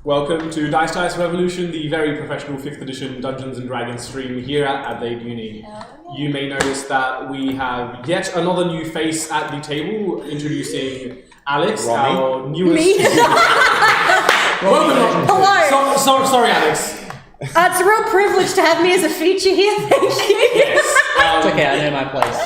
Welcome to Dice Revolution, the very professional 5th edition Dungeons & Dragons stream here at Adelaide Uni. You may notice that we have yet another new face at the table, introducing Alex, our newest... Welcome. Hello. Sorry, Alex. It's a real privilege to have me as a feature here, thank you. Yes. It's okay, I know my place.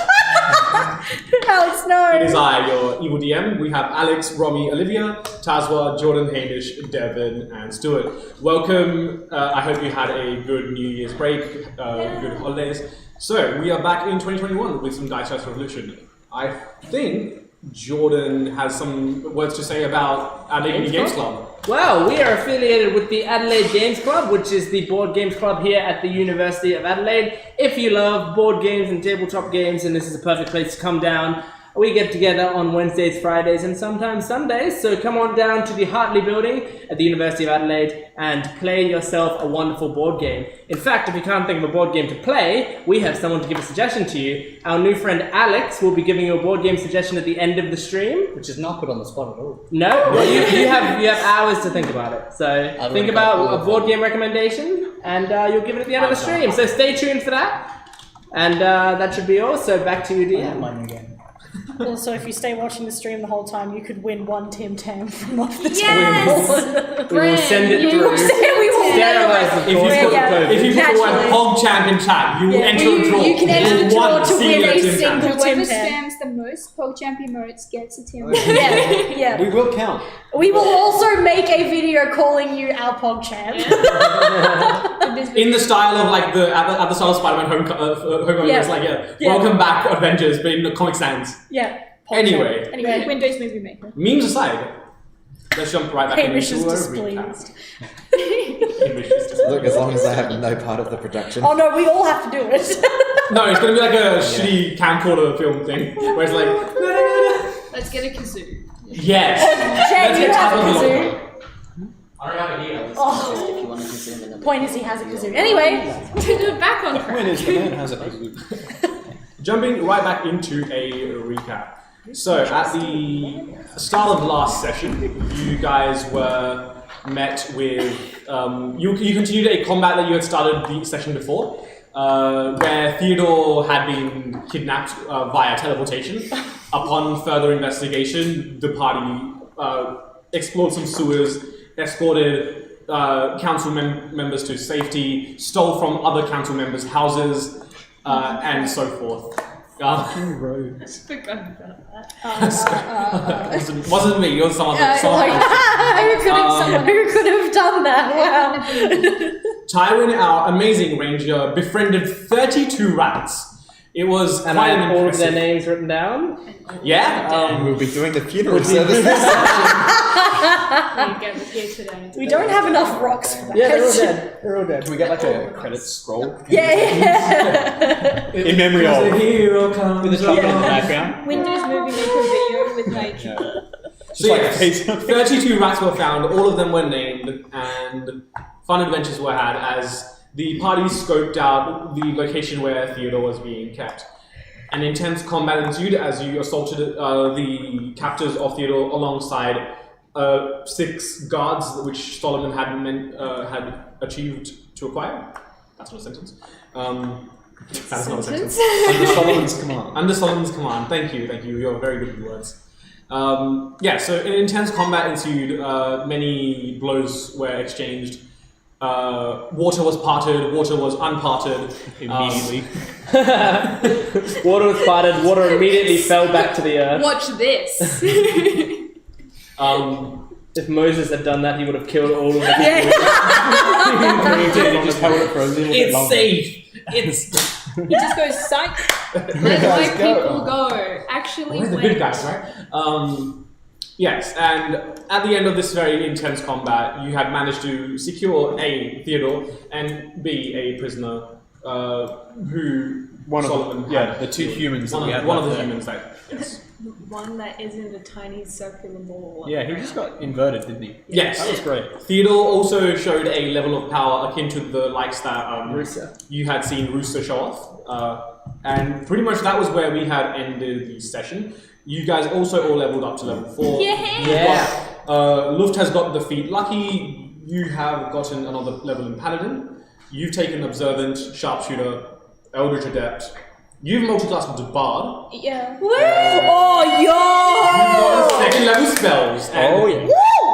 Alex, no. It is I, your evil DM. We have Alex, Romy, Olivia, Tazwa, Jordan, Hamish, Devin, and Stuart. Welcome. I hope you had a good New Year's break, good holidays. So, we are back in 2021 with some Dice Revolution. I think Jordan has some words to say about Adelaide Games Club. Well, we are affiliated with the Adelaide Games Club, which is the board games club here at the University of Adelaide. If you love board games and tabletop games, then this is a perfect place to come down. We get together on Wednesdays, Fridays, and sometimes Sundays, so come on down to the Hartley building at the University of Adelaide and play yourself a wonderful board game. In fact, if you can't think of a board game to play, we have someone to give a suggestion to you. Our new friend Alex will be giving you a board game suggestion at the end of the stream. Which is not put on the spot at all. No, well, you have hours to think about it. So think about a board game recommendation, and you'll give it at the end of the stream. So stay tuned for that. And that should be all. So back to you, DM. Also, if you stay watching the stream the whole time, you could win one Tim Tam from off the Yes! We will send it through. We will Sterilize the If you put the word PogChamp in chat, you will enter a draw. You can enter the draw to win a Tim Tam. single Whoever Tim Tam. spams the most PogChamp emotes gets a Tim. Yeah. We will count. We will also make a video calling you our PogChamp. In the style of like at the style of Spider-Man Homecoming, it's like welcome back Avengers, but in the comic sans. Yeah. Anyway, Windows Movie Maker. memes aside, let's jump right back Hamish into is a displeased. recap. Look, as long as I have no part of the production. Oh no, we all have to do it. No, it's gonna be like a shitty camcorder film thing where it's like. Let's get a kazoo. Yes. Jay, you have a kazoo. I don't have it here. Oh. If you want to consume it. Point is he has a kazoo. Anyway. Back on track. When is the man has a Jumping right back into a recap. So, at the start of last session, you guys were met with... you continued a combat that you had started the session before, where Theodore had been kidnapped via teleportation. Upon further investigation, the party explored some sewers, escorted council members to safety, stole from other council members' houses, and so forth. Roads. Forgot about that. Wasn't me, it was someone else. Who could have done that? Wow. Tywin, our amazing ranger, befriended 32 rats. It was And quite I an have all of their impressive... names written down. Yeah? We'll be doing the funeral service this session. We don't have enough rocks for that. Yeah, they're all dead. They're all dead. Can we get like a credits scroll? Yeah. In memory The of. hero comes With the trumpet in the along. background. Windows Movie Maker video with like... So yes, 32 rats were found, all of them were named, and fun adventures were had as the party scoped out the location where Theodore was being kept. An intense combat ensued as you assaulted the captors of Theodore alongside 6 guards, which Solomon had achieved to acquire. That's not a sentence. That is not a sentence. Under Solomon's command. Under Solomon's command. Thank you. You're very good with words. So an intense combat ensued. Many blows were exchanged. Water was parted, water was unparted. Immediately. Water was parted, water immediately fell back to the earth. Watch this. If Moses had done that, he would have killed all of them. He just held it for a little bit It's longer. safe. He just goes, psych. Let my people go. Actually, We're the good guys, right? Yes, and at the end of this very intense combat, you had managed to secure A, Theodore, and B, a prisoner who Solomon had. the 2 humans that we had. One of the humans that, yes. One that isn't a tiny circular ball. Yeah, he just got inverted, didn't he? Yes. That was great. Theodore also showed a level of power akin to the likes that Rusa. you had seen Rusa show off. And pretty much that was where we had ended the session. You guys also all leveled up to level 4. Yeah. Yeah. Luft has got the feat. Lucky you have gotten another level in Paladin. You've taken Observant, Sharpshooter, Eldritch Adept. You've multi-classed into Bard. Yeah. Oh, You've yo! got second level spells. And, Oh, yeah.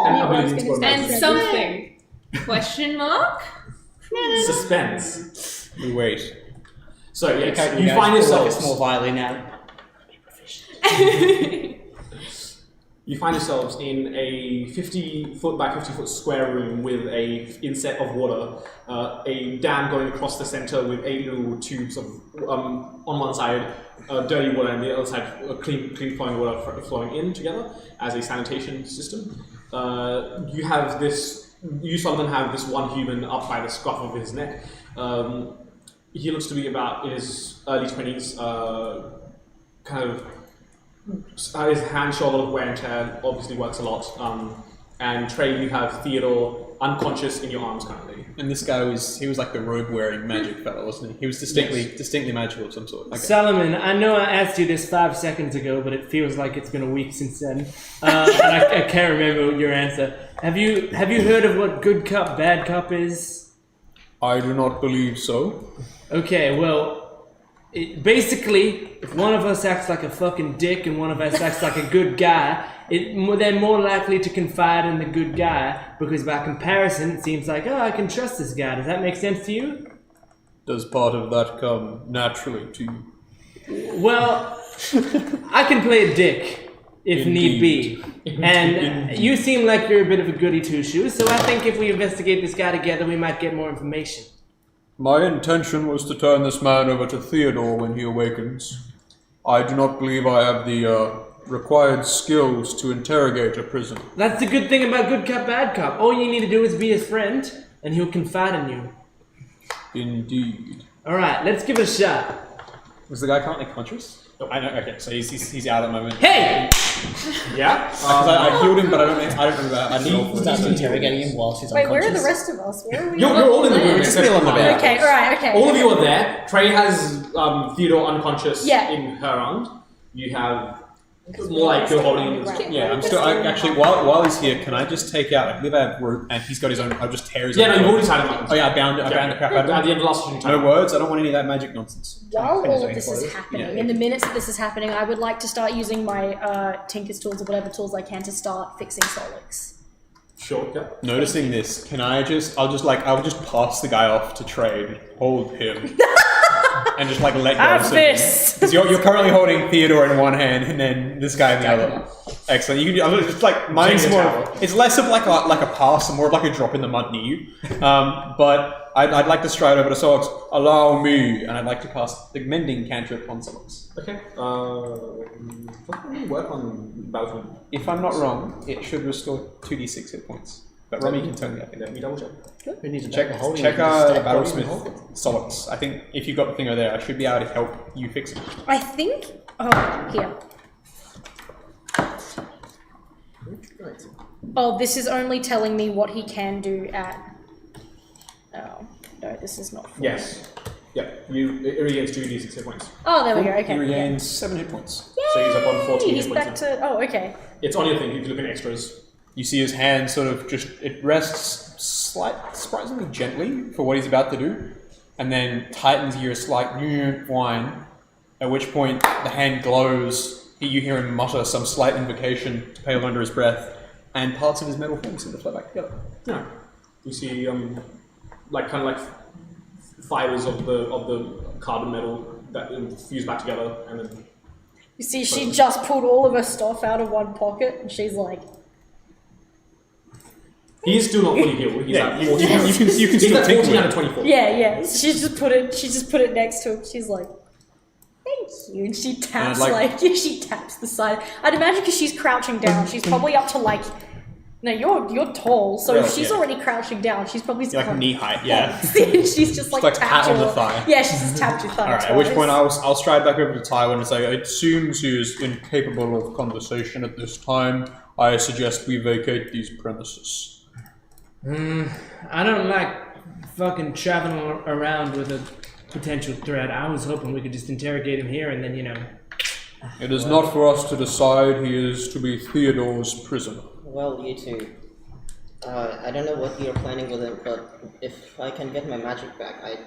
And abilities for And magic. something. Question mark? Suspense. We wait. So yes, Okay, you find like a yourselves. small violin now. You find yourselves in a 50-foot by 50-foot square room with a inset of water, a dam going across the center with 8 little tubes of, on one side, dirty water, and the other side, clean flowing water flowing in together as a sanitation system. You have this. You Sullivan have this one human up by the scruff of his neck. He looks to be about in his early 20s, kind of. His hands show a lot of wear and tear, obviously works a lot. And Trey, you have Theodore unconscious in your arms currently. And this guy he was like the robe-wearing magic fellow, wasn't he? He was distinctly magical of some sort. Okay. Solomon, I know I asked you this 5 seconds ago, but it feels like it's been a week since then. And I can't remember your answer. Have you heard of what good cup, bad cup is? I do not believe so. Okay, well, basically, if one of us acts like a fucking dick and one of us acts like a good guy, they're more likely to confide in the good guy, because by comparison, it seems like, oh, I can trust this guy. Does that make sense to you? Does part of that come naturally to you? Well, I can play a dick, if need be. And you seem like you're a bit of a goody two-shoes, so I think if we investigate this guy together, we might get more information. My intention was to turn this man over to Theodore when he awakens. I do not believe I have the required skills to interrogate a prisoner. That's the good thing about good cop, bad cop. All you need to do is be his friend, and he'll confide in you. Indeed. Alright, let's give it a shot. Was the guy currently conscious? I know. Okay, so he's out at the moment. Hey! Yeah? Because I healed him, but I don't remember. I don't know. Starts interrogating him whilst he's Wait, unconscious. where are the rest of us? Where are we? You're all in the room. We're still on the bed. Okay, alright, okay. All of you are there. Trey has Theodore unconscious Yeah. in her arms. You have more like you're holding his... Yeah, I'm still. Actually, while he's here, can I just take out? I believe I have rope, and he's got his own. I'll just tear his. Yeah, own no, you've rope. already tied him up. Oh yeah, I bound the crap out of At the him. end of last session, No words. I don't want any of that magic nonsense. While His all own of this is clothes. happening, Yeah. in the minutes that this is happening, I would like to start using my Tinker's tools or whatever tools I can to start fixing Solix. Sure, yeah. Noticing this, can I just? I'll just pass the guy off to trade. Hold him. And just like let go of Have this! Because you're currently holding Theodore in one hand and then this guy in the other. Excellent. You can just like mine's Take the more. towel. It's less of like a pass and more of like a drop in the mud near you. But I'd like to stride over to Solix. Allow me, and I'd like to cast the mending cantrip on Solix. Okay. What can we work on Battlefield? If I'm not wrong, it should restore 2d6 hit points. But Romy can tell me. I think. Let me double check. We need to check the holding. Check we can just the stack Battlesmith holding and hold. Solix. I think if you've got the thing over there, I should be able to help you fix it. I think. Oh, here. Oh, this is only telling me what he can do at. Oh, no, this is not. Yes. Yeah. It regains 2d6 hit points. Oh, there we go. Okay. He regains 7 hit points. So he's up on 14 He's hit back points. now. to. Oh, okay. It's on your thing. If you look at extras. You see his hand sort of it rests surprisingly gently for what he's about to do, and then tightens here a slight whine, at which point the hand glows, you hear him mutter some slight invocation to Pale under his breath, and parts of his metal form seem to flow back together. Yeah. You see, like fibers of the carbon metal that fuse back together, and then You see, she just pulled all of her stuff out of one pocket, and she's like, he's still not fully healed. He's at 14. you can He's still at take 14 out him. of 24. yeah. She just put it next to him. She's like, thank you, and she taps she taps the side. I'd imagine because she's crouching down, she's probably up to like. No, you're tall, so if she's already crouching down, she's probably Like knee height, yeah. she's just like like tapped pat on your the thigh. Yeah, she's just tapped your thigh. Alright, at which twice. point I'll stride back over to Tywin and say, it seems he is incapable of conversation at this time. I suggest we vacate these premises. I don't like fucking traveling around with a potential threat. I was hoping we could just interrogate him here and then, It is not for us to decide. He is to be Theodore's prisoner. Well, you two. I don't know what you're planning with it, but if I can get my magic back, I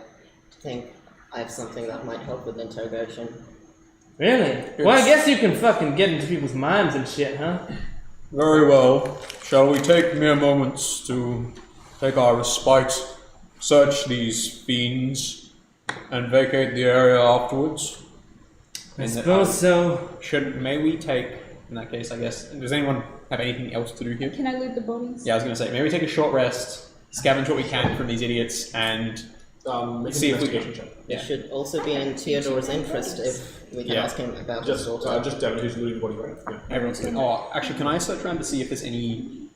think I have something that might help with interrogation. Really? Well, I guess you can fucking get into people's minds and shit, huh? Very well. Shall we take mere moments to take our respite, search these fiends, and vacate the area afterwards? I suppose so. May we take, in that case, I guess, does anyone have anything else to do here? Can I loot the bodies? Yeah, I was going to say, maybe we take a short rest, scavenge what we can from these idiots, and see if we can. It should also be in Theodore's interest if we can ask him about his daughter. Just Devin, who's looting body right? Yeah. everyone's good. Oh, actually, can I search around to see if there's any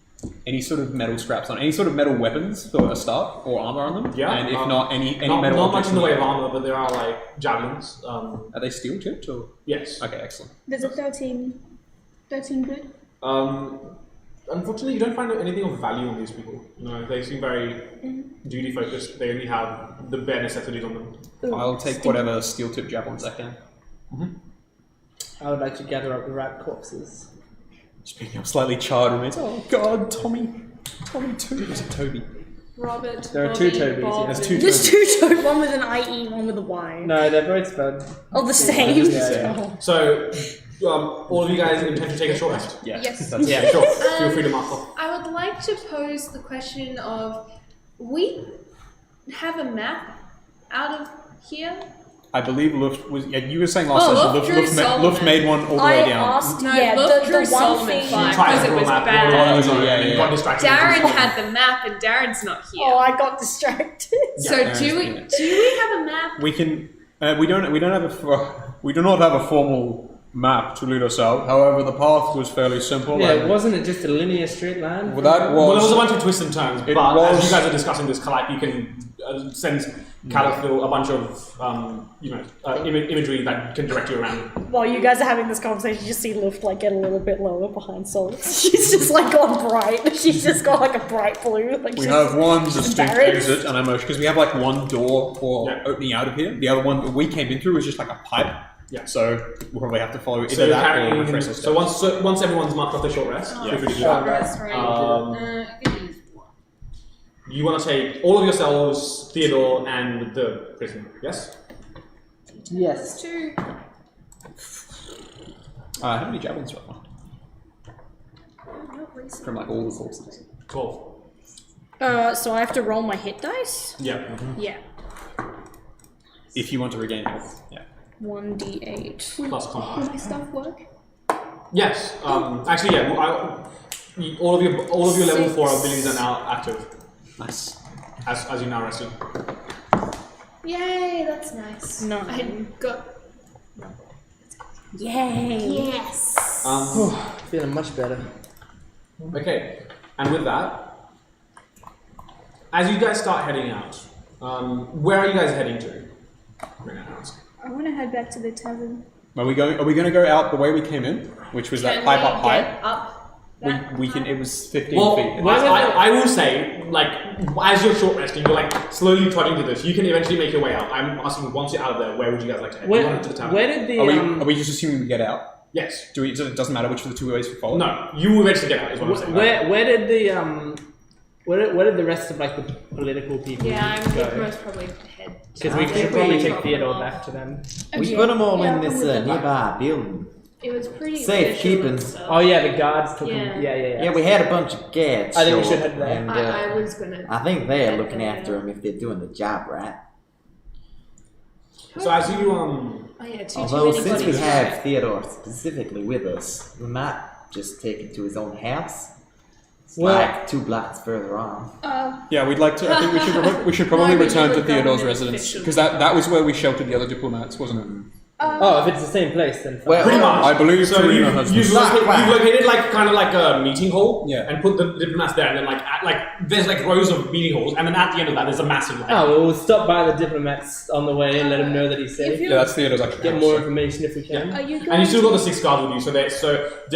sort of metal scraps on, any sort of metal weapons for a start, or armor on them? Yeah. And if not, any Not metal much objects in the way of armor, but there are like javelins. Are they steel tipped or? Yes. Okay, excellent. There's a 13 good. Unfortunately, you don't find anything of value on these people. They seem very duty focused. They only have the bare necessities on them. I'll take whatever steel tipped javelins I can. I would like to gather up the rat corpses. Speaking of slightly charred remains, oh god, Tommy too. Is it Toby? Robert. There are two Tobys, yeah. There's two There's Tobys. two, one with an IE, one with a Y. No, they're both spelled. Oh, the same? Yeah. So, all of you guys intend to take a short rest? Yeah. Yes. That's Yeah, sure. Feel free to mark off. I would like to pose the question of, we have a map out of here? I believe Luft was. Yeah, you were saying last Oh, session. Luft drew Luft Solomon. made one all the I way down. asked, No, yeah, Luft the drew one Solomon thing... fine. Tried Because to it draw was a map, bad. and you got distracted. Darren had the map and Darren's not here. Oh, I got distracted. So Yeah, do we have a map? We can. We don't have we do not have a formal map to lead us out. However, the path was fairly simple. Yeah, and wasn't it just a linear straight line? well, that Well, there was a was. bunch of twists and turns, It but was- as you guys are discussing this, you can send Caliphil a bunch of imagery that can direct you around. While you guys are having this conversation, you just see Luft like get a little bit lower behind Solix. She's just like gone bright. She's just got like a bright blue. Like We she's have one she's distinct embarrassed. exit, and I'm because we have like one door for Yeah. opening out of here. The other one that we came in through was just like a pipe. Yeah. So we'll probably have to follow either So you're that or carrying. retrace our So once everyone's marked off their short rest, feel free to do Short that. rest, right. I could use one. You want to take all of yourselves, Theodore, and the prisoner. Yes. Yes. Two. How many javelins do I want? From like all the forces. 12. So I have to roll my hit dice? Yeah. Yeah. If you want to regain health, yeah. 1d8. Plus Will combat. my stuff work? Yes. Actually, yeah. All of your level 4 abilities are now active Nice. as you now rested. Yay, that's nice. No. I got. Yay! Yes. Feeling much better. Okay. And with that, as you guys start heading out, where are you guys heading to? I'm gonna ask. I want to head back to the tavern. Are we going to go out the way we came in, which was that pipe up high? Up. We can. It was 15 Well, feet. I will say, like, as you're short resting, you're like slowly trotting to this. You can eventually make your way out. I'm asking, once you're out of there, where would you guys like to head? You want to the town? Where did the Are we just assuming we get out? Yes. So it doesn't matter which of the two ways we follow? No, you will eventually get out. Is what I'm saying. where did the where did the rest of like the political people Yeah, I would go? most probably head. Because we should probably take Theodore back to them. We put them all in Yeah, this with the- nearby building. It was pretty Safe keeping. Oh yeah, the guards took Yeah. him. Yeah. Yeah, we had a bunch of guards. I think we show should up, head there. and, I was gonna. I think they're head looking there. after him if they're doing the job right. So as you Oh yeah, too Although many since we bodies. have Theodore specifically with us, we might just take him to his own house. It's Well- like 2 blocks further on. Yeah, we'd like to. I think we should probably No, but return you to were Theodore's government residence official. because that was where we sheltered the other diplomats, wasn't it? Oh, if it's the same place, then fine. Well, pretty much. I believe so. Karina has You've this. located like kind of like a meeting hall, Yeah. and put the diplomats there, and then like there's like rows of meeting halls, and then at the end of that there's a massive like. Oh, well, we'll stop by the diplomats on the way and let him know that he's If safe. you- Yeah, that's Theodore's actually. Get house, more so- information if we can. Are you going And you still got to- the 6 guards with you, so they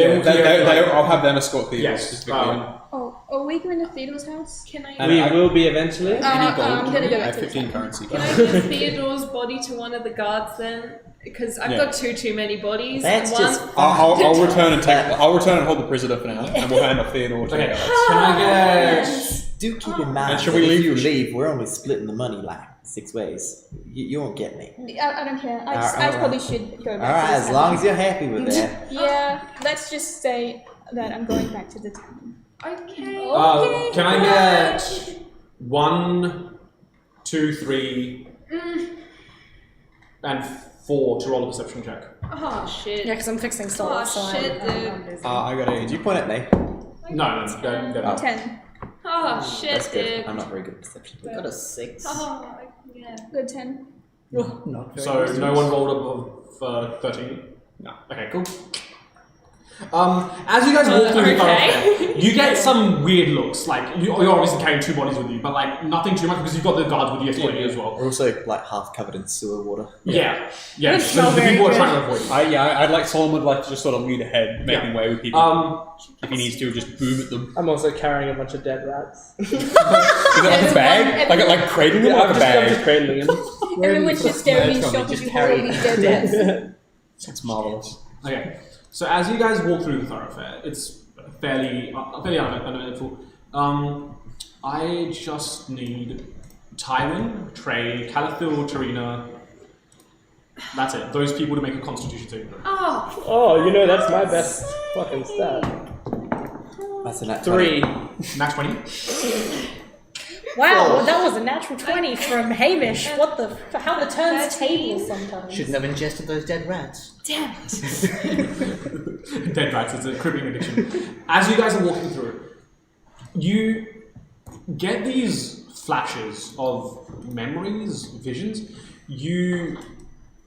Yeah, will clear, like- I'll have them escort Theodore. Yes. specifically. Are we going to Theodore's house? Can I? And We I- will be eventually. Any I'm gold? gonna go I back have to the 15 town. currency. Can I give Theodore's body to one of the guards then? Because I've Yeah. got too many bodies. That's and just one, I'll return and take. I'll return and hold the prisoner for now, and we'll hand off Theodore to Okay, the can guards. I get... do keep in mind. And should that we if leave? you leave, we're only splitting the money like 6 ways. You won't get me. I don't care. I Alright. probably should go All back right, to the as long town. as you're happy with that. Yeah, let's just say that I'm going back to the town. okay. Can I get 1, 2, 3, and 4 to roll a perception check? Oh shit. Yeah, because I'm fixing stuff. Oh, so shit, I'm dude. busy. I got a. Did you point at me? No, go. 10. Oh shit, That's good. dude. I'm not very good at perception. I got a 6. Oh yeah. Good 10. Not very So good. no one rolled above 13? No. Okay, cool. As you guys walk through the thoroughfare, you get some weird looks. Like you're obviously carrying 2 bodies with you, but like nothing too much because you've got the guards with you escorting you as well. We're also like half covered in sewer water. Yeah. It's The not very people are good. trying to avoid you. I'd like Solomon would like to just sort of lead ahead, making way with people. If he needs to, just boom at them. I'm also carrying a bunch of dead rats. Is it like a bag? Like cradling them like a I'm bag? just cradling them. Everyone's just staring in shock as you hold all these dead rats. It's marvelous. Okay, so as you guys walk through the thoroughfare, it's fairly uneventful. I just need Tywin, Trey, Calathil, Tarina. That's it. Those people to make a Constitution saving throw. Oh. Oh, you know that's my best fucking stat. That's a nat 3. Nat 20. Wow, that was a natural 20 from Hamish. What the? How the turns tables sometimes. Shouldn't have ingested those dead rats. Damn it. Dead rats, it's a crippling addiction. As you guys are walking through, you get these flashes of memories, visions. You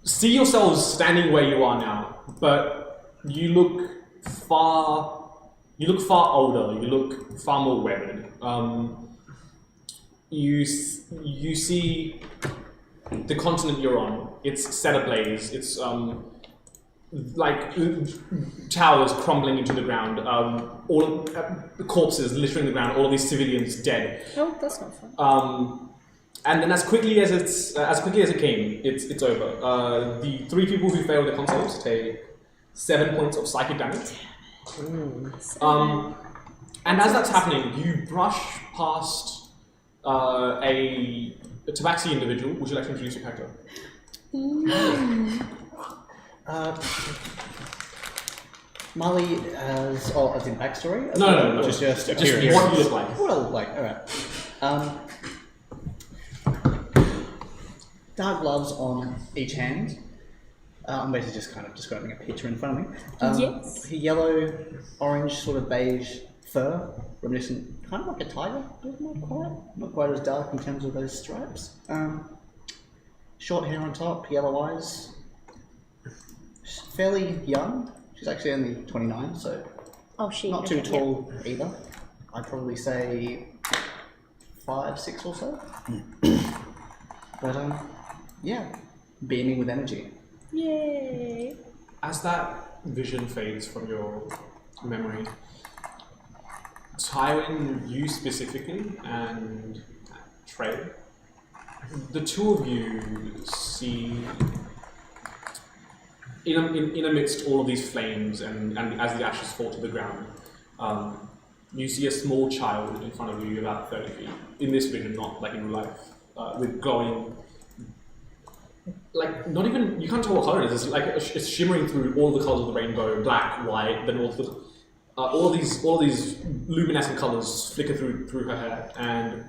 see yourselves standing where you are now, but you look far older, you look far more weathered. You see the continent you're on, it's set ablaze, it's like towers crumbling into the ground, all of corpses littering the ground, all of these civilians dead. Oh, that's not fun. And then as quickly as it came, it's over. The 3 people who failed the consoles take 7 points of psychic damage. And as that's happening, you brush past a tabaxi individual. Would you like to introduce your character? Molly as in backstory? No. Just Just appearance. what you look like. What I look like, alright. Dark gloves on each hand. I'm basically just kind of describing a picture in front of me. Yes. Yellow, orange, sort of beige fur, reminiscent, kind of like a tiger, but not quite as dark in terms of those stripes. Short hair on top, yellow eyes. Fairly young. She's actually only 29, so Oh, shit. not too okay, yeah. tall either. I'd probably say 5, 6 or so. But yeah, beaming with energy. Yay. As that vision fades from your memory, Tywin, you specifically, and Trey, the 2 of you see, in amidst all of these flames and as the ashes fall to the ground, you see a small child in front of you about 30 feet. In this vision, not like in real life, with glowing, like not even, you can't tell what color it is. It's like it's shimmering through all the colors of the rainbow, black, white, then all these luminescent colors flicker through her hair, and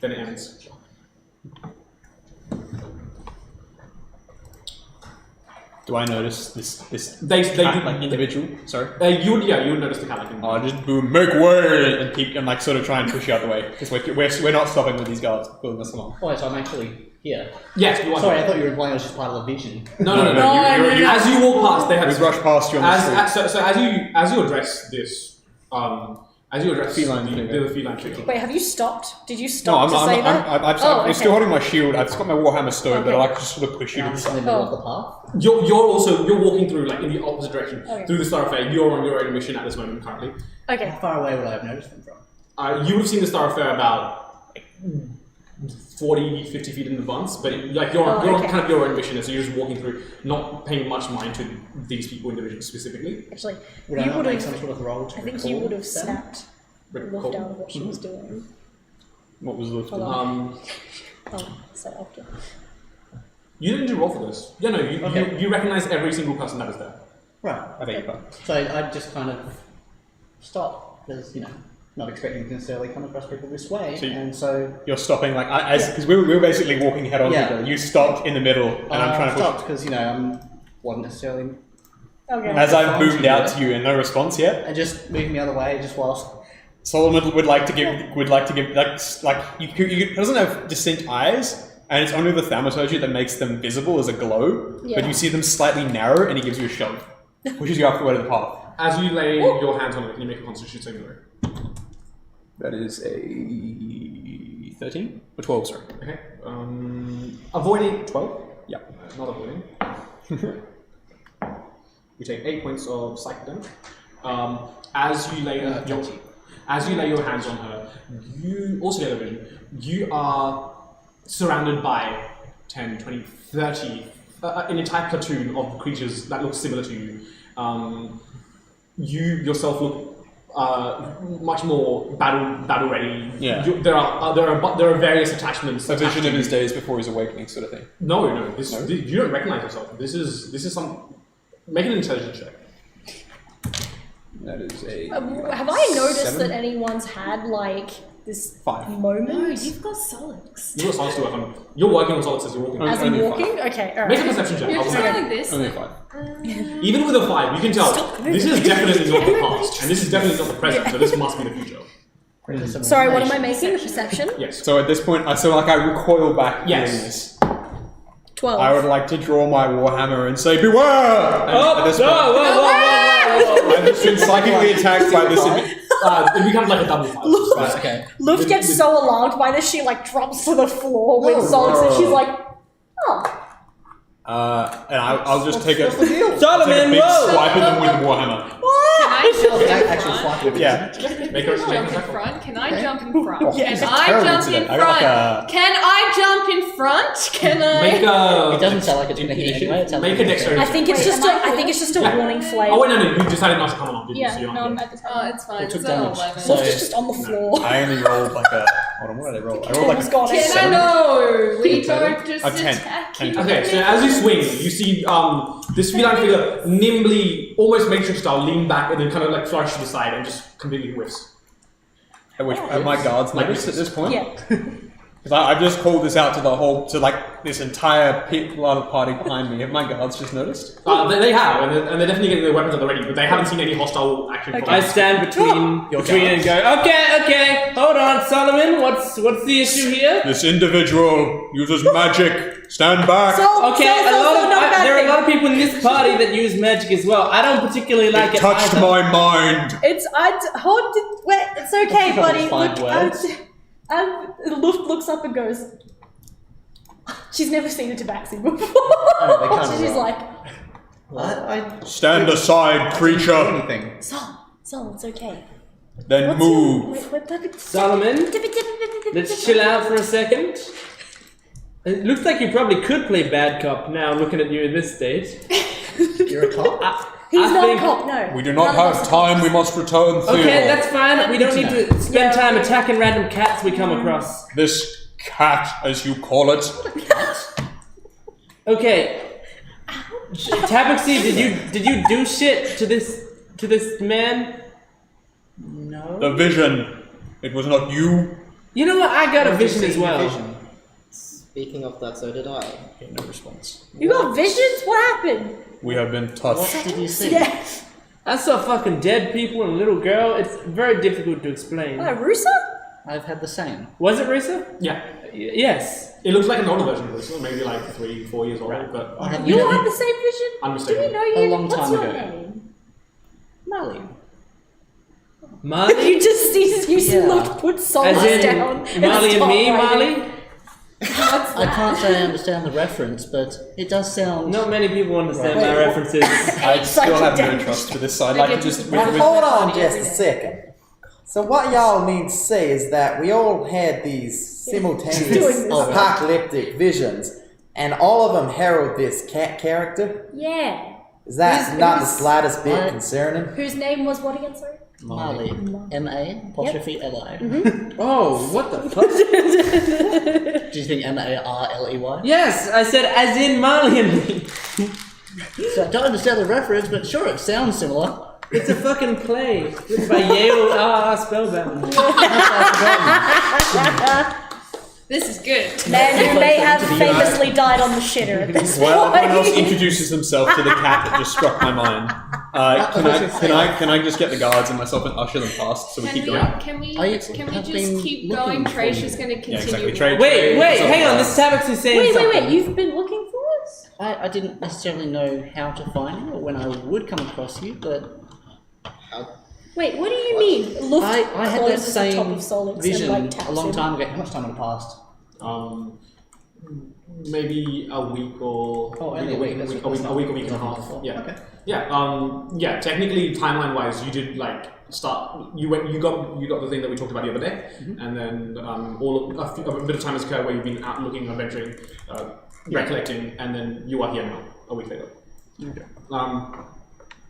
then it ends. Do I notice this They cat-like individual? Sorry. you would notice the cat. Oh, just boom, make way, and keep and like sort of try and push you out the way because we're not stopping with these guards pulling us along. Oh, so I'm actually here. Yes, you are. Sorry, I thought you were implying I was just part of the vision. No. No. As you walk past, they have We brush past you on the street. so as you address this, As you address Feline the figure. feline figure. Wait, have you stopped? Did you No, stop to say that? I'm still okay. holding my shield. I've just got my Warhammer stowed, but I Okay. like to just sort of push you I'm to the just in side. the middle of the path. You're walking through like in the opposite direction Okay. through the Star of Fair. You're on your own mission at this moment currently. Okay. How far away would I have noticed them from? You would have seen the Star of Fair about like, 40, 50 feet in advance, but like you're on okay. kind of your own mission, so you're just walking through, not paying much mind to these people individually specifically. Actually, Would I you not would make some have. sort of roll to I think recall you would have them? snapped the lift out of what she was doing. What was the Hold on. Um, So after. you didn't do roll for this. Yeah, no, you recognize every single person that is there. Right. I beg your pardon. So I just kind of stop because not expecting to necessarily come across people this way, So you- and so You're stopping like because we were basically walking head on to Yeah. each other. You stopped in the middle, and I'm trying to push. stopped because I wasn't necessarily Okay. As I've boomed out to you and no response yet, and just moving the other way just whilst. Solomon would like to give like you doesn't have distinct eyes, and it's only the thaumaturgy that makes them visible as a glow. Yeah. But you see them slightly narrow, and he gives you a shove, pushes you off the way to the path. As you lay your hands on it, can you make a constitution saving throw? That is a 13 or 12, sorry. Okay. Avoiding 12. Yeah. Not avoiding. You take 8 points of psychic damage. As you lay your hands on her, you also get a vision. You are surrounded by 10, 20, 30, an entire platoon of creatures that look similar to you. You yourself look much more battle ready. Yeah. There are various attachments. A attached vision to of you. his days before his awakening, sort of thing. No. You don't recognize yourself. This is some. Make an intelligence check. That is a. Have I noticed 7? that anyone's had like this 5. moment No, you've got solids. You've got solids to work on. You're working on solids as you're walking. as I'm only walking? Okay, Make a alright. perception check. You're I'll just say. going like this. Only 5. Even with a 5, you can tell this is definitely not the past, and this is definitely not the present. So this must be the future. Sorry, what am I making? Perception? Yes. So at this point, I recoil back. Yes. hearing this. 12. I would like to draw my warhammer and say, "Beware!" And at this point, I've just been psychically attacked by this. It becomes like a double 5. Right, okay. Luft gets so alarmed by this, she like drops to the floor with Solix and she's like, oh. And I'll just take a Solomon, big whoa! swipe at them with the warhammer. Can I jump in Actual front? swipe with it. Yeah. Make a Jump in check. front? Can I jump in front? Yes. Can I Terrible jump in today. I got front? Can I jump in front? Can I? Make It a. doesn't sound like it's going to hit anyway. It sounds Make like a it's dexterity. I think it's just a warning flame. Oh wait, no, you decided not to come along, didn't you? So Yeah, you're no, not I'm here. at the Oh, time. it's fine. It took It's an damage. 11. So- Luft is just on the floor. I only rolled like a. Hold on, what did I roll? I rolled like Almost a. got it. Can I 7. know? We Total? don't just A 10. attack 10. you. Okay, so as you swing, you see this feline figure nimbly, almost Matrix style, lean back and then kind of like flourish to the side and just completely whiffs. At which are my guards noticed at this point? Yeah. Because I've just called this out to like this entire party behind me. Have my guards just noticed? They have, and they're definitely getting their weapons at the ready, but they haven't seen any hostile action. from I us. stand between and go, okay, hold on, Solomon, what's the issue here? This individual uses magic. Stand back. Okay, there are a lot of people in this party that use magic as well. I don't particularly like it. touched either. my mind. It's it's okay, buddy. Five words. Luft looks up and goes. She's never seen a tabaxi before. they can't So she's roll. like, I Stand aside, creature. anything. Sol, it's okay. Then move. Solomon, let's chill out for a second. It looks like you probably could play bad cop now, looking at you in this state. You're a cop? He's I not think- a cop, no. We do not None of have us- time. We must return thither. Okay, that's fine. We don't need to spend time attacking random cats we come across. This cat, as you call it. Okay. Tabaxi, did you do shit to this man? No. The vision. It was not you. You know what? I got a vision as well. Speaking of that, so did I. Okay, no response. You got visions? What happened? We have been touched. What did you see? Yeah. I saw fucking dead people and a little girl. It's very difficult to explain. Rusa? I've had the same. Was it Risa? Yeah, Yes. it looks like an older version of this, maybe like 3, 4 years old, but I had You all have the same vision? Do unmistakable. we know you? A long What's time your ago. name? Mali. Marley? You just see you Yeah. look, put Solus As in down. Marley and start me, writing. Marley? I can't say I understand the reference, but it does sound. Not many people understand Right. my references. I It's still such a have no damage. trust for this side. I Like, get just to with, support with, Hold on every just a day. second. So what y'all need to say is that we all had these doing simultaneous this. apocalyptic visions, and all of them herald this cat character. Yeah. Is that Who's- not the who's- slightest bit I- concerning? Whose name was what again, sorry? Marley. M-A-apostrophe-L-I. Oh, what the fuck? Do you think M-A-R-L-E-Y? Yes, I said as in Marley and me. So I don't understand the reference, but sure, it sounds similar. It's a fucking play written by Yale Spellbound. This is good. Man who may have famously died on the shitter at this While everyone else point. introduces himself to the cat that just struck my mind, can I just get the guards and myself and usher them past so we keep going? Can we I just have been keep looking going? for Trace you. is going to continue. Yeah, exactly. Trade. Wait, it's all hang on. about- This Tabix is saying something. Wait, you've been looking for us? I didn't necessarily know how to find you or when I would come across you, but Wait, what do you mean? Luft I had that closes the top same of Solix vision and like taps a long him. time ago. How much time had it passed? Maybe a week or Oh, only a week. That's a week and a half. before. Yeah. Okay. Yeah. Technically, timeline-wise, you did like start. You got the thing that we talked about the other day, and then a bit of time has occurred where you've been out looking, adventuring, recollecting, and then you are here now. A week later. Okay.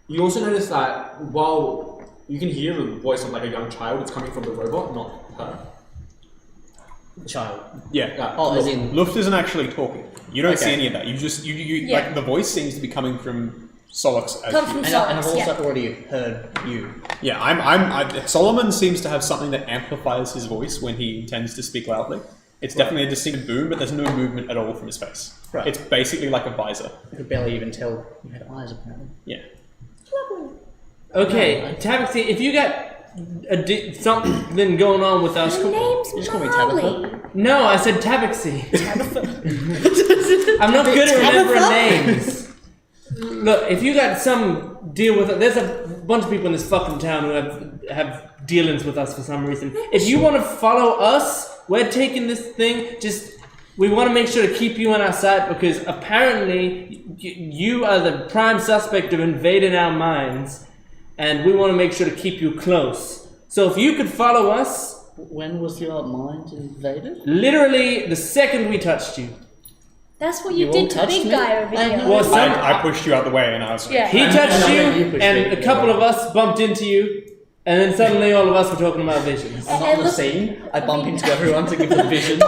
You also notice that while you can hear the voice of like a young child, it's coming from the robot, not her. Child. Yeah. Oh, as in. Luft isn't actually talking. You don't see Okay. any of that. You just Yeah. like the voice seems to be coming from Solix. As Comes you- from And I've Solix, also yeah. already heard you. Yeah, Solomon seems to have something that amplifies his voice when he intends to speak loudly. It's definitely a distinct boom, but there's no movement at all from his face. Right. It's basically like a visor. I could barely even tell you had eyes, apparently. Yeah. Okay, Tabixi, if you got something going on with us, Her name's You just call me Marley. Tabitha? no, I said Tabixi. I'm not good at remembering names. Look, if you got some deal with it, there's a bunch of people in this fucking town who have dealings with us for some reason. If you want to follow us, we're taking this thing. We want to make sure to keep you on our side because apparently you are the prime suspect of invading our minds, and we want to make sure to keep you close. So if you could follow us, When was your mind invaded? literally the second we touched you. That's what You you all did to touched big me? guy over I here. know. Well, some, I pushed you out the way, and I was like, Yeah. he touched you, You pushed and me. a couple of us bumped into you, and then suddenly all of us were talking about visions. I'm not on the scene. I bump into everyone to give them visions.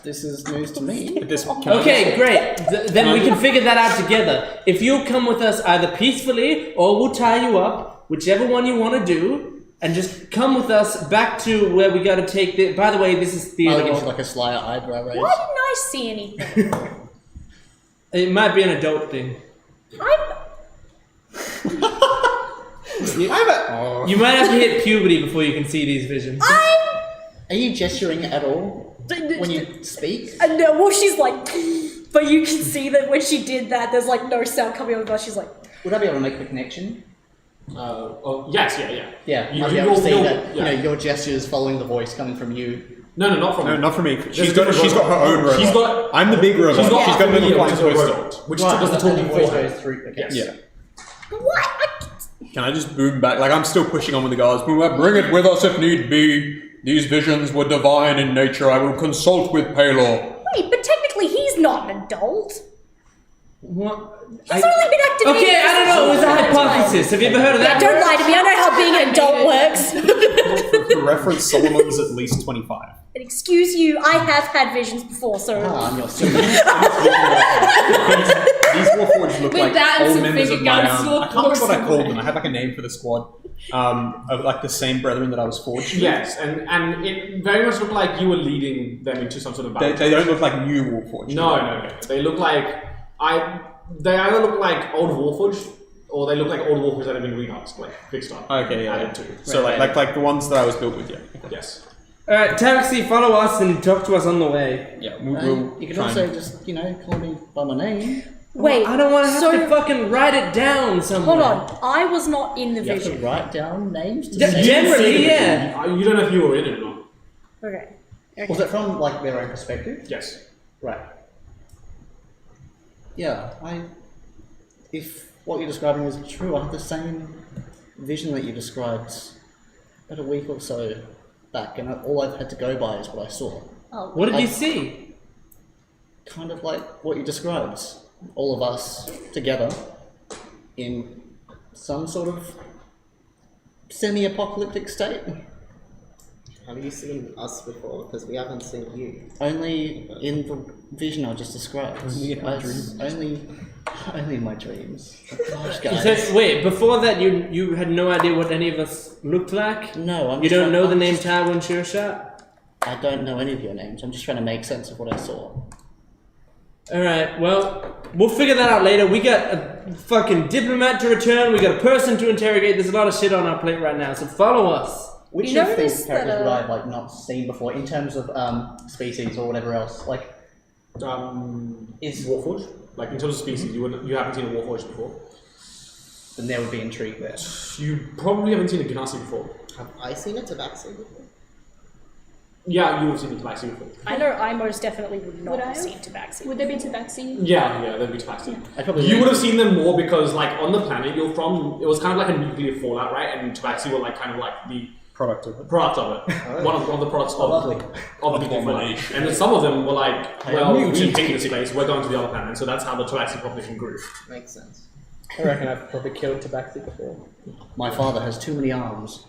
This is news to me. But this Okay, great. Then we can figure that out together. If you'll come with us either peacefully or we'll tie you up, whichever one you want to do, and just come with us back to where we got to take the. By the way, this is I'll Theodore. give you like a sly eyebrow raise. Why didn't I see anything? It might be an adult thing. You might have to hit puberty before you can see these visions. Are you gesturing at all when you speak? No, well, she's like, but you can see that when she did that, there's like no sound coming out of her. She's like, Would I be able to make the connection? Yes, yeah. Yeah, You- I'd be able to you'll- see you'll- that yeah. your gestures following the voice coming from you. No, not from No, you. not for me. There's She's a got different her own robot. She's got. I'm the big robot. She's got She's got a little Enriya, flying which is a toaster. robot, which does the talking and for voice her. goes through. Okay. Yes. Yeah. what? Can I just boom back? Like, I'm still pushing on with the guards. Boom back, bring it with us if need be. These visions were divine in nature. I will consult with Paylor. Wait, but technically he's not an adult. What? He's only been activated. Okay, I don't know. It was a hypothesis. Have you ever heard of Yeah, that? don't lie to me. I know how being an adult works. For reference, Solomon's at least 25. And excuse you, I have had visions before, so. Ah, and you're still These Warforged look With like that and old some members of finger my guns, I can't remember what I called somewhere. them. I have like a name for the squad. Of like the same brethren that I was forged. Yes, and it very much looked like you were leading them into some sort of battle. They don't look like new Warforged. No. They look like They either look like old Warforged, or they look like old Warforged that have been recast, like fixed up. Okay, yeah. Added to. So like the ones that I was built with, yeah. Yes. Alright, Taxi, follow us and talk to us on the way. Yeah, we'll you can try also and- just, call me by my name. Wait, I don't want to have so- to fucking write it down somewhere. Hold on, I was not in the You have to vision. write down names to Yeah, say. generally, yeah. You don't know if you were in it or not. Okay. Was it from like their own perspective? Yes. Right. Yeah, if what you're describing is true, I have the same vision that you described about a week or so back, and all I've had to go by is what I saw. Oh, What did I- you see? Kind of like what you described. All of us together in some sort of semi-apocalyptic state. Have you seen us before? Because we haven't seen you. Only in the vision I just described. Only in my I- dreams. Only in my dreams. Gosh, You guys. said, wait, before that you had no idea what any of us looked like? No, I'm You just don't know the I'm name just- Tywin Sure. I don't know any of your names. I'm just trying to make sense of what I saw. Alright, well, we'll figure that out later. We got a fucking diplomat to return, we got a person to interrogate, there's a lot of shit on our plate right now, so follow us. Which You of notice these characters that, would I have like not seen before in terms of species or whatever else? Like, Is Warforged? Like in terms of species, you haven't seen a Warforged before. then there would be intrigue there. You probably haven't seen a Ganassi before. Have I seen a Tabaxi before? Yeah, you have seen a Tabaxi before. I know I most definitely would not Would I have have? seen Tabaxi. Would there be tabaxi? Yeah, there'd be Tabaxi. I probably You would have seen them more because, like, on the planet you're from, it was kind of like a nuclear fallout, right? And Tabaxi were like kind of like the Product of it. product of it. One of the products of lovely. the nuclear fallout. Abomination. And then some of them were like, well, we mutant. hate this place, we're going to the other planet. And so that's how the Tabaxi population grew. Makes sense. I reckon I've probably killed Tabaxi before. My father has too many arms.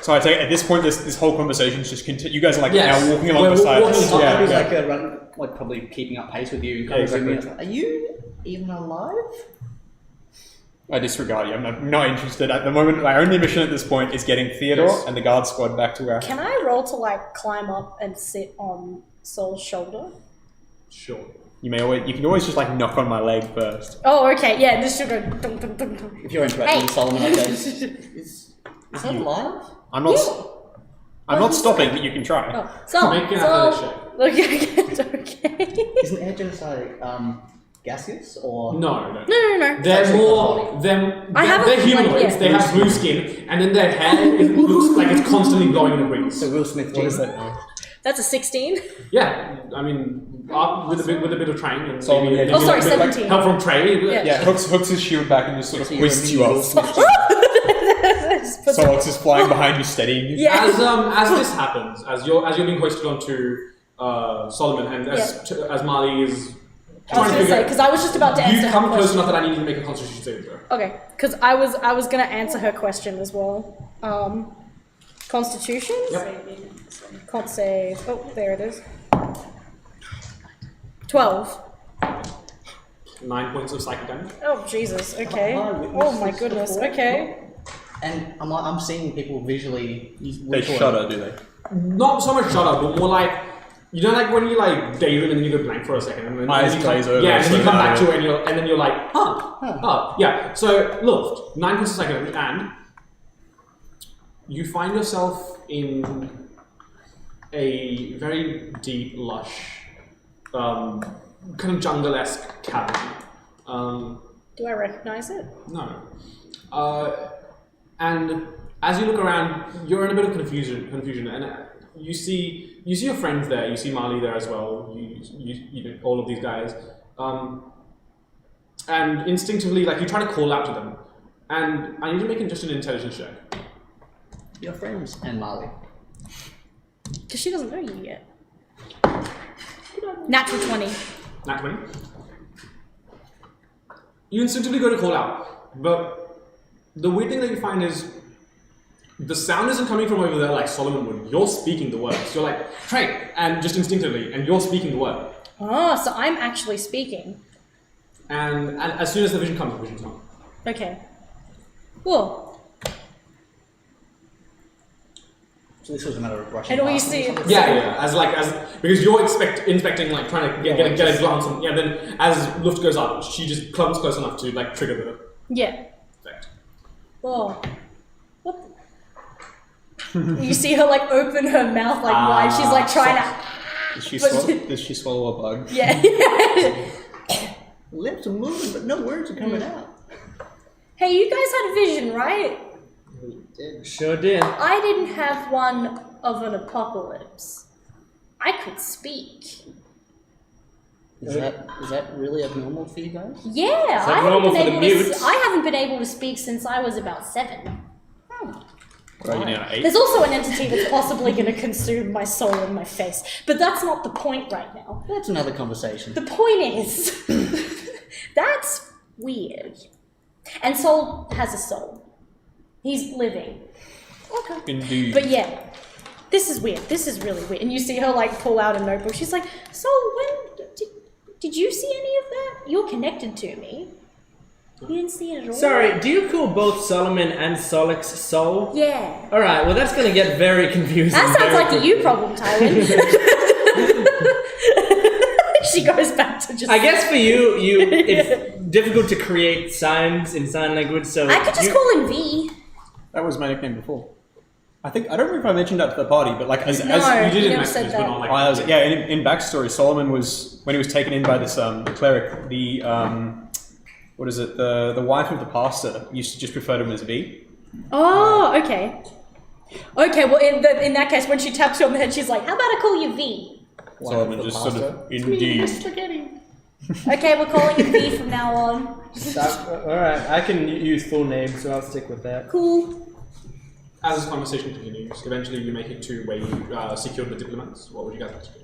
So I take at this point, this whole conversation is just continue. You guys are like Yes. now walking along We're beside walking us. along. Yeah, He's yeah. like probably keeping up pace with you. Yeah, exactly. Are you even alive? I disregard you. I'm not interested at the moment. My only mission at this point is getting Theodore Yes. and the guard squad back to where. Can I roll to like climb up and sit on Sol's shoulder? Sure. You can always just like knock on my leg first. Oh, okay, yeah, this should go. Dum, dum, dum, dum. If you're interacting Hey. with Solomon, I guess. Is that alive? I'm not. Yeah. I'm not stopping, but you can try. Oh, Sol, Make an Sol. athletics check. Okay. Isn't air just like gaseous or? No. No. They're Actually, more them. I have They're a- humanoids. like, yeah. They have blue skin, and then their hair looks like it's constantly blowing in the breeze. So Will Smith. What is that? That's a 16. Yeah, I mean, with a bit of training and Solomon, maybe, yeah. Oh, sorry, a bit of, 17. help from Trey. Yeah. Yeah, hooks his shield back and just sort of So you're twists you immune up. to Will Smith. Solix is flying behind you, steadying you. Yeah. As this happens, as you're being hoisted onto Solomon, and as Marley is I was gonna say, because I was just about to answer you her come close question. enough that I need you to make a Constitution saving throw. Okay, because I was gonna answer her question as well. Constitution? Yep. Con save. Oh, there it is. 12. 9 points of psychic damage. Oh, Jesus, okay. Have I witnessed Oh my this goodness, before? okay. And I'm seeing people visually. They shudder, do they? Not so much shudder, but more like like when you like daydream and then you go blank for a second, and then Eyes you glaze come, over, yeah, and then you so come back that- to it, and then you're like, yeah. So look, 9 points of psychic damage, and you find yourself in a very deep, lush, kind of jungle-esque cavern. Do I recognize it? No. And as you look around, you're in a bit of confusion, and you see your friends there. You see Marley there as well. You know, all of these guys, and instinctively, like you try to call out to them, and I need to make just an intelligence check. Your friends and Marley. Because she doesn't know you yet. Natural 20. Nat 20. You instinctively go to call out, but the weird thing that you find is the sound isn't coming from over there like Solomon would. You're speaking the words. You're like, Trey, and just instinctively, and you're speaking the word. Oh, so I'm actually speaking. And as soon as the vision comes, the vision's gone. Okay. Cool. So this was a matter of brushing. And all you past see- them. Yeah. Because you're inspecting, like trying to get a glance on. Yeah. Then as Luft goes up, she just comes close enough to like trigger the Yeah. effect. Whoa. What? You see her like open her mouth like wide. She's like trying to. Does she swallow a bug? Yeah. Lips are moving, but no words are coming out. Hey, you guys had a vision, right? We did. Sure did. I didn't have one of an apocalypse. I could speak. Is that really abnormal for you guys? Yeah, that normal for the mutes? I haven't been able to speak since I was about 7. What are you now, 8? There's also an entity that's possibly going to consume my soul and my face, but that's not the point right now. That's another conversation. The point is, that's weird. And Soul has a soul. He's living. Okay. Indeed. But yeah, this is weird. This is really weird. And you see her like pull out a notebook. She's like, "So when did you see any of that? You're connected to me. You didn't see it at all." Sorry, do you call both Solomon and Solix soul? Yeah. Alright, well that's gonna get very confusing. That sounds very like a you problem, Tywin. She goes back to just. I guess for you, it's difficult to create signs in sign language, so I could just call him V. That was my nickname before. I don't remember if I mentioned that to the party, but like as No, You you didn't never message, said but that. not like. in backstory, Solomon was when he was taken in by this the cleric, the what is it, the wife of the pastor used to just refer to him as V. Oh, okay. Okay, well, in that case, when she taps you on the head, she's like, "How about I call you V?" Solomon just sort of indeed. Okay, we're calling him V from now on. Alright, I can use full names, so I'll stick with that. Cool. As this conversation continues, eventually you make it to where you secured the diplomats. What would you guys like to do?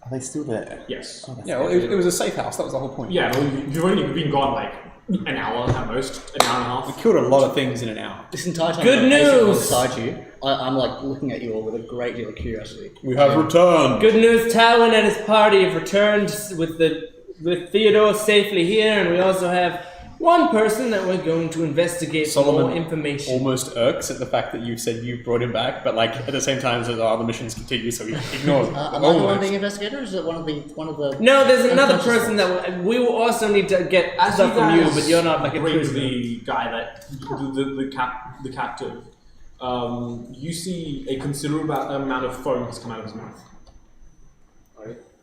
Are they still there? Yes. Yeah, well, it was a safe house. That was the whole point. Yeah, well, you've only been gone like an hour at most, an hour and a half. We killed a lot of things in an hour. This entire time, Good I'm pacing news! alongside you. I'm like looking at you all with a great deal of curiosity. We have returned. Good news, Tywin and his party have returned with Theodore safely here, and we also have one person that we're going to investigate for more Solomon information. almost irks at the fact that you said you brought him back, but like at the same time says, "Oh, the missions continue," so he ignores. Am I the one Almost. being investigator, or is it one of the? No, there's another person that we will also need to get As stuff from you, guys but you're not like a bring prisoner. the guy that the captive. You see a considerable amount of foam has come out of his mouth.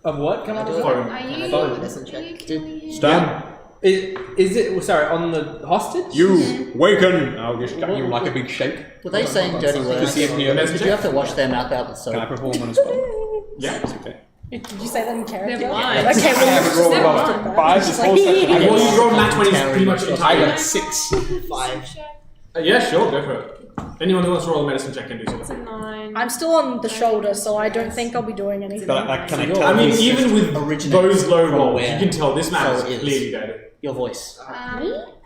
Of what? Come on, Foam. Are you? Phone medicine check. Are you killing him? Stand. Is it? Sorry, on the hostage? You waken. I'll just give you like a big shake. Were they saying dirty To words? see if you Did you have to wash their mouth out with soap? Can I perform on a spell? Yeah. It's okay. Did you say that in character? Never mind. Okay, I haven't well, rolled above just 5 this whole session. Well, you rolled nat 20 pretty much I entirely. got 6. 5. Yeah, sure, go for it. Anyone who wants to roll a medicine check can do so. It's a 9. I'm still on the shoulder, so I don't think I'll be doing anything. But like, can I I tell mean, you- even with originates those low from rolls, where you can tell this man soul is is. clearly dead. Your voice.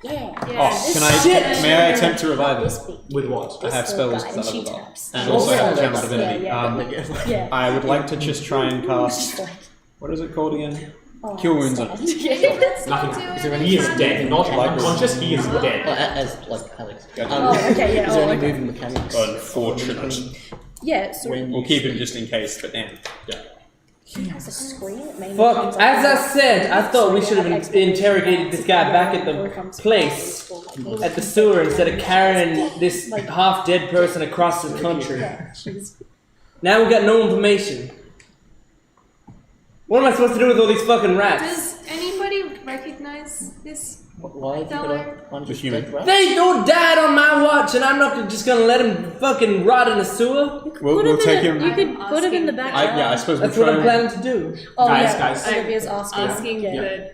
Yeah. Oh, may I attempt to revive him? With what? I have spells and that she I will. taps. And She also have taps. channel divinity. Yeah. I would like to just try and She's cast. like, What is it called again? oh, Cure wounds on sad. it. Nothing. He is dead. Not unconscious, he is dead. As like Alex. Oh, okay, yeah. Is there Oh, any okay. moving mechanics? Unfortunate. Yeah, so When We'll you keep him just in case, but damn. he has a screen that mainly Fuck, comes as up I said, I thought we so should have they have interrogated this guy back at the place, at the sewer, instead of carrying this half-dead person across the country. Yeah, she's Now we've got no information. What am I supposed to do with all these fucking rats? Does anybody recognize this? Why have you got a bunch The of human. dead rats? They don't died on my watch, and I'm not just gonna let him fucking rot in the sewer. We'll take him. You could put him in the back. I suppose we'll That's what try I'm and. planning to do. Oh, Guys, yeah. guys. Olivia's asking. The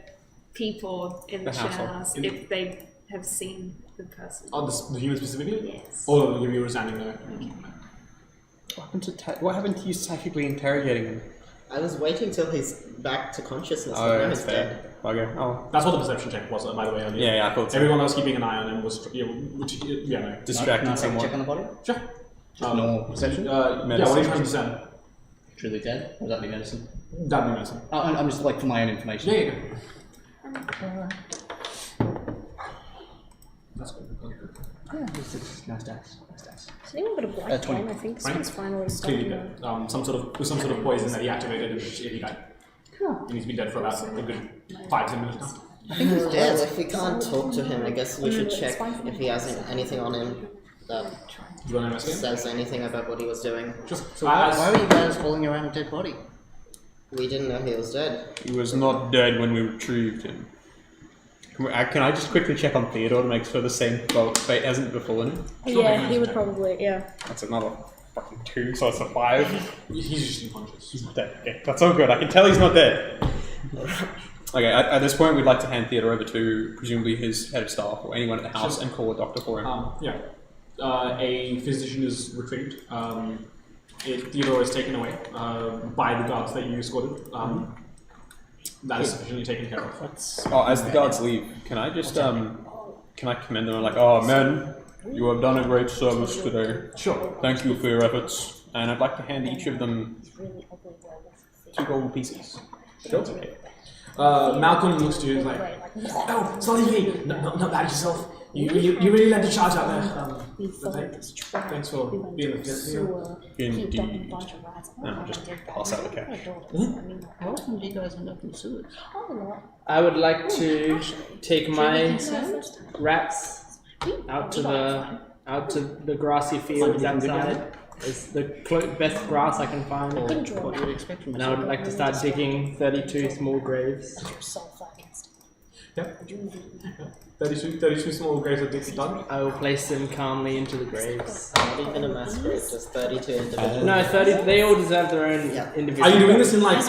people in the The share household. house if they have seen the person. Oh, the human specifically? Yes. Or will give you a resounding no? What happened to you psychically interrogating him? I was waiting till he's back to consciousness, Oh, but now that's he's dead. fair. Okay. Oh. That's what the perception check was, by the way, earlier. Yeah, I thought so. Everyone else keeping an eye on him was, no. Distracted Can I somewhat. check on the body? Sure. Just normal perception? Yeah, what are you trying to discern? Truly dead? Or would that be medicine? That'd be medicine. Oh, I'm just like for my own information. Yeah. That's good. Yeah, this is nice dice. Nice dice. Has anyone got a black 20. pen? I think this 20? one's finally Clearly starting. dead. Some sort of poison that he activated and he died. And he's been dead for about a good 5-10 minutes now. I think he's Well, dead. if we can't talk to him, I guess we should check if he has anything on him that Do you want to investigate? says anything about what he was doing. Just so Why as were you guys following around a dead body? We didn't know he was dead. He was not dead when we retrieved him. Can I just quickly check on Theodore to make sure the same fate hasn't befallen him? Yeah, he would probably, yeah. That's another fucking 2, so it's a 5. He's just unconscious. He's not dead. Okay, that's all good. I can tell he's not dead. Okay, at this point, we'd like to hand Theodore over to presumably his head of staff or anyone at the house and call a doctor for him. Yeah. A physician is retrieved. Theodore is taken away by the guards that you escorted. That is sufficiently taken care of. As the guards leave, can I just can I commend them? Like, oh men, you have done a great service today. Sure. Thank you for your efforts, and I'd like to hand each of them 2 gold pieces. Sure. Okay. Malcolm looks to you and is like, oh, sorry, not bad yourself. You really led the charge out there. Thanks for being the fifth here. Indeed. And I'll just pass out the cash. How often do you guys end up in sewers? I would like to take my rats out to the grassy fields outside. It's the best grass I can find. What do you expect from And I would like to start digging 32 small graves. Yep. 32 small graves are done. I will place them calmly into the graves. Not even a mass grave, just 32 individuals. No, 30. They all deserve their own individual. Are you doing this in like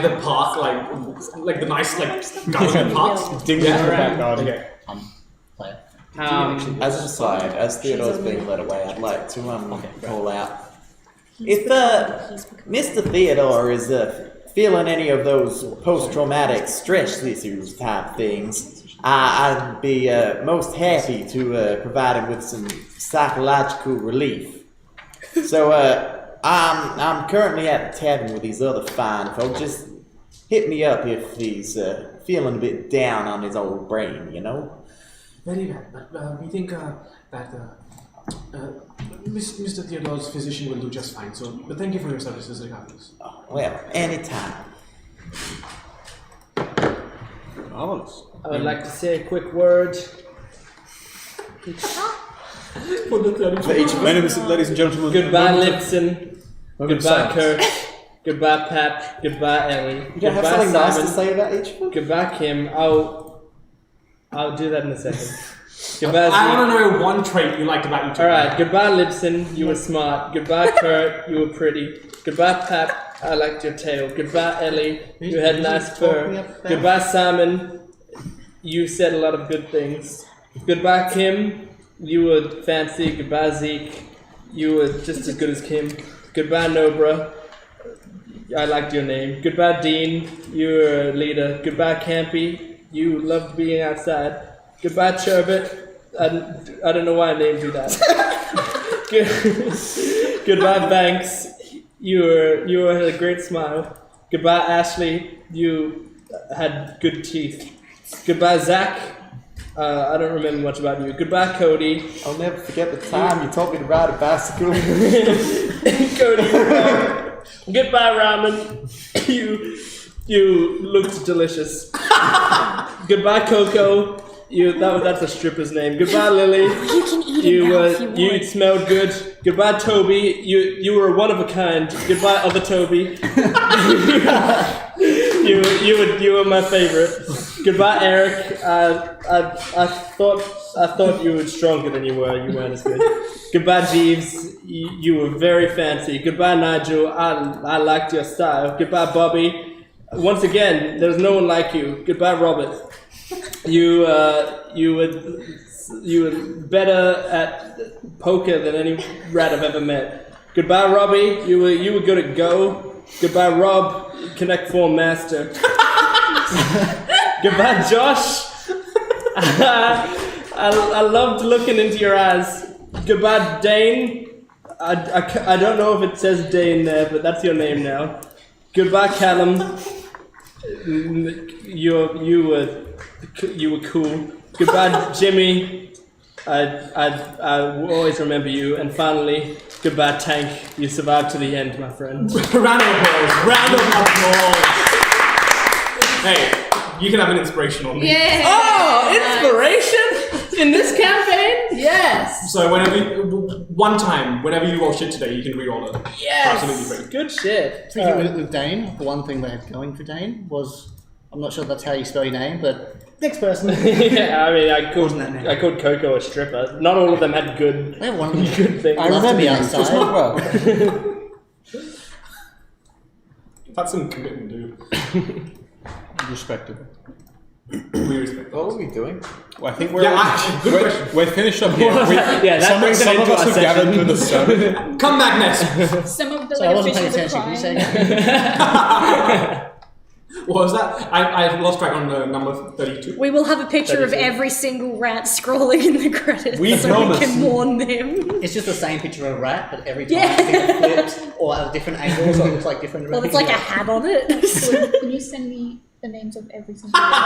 the park, like the nice garden park? Dig into the back garden. Okay. Player. As an aside, as Theodore's being led away, I'd like to call out. If Mr. Theodore is feeling any of those post-traumatic stress issues type things, I'd be most happy to provide him with some psychological relief. So I'm currently at the tavern with these other fine folk. Just hit me up if he's feeling a bit down on his old brain, you know? Very bad, but we think that Mr. Theodore's physician will do just fine. So, but thank you for your services regardless. Oh, well, anytime. Marvelous. I would like to say a quick word. Ladies and gentlemen. Goodbye, Lipson. Goodbye, silence. Kirk. Goodbye, Pat. Goodbye, Ellie. You don't have Goodbye, something nice to Simon. say about each of them? Goodbye, Kim. I'll do that in a second. Goodbye, I Zeke. want to know one trait you liked about each other. Alright, goodbye, Lipson. You were smart. Goodbye, Kurt. You were pretty. Goodbye, Pat. I liked your tail. Goodbye, Ellie. You had nice fur. Goodbye, Simon. You said a lot of good things. Goodbye, Kim. You were fancy. Goodbye, Zeke. You were just as good as Kim. Goodbye, Nobra. I liked your name. Goodbye, Dean. You were a leader. Goodbye, Campy. You loved being outside. Goodbye, Cherbit. I don't know why I named you that. Goodbye, Banks. You had a great smile. Goodbye, Ashley. You had good teeth. Goodbye, Zach. I don't remember much about you. Goodbye, Cody. I'll never forget the time you taught me to ride a bicycle. Cody. Goodbye, Ramen. You looked delicious. Goodbye, Coco. That's a stripper's name. Goodbye, Lily. You can eat it now if you want. You smelled good. Goodbye, Toby. You were one of a kind. Goodbye, other Toby. you were my favorite. Goodbye, Eric. I thought you were stronger than you were. You weren't as good. Goodbye, Jeeves. You were very fancy. Goodbye, Nigel. I liked your style. Goodbye, Bobby. Once again, there's no one like you. Goodbye, Robert. You were better at poker than any rat I've ever met. Goodbye, Robbie. You were good at Go. Goodbye, Rob. Connect 4 master. Goodbye, Josh. I loved looking into your eyes. Goodbye, Dane. I don't know if it says Dane there, but that's your name now. Goodbye, Callum. You were cool. Goodbye, Jimmy. I will always remember you. And finally, goodbye, Tank. You survived to the end, my friend. Round of applause. Round of applause. Hey, you can have an inspirational. Yeah. Oh, inspiration in this campaign? Yes. So whenever one time, whenever you roll shit today, you can re-roll it. Yes! Absolutely free. Good shit. Thinking with Dane, the one thing they had going for Dane was, I'm not sure that's how you spell your name, but next person. Yeah, I mean, I Wasn't that name? called Coco a stripper. Not all of them had good I have one of them. good things. I remember outside. It's not well. That's some commitment, dude. Respectable. We respect What that. were we doing? Well, I think we're, Yeah, actually, good question. we're finished up here. Yeah, that brings it some of into us our have gathered session. to the sun. Come back next. Some of the So I wasn't paying fishes are attention. Can you crying. say again? What was that? I've lost track on number 32. We will have a picture of 32. every single rat scrolling in the credits We so promise. we can warn them. It's just the same picture of a rat, but every time Yeah. it's either flipped or at a different angle, so it looks like different. Well, it's like a hat on it. Can you send me the names of every single one?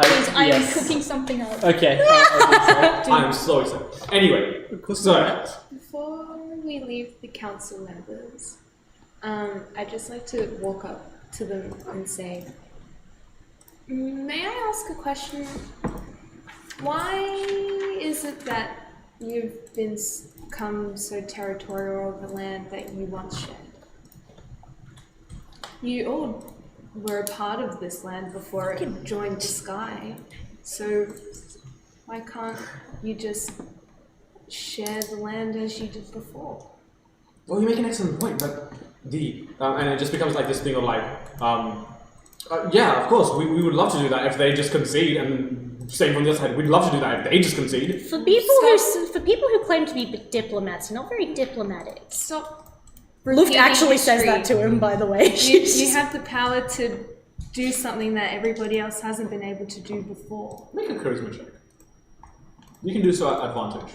Because I am cooking something up. Okay. I'm so excited. Anyway, so Before we leave the council members, I'd just like to walk up to them and say, may I ask a question? Why is it that you've become so territorial of the land that you once shared? You all were a part of this land before it joined the sky, so why can't you just share the land as you did before? well, you make an excellent point, but and it just becomes like this thing of like, yeah, of course, we would love to do that if they just concede, and same from the other side, we'd love to do that if they just concede. For people who claim to be diplomats, not very diplomatic. Stop. Luft repeating actually says history. that to him, by the way. You have the power to do something that everybody else hasn't been able to do before. Make a charisma check. You can do so at advantage.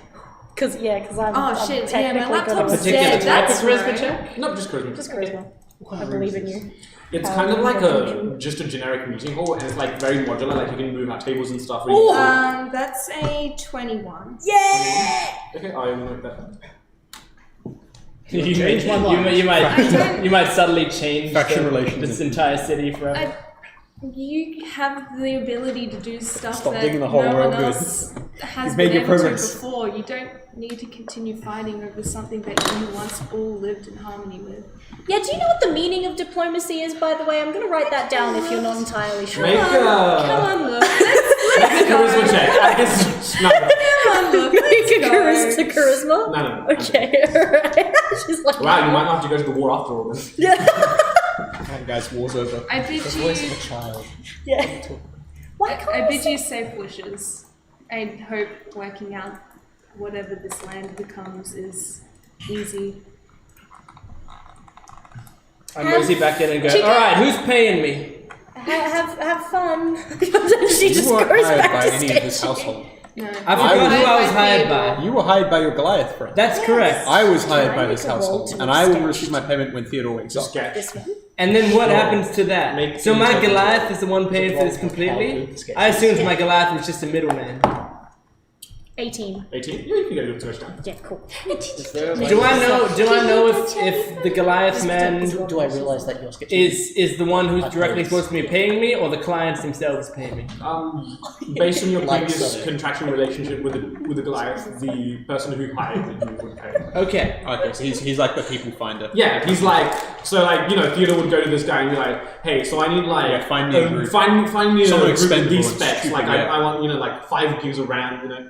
Because I'm, Oh, I'm shit, yeah, my technically good laptop's at Particular dead, type of that's charisma right. check? No, just charisma. Just charisma. I believe in you. It's kind of like just a generic meeting hall, and it's like very modular. Like you can move out tables and stuff. Ooh. That's a 21. Yeah! Okay, I will note that. You change my mind. you might subtly change Faction relations. this entire city forever. You have the ability to do stuff Stop that digging the hole, no we're one all good. else has You've been made your able to progress. before. You don't need to continue fighting over something that you once all lived in harmony with. Yeah, do you know what the meaning of diplomacy is, by the way? I'm going to write that down if you're not entirely sure. Make Come on, look. make a charisma check. No, Come on, look. Let's go. Charisma? no. Okay, alright. She's like, Wow, you might not have to go to the war after all this. Yeah. Alright, guys, war's over. I bid The voice of you. a child. Yeah. Why can't I I bid say- you safe wishes. I hope working out whatever this land becomes is easy. I mosey back in and go, Chicken. alright, who's paying me? Have fun. She You just weren't goes hired back by to any of this staging. household. No. I forgot who I was hired by. You were hired by your Goliath friend. That's correct. I was hired by I this make a roll household, to and I will sketch? receive my payment when Theodore wakes up. Sketch. This one. And then what happens to that? Make So my intelligence. Goliath is the one paying for this completely? I assumed my Goliath was just a middleman. 18. 18? Yeah, you can get a good touchdown. Yeah, cool. Is there a way Do I know if the Goliath man Do I realise that you're sketching? is the one who's directly supposed to be paying me, or the clients themselves paying me? Based on your Like previous so. contractual relationship with the Goliath, the person who hired you would pay. Okay. Okay, so he's like the people finder. Yeah, he's like, so like, you know, Theodore would go to this guy and be like, hey, so I need like, Yeah, find me a group. find me a Someone group with expendable these and specs. stupid, Like, yeah. I want, you know, like 5 gigs of RAM, you know.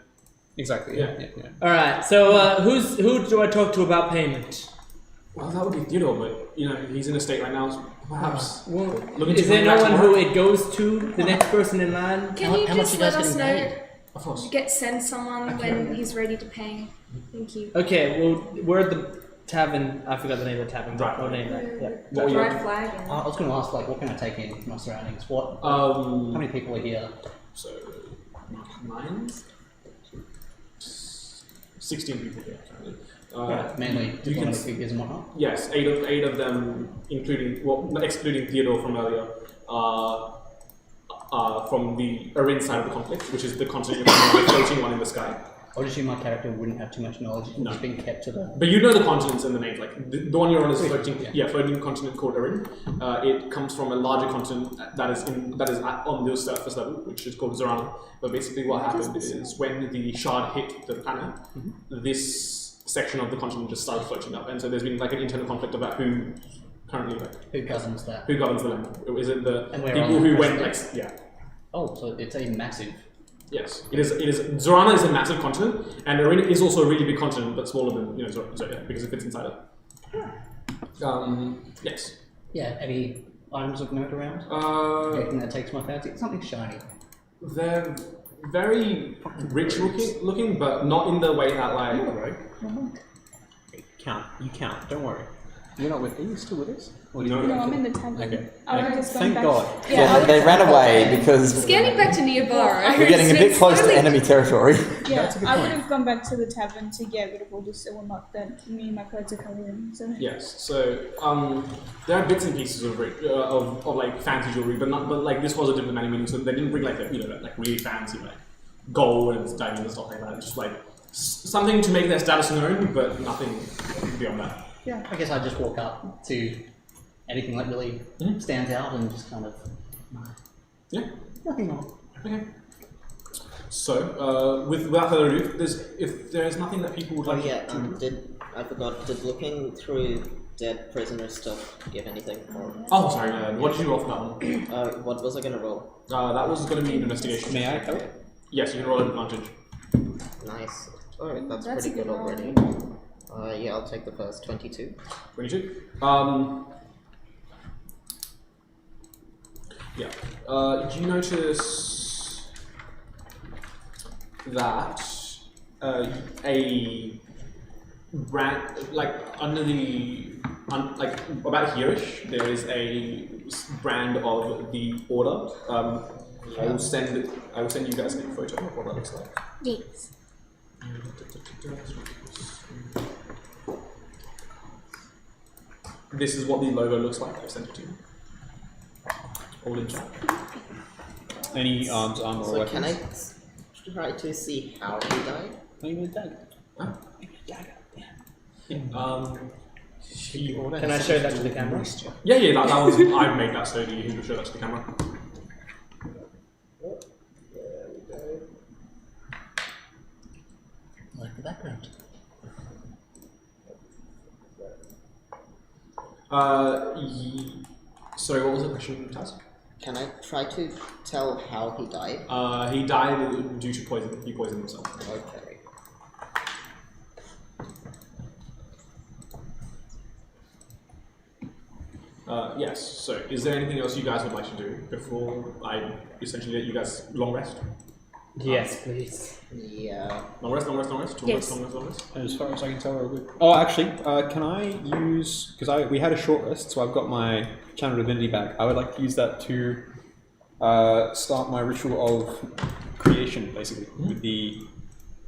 Exactly. Yeah. Yeah. Alright, so who do I talk to about payment? Well, that would be Theodore, but, you know, he's in a state right now, so perhaps. Well, Looking is to there come no back one tomorrow? who it goes to, the next person in line? Can How- you how much just you guys let us getting know? paid? Of course. Send someone when he's ready to pay. Thank you. Okay, well, we're at the tavern. I forgot the name of the tavern. Right. No name there. Yeah. What were you- Dry flag. And I was going to ask, like, what can I take in from my surroundings? What? Um, How many people are here? So, 9? 16 people here, apparently. Mainly you can diplomatic s- figures and whatnot. Yes, eight of them, including, well, excluding Theodore from earlier, from the Arin side of the conflict, which is the continent, the floating one in the sky. I would assume my character wouldn't have too much knowledge. No. It's being kept to the. But you know the continents and the names, like the one you're on is floating, Yeah. floating continent called Arin. It comes from a larger continent that is on the surface level, which is called Zorana. But basically, what happened is when the shard hit the planet, this section of the continent just started floating up, and so there's been like an internal conflict about who currently Who governs that? who governs the land. Is it the And we're people on who the went president? yeah. Oh, so it's a massive. Yes, it is. It is. Zorana is a massive continent, and Enriya is also a really big continent, but smaller than Zoya because it fits inside it. Yes. Yeah, any items of note around? Anything that takes my fancy? Something shiny. They're very rich looking, but not in the way that like. You count. Don't worry. You're not with. Are you still with us? Or No, No, I'm in the tavern. Okay. I would have just gone Thank back. God. Yeah, they ran away because Scanning back to nearby. we're getting a bit close to enemy territory. Yeah, That's a good I would point. have gone back to the tavern to get rid of all this silver muck that me and my friends are covering. So Yes. So there are bits and pieces of like fancy jewelry, but like this was a diplomatic meeting, so they didn't bring like like really fancy like gold and diamonds and stuff like that. Just like something to make their status known, but nothing beyond that. Yeah, I guess I just walk up to anything that really stands out and just kind of. Yeah. Nothing more. Okay. So, without further ado, if there's nothing that people would Oh like yeah, to... I forgot, did looking through dead prisoner stuff give anything? Or, Oh, sorry, what did you roll for that one? what was I gonna roll? That was going to be an investigation. May I tell you? Yes, you can roll an advantage. Nice. Alright, that's That's pretty a good good already. Yeah, I'll take the first 22. 22. Yeah. You notice that a brand, like under the, like about here-ish, there is a brand of the order. I will send you guys a photo of what that looks like. Yes. This is what the logo looks like. I've sent it to you. All in chat. Any arms, armor, or So weapons? can I try to see how he died? Not even a dagger. Huh? Can I show that to the camera? Yeah, that was. I made that so you can show that to the camera. I like the background. Sorry, what was the question, Taz? Can I try to tell how he died? He died due to poison. He poisoned himself. Okay. Yes. So, is there anything else you guys would like to do before I essentially let you guys long rest? Yes, please. Yeah. Long rest. Long Yes. rest. As far as I can tell, we're all good. Oh, actually, can I use, because we had a short rest, so I've got my Channel Divinity back. I would like to use that to start my ritual of creation, basically, with the...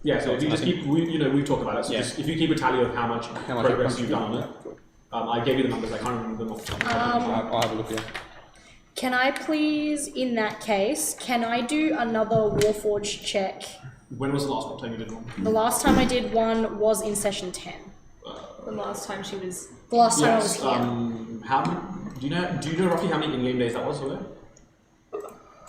Yeah. So if you just keep, we've talked about it. So just, if you keep a tally of how much progress you've done on it. I gave you the numbers. I can't remember them off the top of my head. I'll have a look here. Can I please, in that case, can I do another Warforged check? When was the last time you did one? The last time I did one was in session 10. The last time she was. The last time Yes. I was here. How do you know roughly how many in-game days that was? Was it?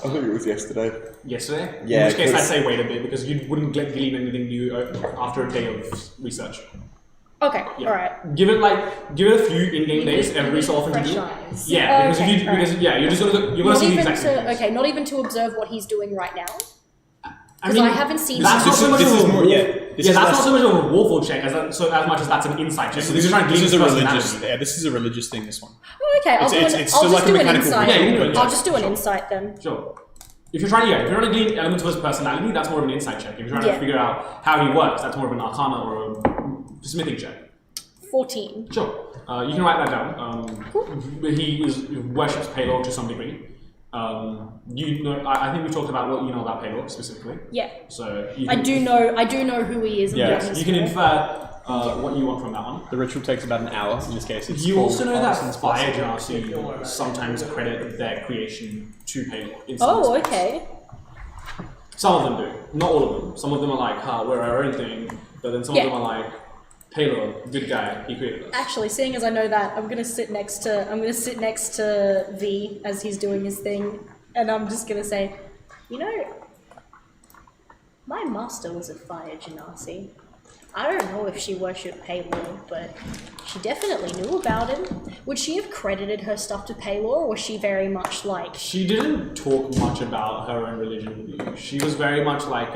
I think it was yesterday. Yesterday? Yeah, In which case I'd 'cause- say wait a bit because you wouldn't glean anything new after a day of research. Okay, Yeah. alright. Give it a few in-game days every so often to Fresh do. eyes. Yeah, because Okay, if you alright. because you're just gonna you're gonna see the exact same things. Okay, not even to observe what he's doing right now. I Because I haven't seen that's not so much this of is a more- war- yeah, this yeah, is that's less- not so much of a warful check as much as that's an insight check. So This you're trying to is glean a his religious. personality. Yeah, this is a religious thing. This one. Oh, okay, I'll It's just like a do an mechanical insight. Yeah, you can do it, I'll yeah. just do an Sure. insight then. Sure. If you're trying to glean elements of his personality, that's more of an insight check. If you're trying Yeah. to figure out how he works, that's more of an arcana or a smithing check. 14. Sure. You can write that down. He worships Palor to some degree. I think we talked about what you know about Palor specifically. Yeah. So you I can, do know who he is. And Yeah, what he's You can for. infer what you want from that one. The ritual takes about an hour. In this case, it's You called also know that Artisan's Fire Blessing. Genasi sometimes credit their creation to Palor. in some Oh, respects. okay. Some of them do. Not all of them. Some of them are like, we're our own thing. But then some Yeah. of them are like, Palor, good guy, he created us. Actually, seeing as I know that, I'm gonna sit next to V as he's doing his thing, and I'm just gonna say, my master was a Fire Genasi. I don't know if she worshipped Paylor, but she definitely knew about him. Would she have credited her stuff to Paylor, or was she very much like... She didn't talk much about her own religion with you. She was very much like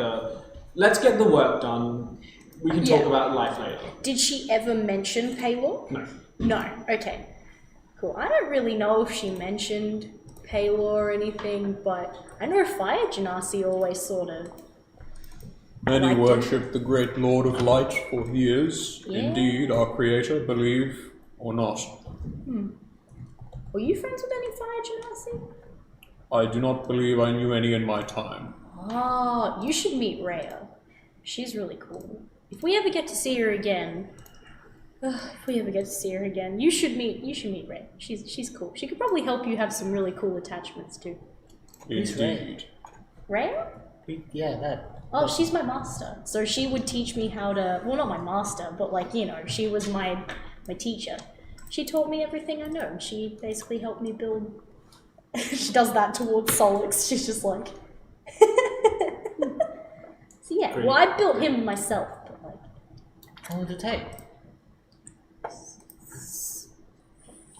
let's get the work done. We can talk about life later. Did she ever mention Paylor? No. No, okay. Cool. I don't really know if she mentioned Paylor or anything, but I know Fire Genasi always sort of... Many worship the great Lord of Light, for he is, indeed, our creator, believe or not. Were you friends with any Fire Genasi? I do not believe I knew any in my time. Oh, you should meet Rhea. She's really cool. If we ever get to see her again, you should meet Rhea. She's cool. She could probably help you have some really cool attachments too. Indeed. Rhea? Yeah, that. Oh, she's my master. So she would teach me how to, well, not my master, but like, you know, she was my teacher. She taught me everything I know, and she basically helped me build... She does that towards Solix. She's just like... So yeah, well, I built him myself, but like... How long did it take?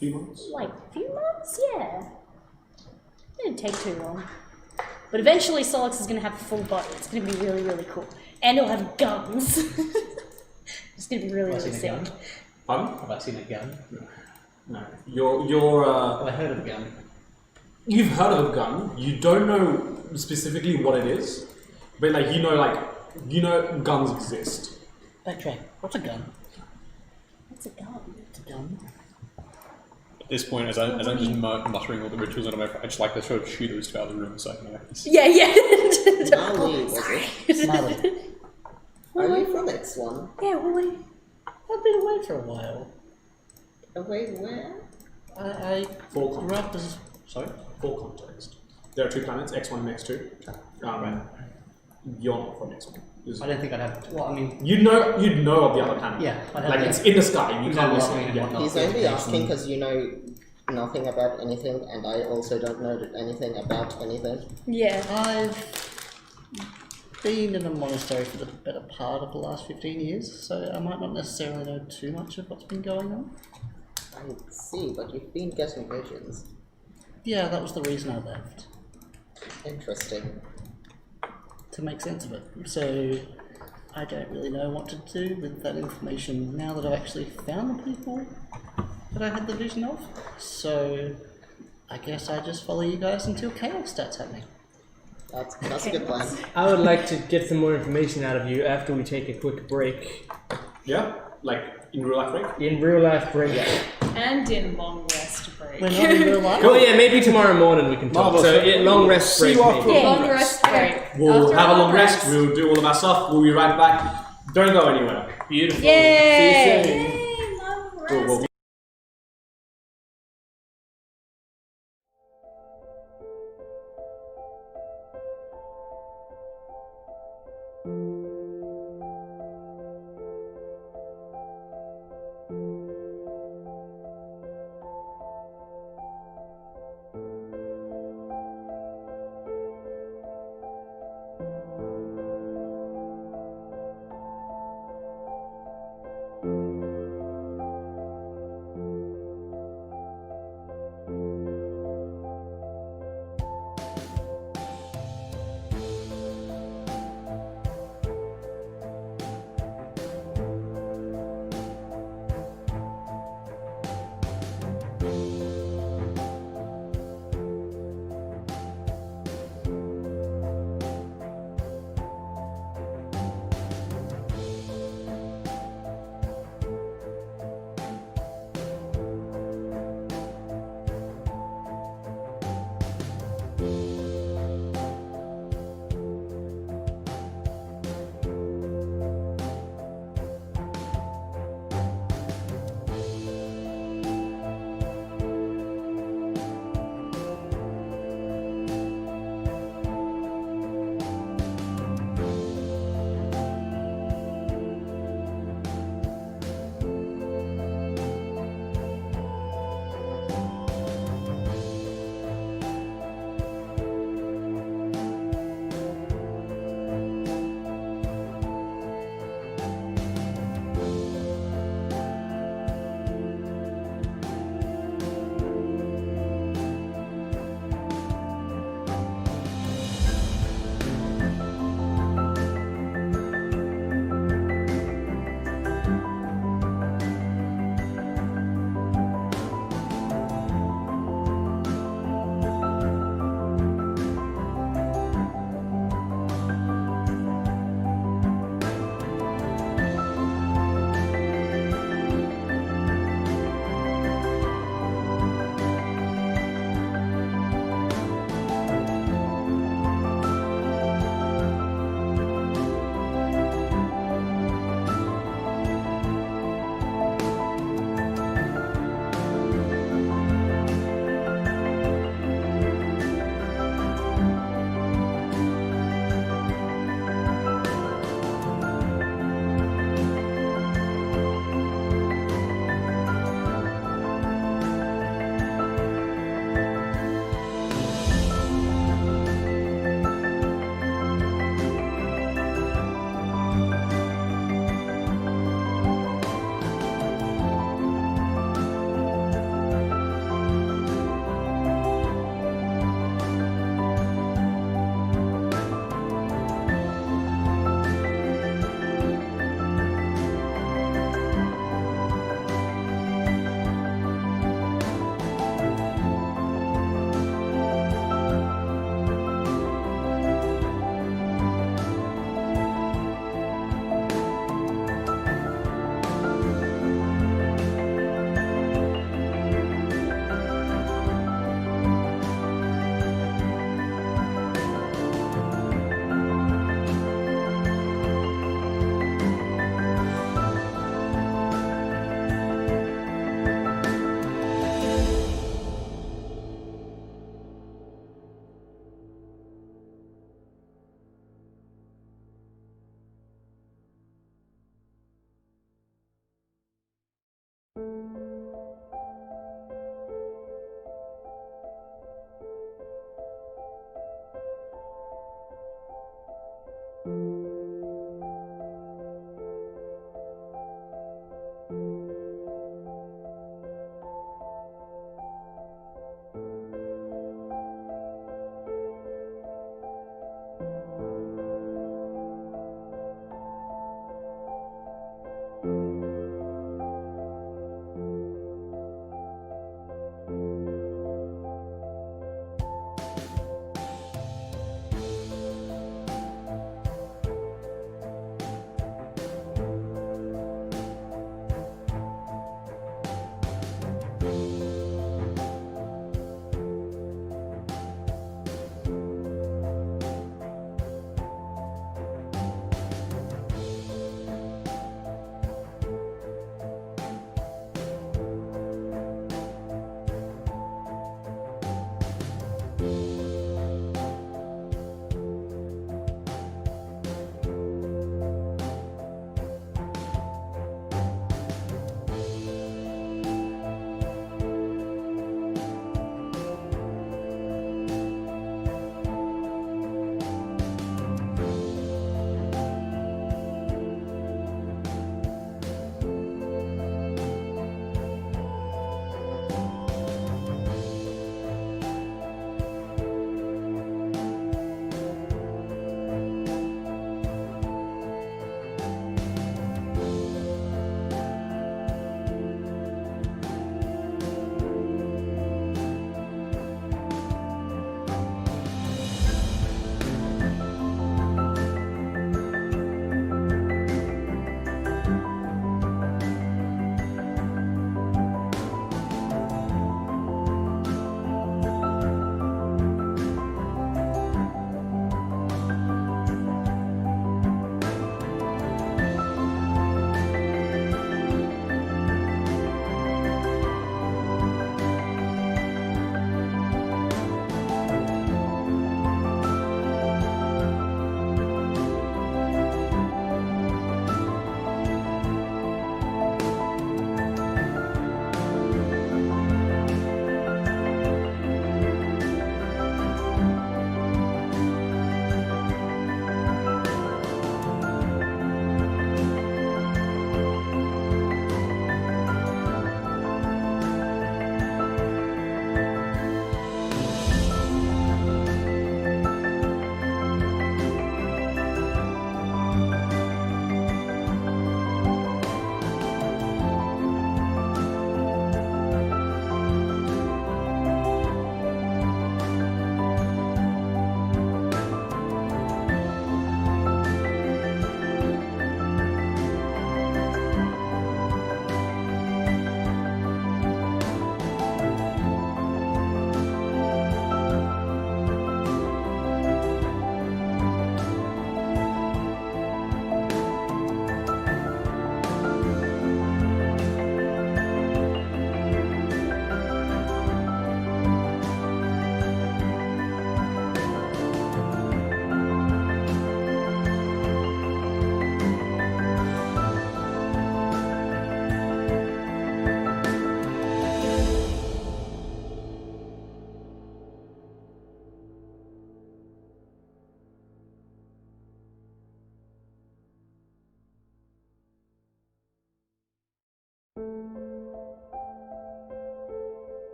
Few months? Like, a few months? Yeah. It didn't take too long. But eventually Solix is going to have a full body. It's going to be really, really cool. And he'll have guns. It's going to be really, really sick. Pardon? Have I seen a gun? No. You're Have I heard of a gun? You've heard of a gun. You don't know specifically what it is. But like, you know guns exist. Backtrack. What's a gun? What's a gun? It's a gun. At this point, as I'm just muttering all the rituals under my phone, I just like to sort of shoot those out of the room so I can Yeah. Smiley, was it? Smiley. Are you from X1? Yeah, well, I've been away for a while. Away where? I Full grew up as... Sorry? Full context. There are two planets, X1 and X2. You're not from X1. I don't think I'd have... Well, I mean... You'd know of the other planet. Yeah. I'd have Like, it's in the sky. You can't listen. Yeah. He's only asking because you know nothing about anything, and I also don't know anything about anything. yeah. I've been in a monastery for the better part of the last 15 years, so I might not necessarily know too much of what's been going on. I see, but you've been getting visions. Yeah, that was the reason I left. Interesting. To make sense of it. So I don't really know what to do with that information now that I've actually found the people that I had the vision of. So I guess I just follow you guys until chaos starts happening. That's a good plan. I would like to get some more information out of you after we take a quick break. Yeah? Like, in real life break? In real life break. And in long rest break. We're not in real life. Oh yeah, maybe tomorrow morning we can talk. Long rest break. maybe. Long rest break. We'll After have a long long rest. We'll do all of our stuff. We'll be right back. Don't go anywhere. Beautiful. Yay! See you soon. Yay, long rest. We'll be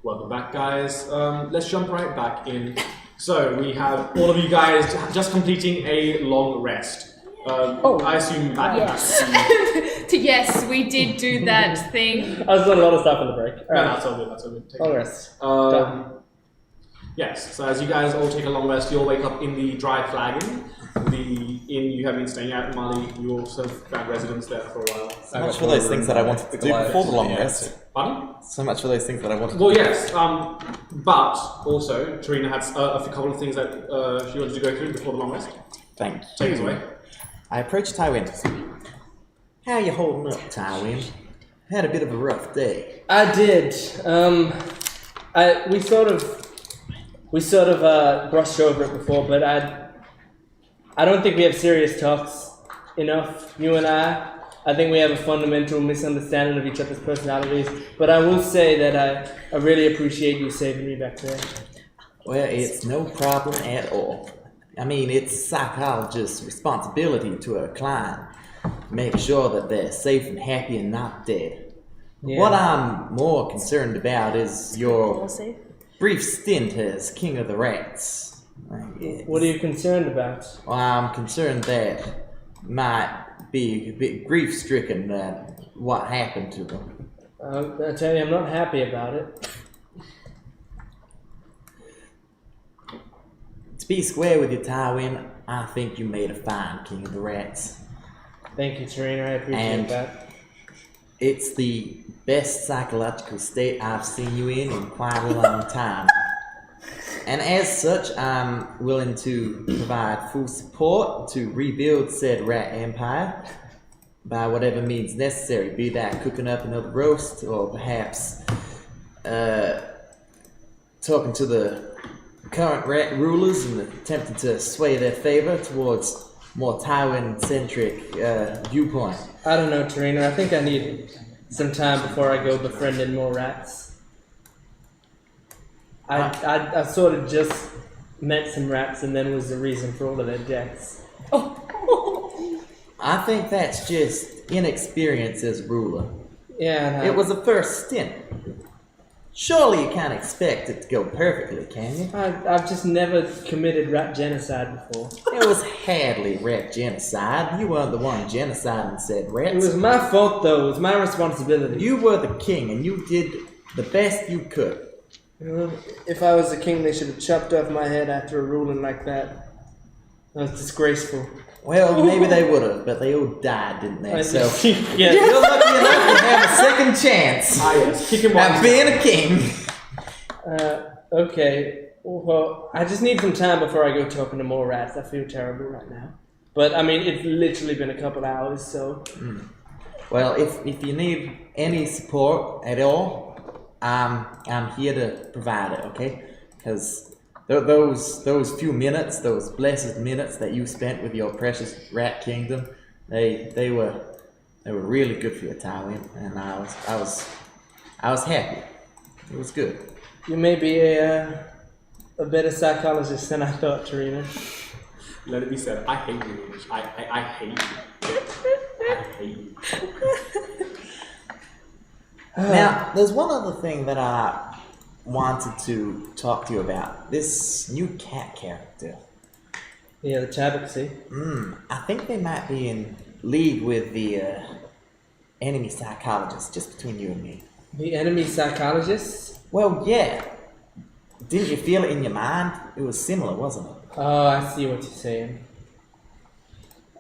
Welcome back, guys. Let's jump right back in. So we have all of you guys just completing a long rest. I assume back. Yes. Yes, we did do that thing. I was doing a lot of stuff in the break. No, that's all good. That's all good. Take Long it. rest. Yes. So as you guys all take a long rest, you'll wake up in the Dry Flagon, the inn you have been staying at. Marley, you also found residence there for a while. So much for those things that I wanted to do before the long rest. Pardon? So much for those things that I wanted to Well, do. yes. But also, Tarina had a couple of things that she wanted to go through before the long rest. Thank you. Take us away. I approached Tywin. How you holding up, Tywin? Had a bit of a rough day. I did. We sort of brushed over it before, but I don't think we have serious talks enough, you and I. I think we have a fundamental misunderstanding of each other's personalities, but I will say that I really appreciate you saving me back there. Well, it's no problem at all. I mean, it's a psychologist's responsibility to a client to make sure that they're safe and happy and not dead. Yeah. What I'm more concerned about is your brief stint as King of the Rats. What are you concerned about? Well, I'm concerned that might be a bit grief-stricken what happened to them. I tell you, I'm not happy about it. To be square with you, Tywin, I think you made a fine King of the Rats. Thank you, Tarina. I appreciate that. It's the best psychological state I've seen you in quite a long time. And as such, I'm willing to provide full support to rebuild said rat empire by whatever means necessary, be that cooking up another roast or perhaps talking to the current rat rulers and attempting to sway their favor towards more Tywin-centric viewpoint. I don't know, Tarina. I think I need some time before I go befriending more rats. I sort of just met some rats and then was the reason for all of their deaths. I think that's just inexperience as ruler. Yeah, It was a first stint. Surely you can't expect it to go perfectly, can you? I've just never committed rat genocide before. It was hardly rat genocide. You weren't the one genociding said rats. It was my fault, though. It was my responsibility. You were the king, and you did the best you could. Well, if I was the king, they should have chopped off my head after a ruling like that. That was disgraceful. Well, maybe they would have, but they all died, didn't they? So yeah. you're lucky enough to have a second chance Yes. Kick him at off. being a king. Okay. Well, I just need some time before I go talking to more rats. I feel terrible right now. But, I mean, it's literally been a couple hours, so... Well, if you need any support at all, I'm here to provide it, okay? Because those few minutes, those blessed minutes that you spent with your precious rat kingdom, they were really good for you, Tywin, and I was happy. It was good. You may be a better psychologist than I thought, Tarina. Let it be said. I hate you. I hate you. I hate you. Now, there's one other thing that I wanted to talk to you about. This new cat character. Yeah, the Tabaxi. I think they might be in league with the enemy psychologist, just between you and me. The enemy psychologist? Well, yeah. Didn't you feel it in your mind? It was similar, wasn't it? Oh, I see what you're saying.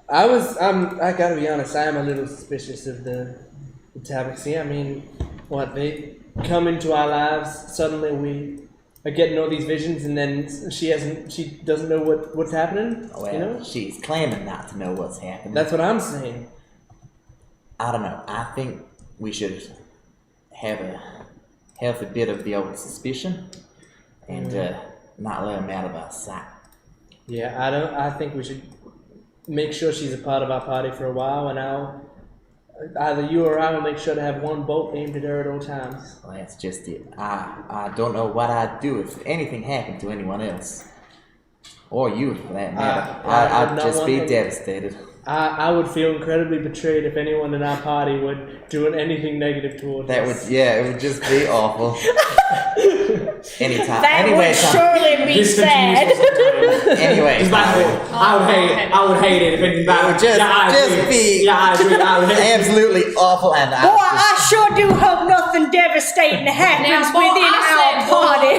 I gotta be honest, I am a little suspicious of the Tabaxi. I mean, what, they come into our lives, suddenly we are getting all these visions, and then she doesn't know what's happening, Well, you know? she's claiming not to know what's happening. That's what I'm saying. I don't know. I think we should have a healthy bit of the old suspicion and not let him out of our sight. Yeah, I think we should make sure she's a part of our party for a while, and either you or I will make sure to have one bolt aimed at her at all times. Well, that's just it. I don't know what I'd do if anything happened to anyone else. Or you, for that matter. I'd just be devastated. I would feel incredibly betrayed if anyone in our party would do anything negative towards That us. would, it would just be awful. Anytime. That Anyway, would surely be This sad. continues for some time. anyway, It's like, I would hate it if anything bad It would just be I agree. absolutely awful, and Boy, I sure do hope nothing devastating happens Now, boy, within I our said, party.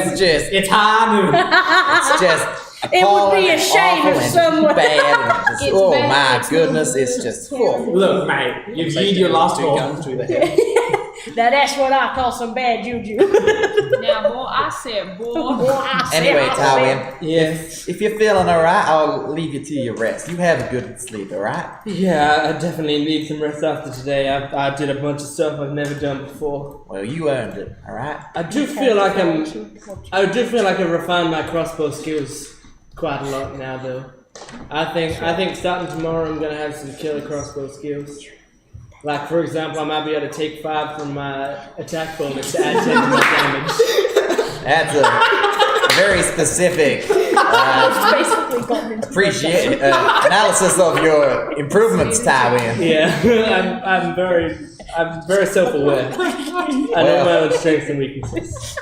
it's just, It's hard. it's just. It would be appalling a and shame awful if and someone- bad. And just, It's oh bad, my it's goodness, it's just. Oh. Look, mate, you've used your last Two call. guns through the head. Now that's what I call some bad juju. Now, boy, I said, boy. Anyway, Tywin, Yes. if you're feeling alright, I'll leave you to your rest. You have a good sleep, alright? Yeah, I definitely need some rest after today. I did a bunch of stuff I've never done before. Well, you earned it, alright? I do feel like I've refined my crossbow skills quite a lot now, though. I think starting tomorrow I'm gonna have some killer crossbow skills. Like, for example, I might be able to take 5 from my attack bonus to add 10 to my damage. That's a very specific Basically got into analysis of your improvements, Tywin. Yeah, I'm very self-aware. I know my own strengths and weaknesses.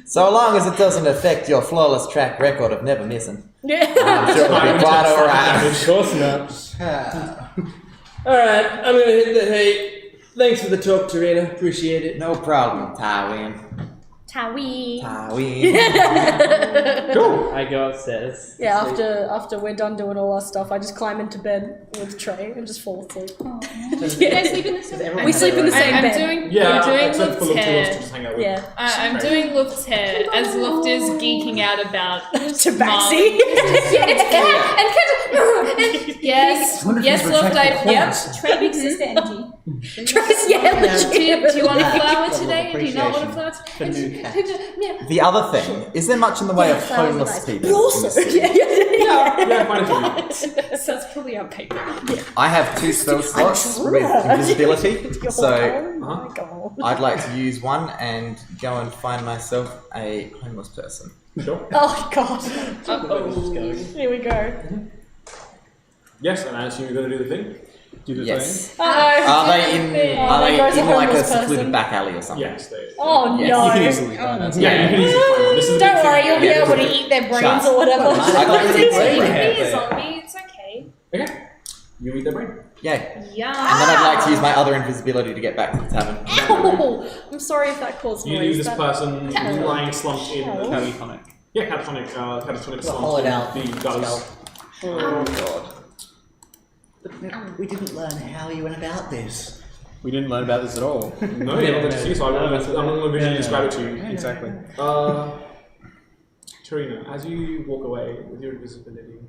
So long as it doesn't affect your flawless track record of never missing, Yeah. I'm sure it'll be quite alright. Of course not. Alright, I'm gonna hit the hay. Thanks for the talk, Tarina. Appreciate it. No problem, Tywin. Tawi. Tywin. Cool. I go upstairs. Yeah, after we're done doing all our stuff, I just climb into bed with Trey and just fall asleep. You guys sleep in the same We sleep in the same I'm bed. doing, Yeah, I'm doing except for Luft's Luft who wants to hair. just hang out with. Yeah. I'm doing Luft's hair as Luft is geeking out about Tabaxi. yes, Luft, yep. Trey big sister energy. Trey's yelling. Do you want a flower today? Do you not want a flower For new cat. today? The other thing, is there much in the way of homeless people? in Also, the city? Yeah, fine as well. So it's probably on paper. I have 2 spell slots with invisibility, so Oh my god. I'd like to use one and go and find myself a homeless person. Sure. Oh god. Uh-oh. Here we go. Yes, and I assume you're going to do the thing? Do the Yes. thing. Are they in? there Are they goes a in like a homeless secluded person. back alley or something? Yes, they. Oh Yes. no. You can easily find that. Yeah, you can easily find one. This is a Don't big worry, thing. you'll be Yeah, able to it's a eat their brains chance. or whatever. I'd like to You eat can brain. be a zombie, it's okay. Okay. You eat their brain. Yeah. Yeah. And then I'd like to use my other invisibility to get back to the tavern. Ow! I'm sorry if that caused You noise. leave this That- person lying slumped in Ow. Catatonic. catatonic slumped hollowed in out the gutters. Oh god. But we didn't learn how you went about this. We didn't learn about this at all. No, you're not going to see, so I'm not going to visually describe it to you. Exactly. Tarina, as you walk away with your invisibility,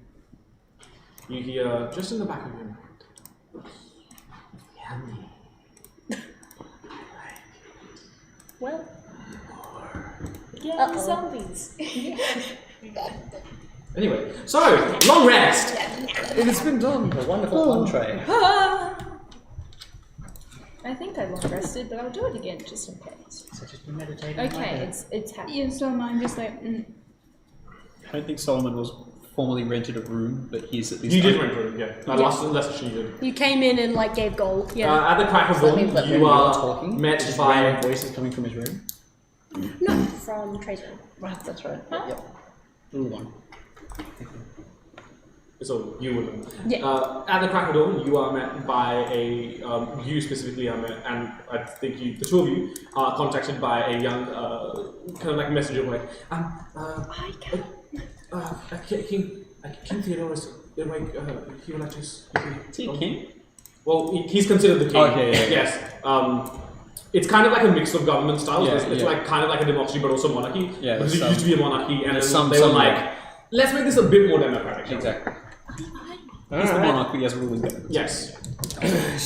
you hear just in the back of your mind, yummy. Well, Yeah, zombies. Anyway, so, long rest! It has been done. A wonderful entree. I think I long rested, but I'll do it again just in case. So just be meditating. Okay, it's happening. Yeah, so I'm just like, I don't think Solomon was formally rented a room, but he's at least. You did rent room, yeah. Last session you did. you came in and like gave gold. Yeah. At the crack of That dawn, means that when you you're are talking, met just by... random voices coming from his room. No, from Trey's room. Right, that's right. Yep. Little one. So, you wouldn't. Yeah. At the crack of dawn, you are met by a... you specifically are met, and I think you, the two of you, are contacted by a young, kind of like messenger boy. King Theodore is awake. He will let us... Is he king? Well, he's considered the king. Okay, yeah. Yes. It's kind of like a mix of government styles. Yeah, It's yeah. like kind of like a democracy, but also monarchy. Yeah, Because it some- used to be a monarchy, and then some- they were some- like, let's make this a bit more democratic. Exactly. He's the monarch, he has ruling government. Yes.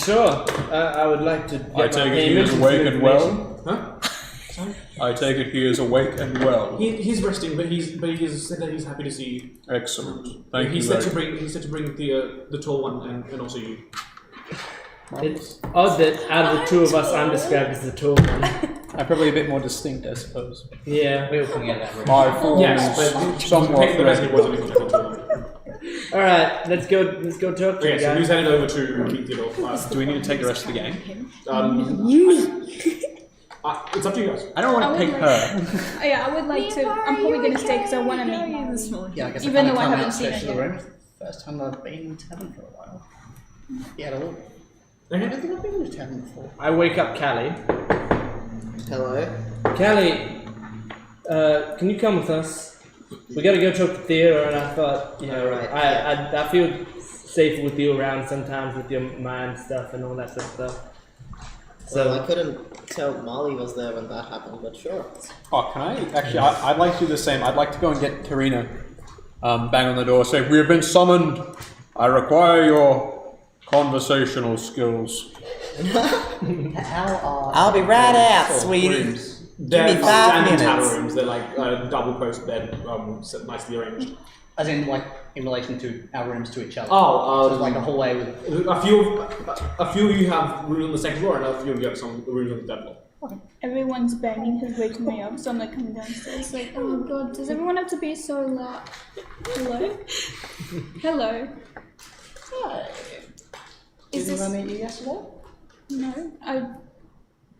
Sure. I would like to get I take my it he is payment awake and information. well. Huh? Sorry? I take it he is awake and well. He's resting, but he's said that he's happy to see you. Excellent. Thank he you said very to bring the tall one and also you. It's odd that out of the two of us, I'm described as the tall one. I'm probably a bit more distinct, I suppose. Yeah. We're looking at that room. My form Yes, is but somewhat the rest of it red. wasn't exactly tall. All right, let's go talk to Okay, you so guys. who's headed over to meet Theodore? Do we need to take the rest of the gang? It's up to you guys. I don't want I to would pick like- her. Oh, yeah, I would like to. I'm probably gonna stay because I want to meet Molly. Yeah, I guess Even I though I come haven't out seen search it the yet. room. First time I've been in tavern for a while. Yeah, I don't think I've been in a tavern before. I wake up Callie. Hello. Callie, can you come with us? We gotta go talk to Theodore, and I thought, Alright, I feel safer with you around sometimes with your mind stuff and all that sort of stuff. So I couldn't tell Molly was there when that happened, but sure. Oh, can I? Actually, I'd like to do the same. I'd like to go and get Karina, bang on the door, say, "We have been summoned. I require your conversational skills." How are I'll be right out, sort of sweetie. rooms? They're me 5 standing tower minutes. rooms. They're like double post bed, nicely arranged. As in, like, in relation to our rooms to each other. Oh, So it's like a hallway with. a few of you have rooms on the second floor, and a few of you have some rooms on the third floor. Everyone's banging has waken me up, so I'm like coming downstairs. Like, oh god, does everyone have to be so loud? Hello? Hello? Hi. Is Didn't this- I meet you yesterday? No, I.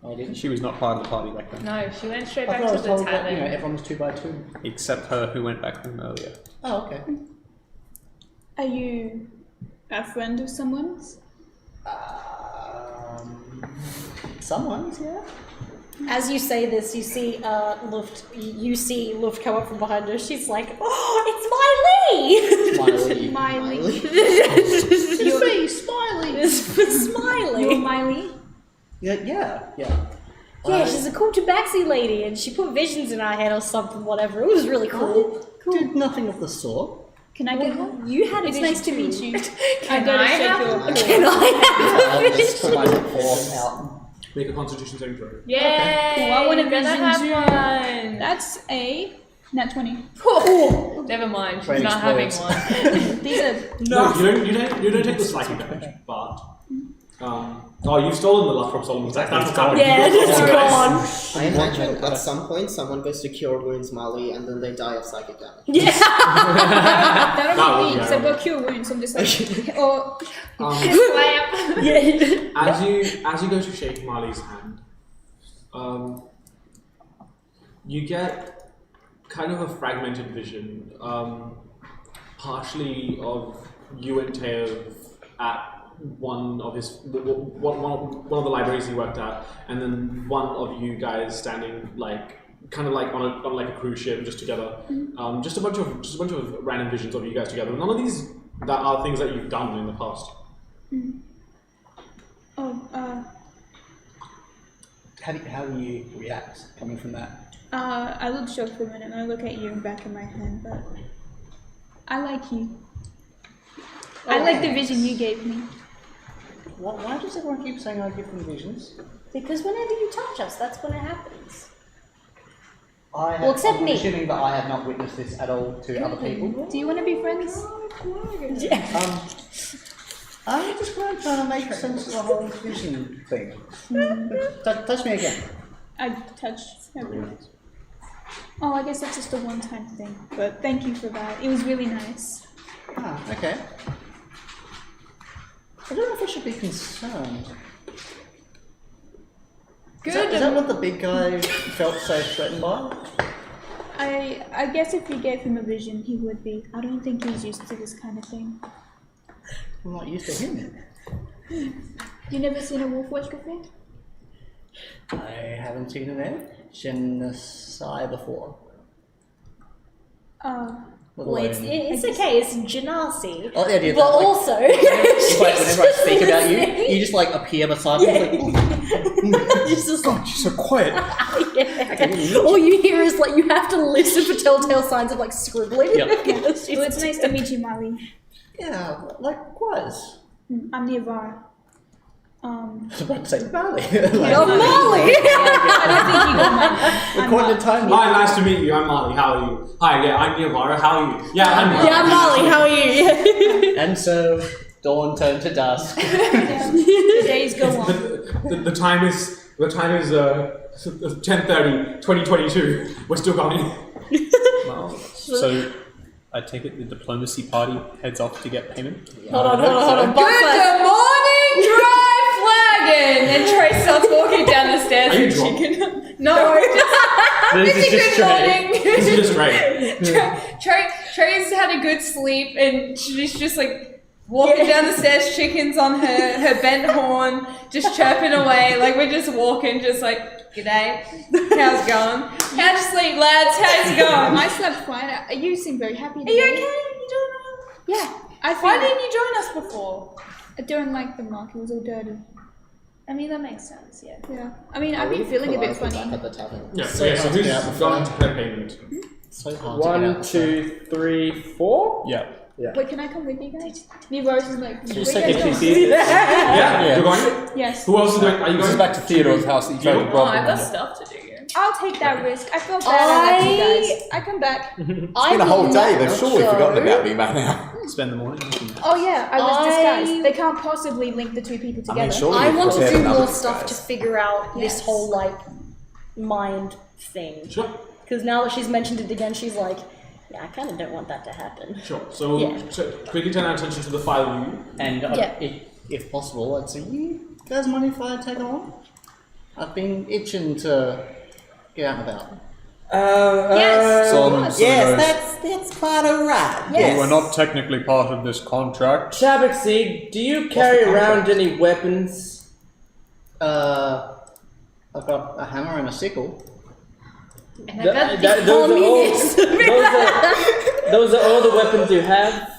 I didn't. She was not part of the party back then, No, she went straight I back thought I to was the told that, tavern. everyone was 2 by 2. except her who went back home earlier. Oh, okay. Are you a friend of someone's? Someone's, yeah. As you say this, you see Luft come up from behind her. She's like, "Oh, Smiley. Miley. It's me, Smiley. it's Miley." You're Miley? Yeah. Yeah, she's a cool tabaxi lady, and she put visions in our head or something, whatever. It was really cool. Did nothing of the sort. Can I get one? You had a It's vision nice to too. meet you. Can gotta I shake have your- one? Can I have a I'll just put my vision? paw out. Make a Constitution saving throw. Yay! Cool, I want a Gonna vision have too. one. That's a nat 20. Oh, never mind. She's Brain not having explodes. one. These are No, you don't take the psychic damage, but you've stolen the luck from Solomon. That's what's happening. Yeah, it's gone. I imagine at some point someone goes to cure wounds Molly and then they die of psychic damage. Yeah. that'll That be would me be because I've got cure wounds. So I'm just like, or Slap. Yeah. As you go to shake Marley's hand, you get kind of a fragmented vision, partially of you and Teo at one of the libraries he worked at, and then one of you guys standing kind of like on a cruise ship just together. Just a bunch of random visions of you guys together. None of these that are things that you've done in the past. How do you react coming from that? I look shocked for a minute and I look at you in back of my hand, but I like you. I like the vision you gave me. Why does everyone keep saying I give them visions? Because whenever you touch us, that's when it happens. I'm except me. assuming that I have not witnessed this at all to other people. Do you want to be friends? I'm just trying to make sense of the whole vision thing. Touch me again. I touched everyone. Oh, I guess that's just a one-time thing. But thank you for that. It was really nice. Ah, okay. I don't know if I should be concerned. Good. Is that what the big guy felt so threatened by? I guess if you gave him a vision, he would be. I don't think he's used to this kind of thing. I'm not used to him. You never seen a wolf watch before? I haven't seen an genocide before. Well, it's okay. It's Genasi. Oh, yeah, But also, It's like whenever I speak about you, you just like appear beside me. Like, just God, you're so quiet. yeah. All you hear is like you have to listen for telltale signs of like scribbling. Yep. Yes, Well, it's nice to meet you, Molly. yeah, likewise. I'm Nivara. I was about to say Bali. You're Molly. I don't think you got mine. We're quite the time. Hi, nice to meet you. I'm Molly. How are you? Hi, yeah, I'm Nirvara. How are you? Yeah, I'm Molly. Yeah, Molly. How are you? And so, dawn turned to dusk. The days go on. The time is 10:30, 2022. We're still going. So I take it the diplomacy party heads off to get payment. Hold on. Good morning, dry flagon! And Trey starts walking down the stairs Are you with drunk? chicken. No, This is just good Trey. morning. This is just right. Trey's had a good sleep and she's just like walking down the stairs, chickens on her bent horn, just chirping away. Like we're just walking, just like, g'day, how's it going? How'd you sleep, lads? How's it going? I slept fine. You seem very happy Are today. you okay? You doing well? Yeah. I feel Why didn't you join us before? I don't like the mark. It was all dirty. I mean, that makes sense, yeah. Yeah. I mean, I've been feeling a bit Back funny. at the tavern. Yeah, So okay, so hard to get out who's before. going to collect payment? So hard to get 1, out. 2, 3, 4. Yeah. Wait, can I come with you guys? Me Rose is like. So where second you guys going? see this. Yeah, you're going? Yes. Who else is going? Are you This going is back to Theodore's house that you tried to You? Oh, rob I've got him. stuff to do. I'll take that risk. I feel bad I left you guys. I come back. It's been a whole day. They've surely forgotten about me by now. Spend the morning. Oh yeah, I was I- disguised. They can't possibly link the two people I mean, together. surely I you've want to prepared do another more stuff to disguise. figure out this Yes. whole like mind thing. Sure. Because now that she's mentioned it again, she's like, yeah, I kind of don't want that to happen. Sure. So, Yeah. so quickly turn our attention to the file view. And Yeah. if possible, I'd say, you guys mind if I tag along? I've been itching to get out and about. Yes. Solomon sort of Yes, goes, that's quite alright. Yes. we're not technically part of this contract. Tabaxi, do you carry around any weapons? I've got a hammer and a sickle. And I got That- those are all the weapons you have?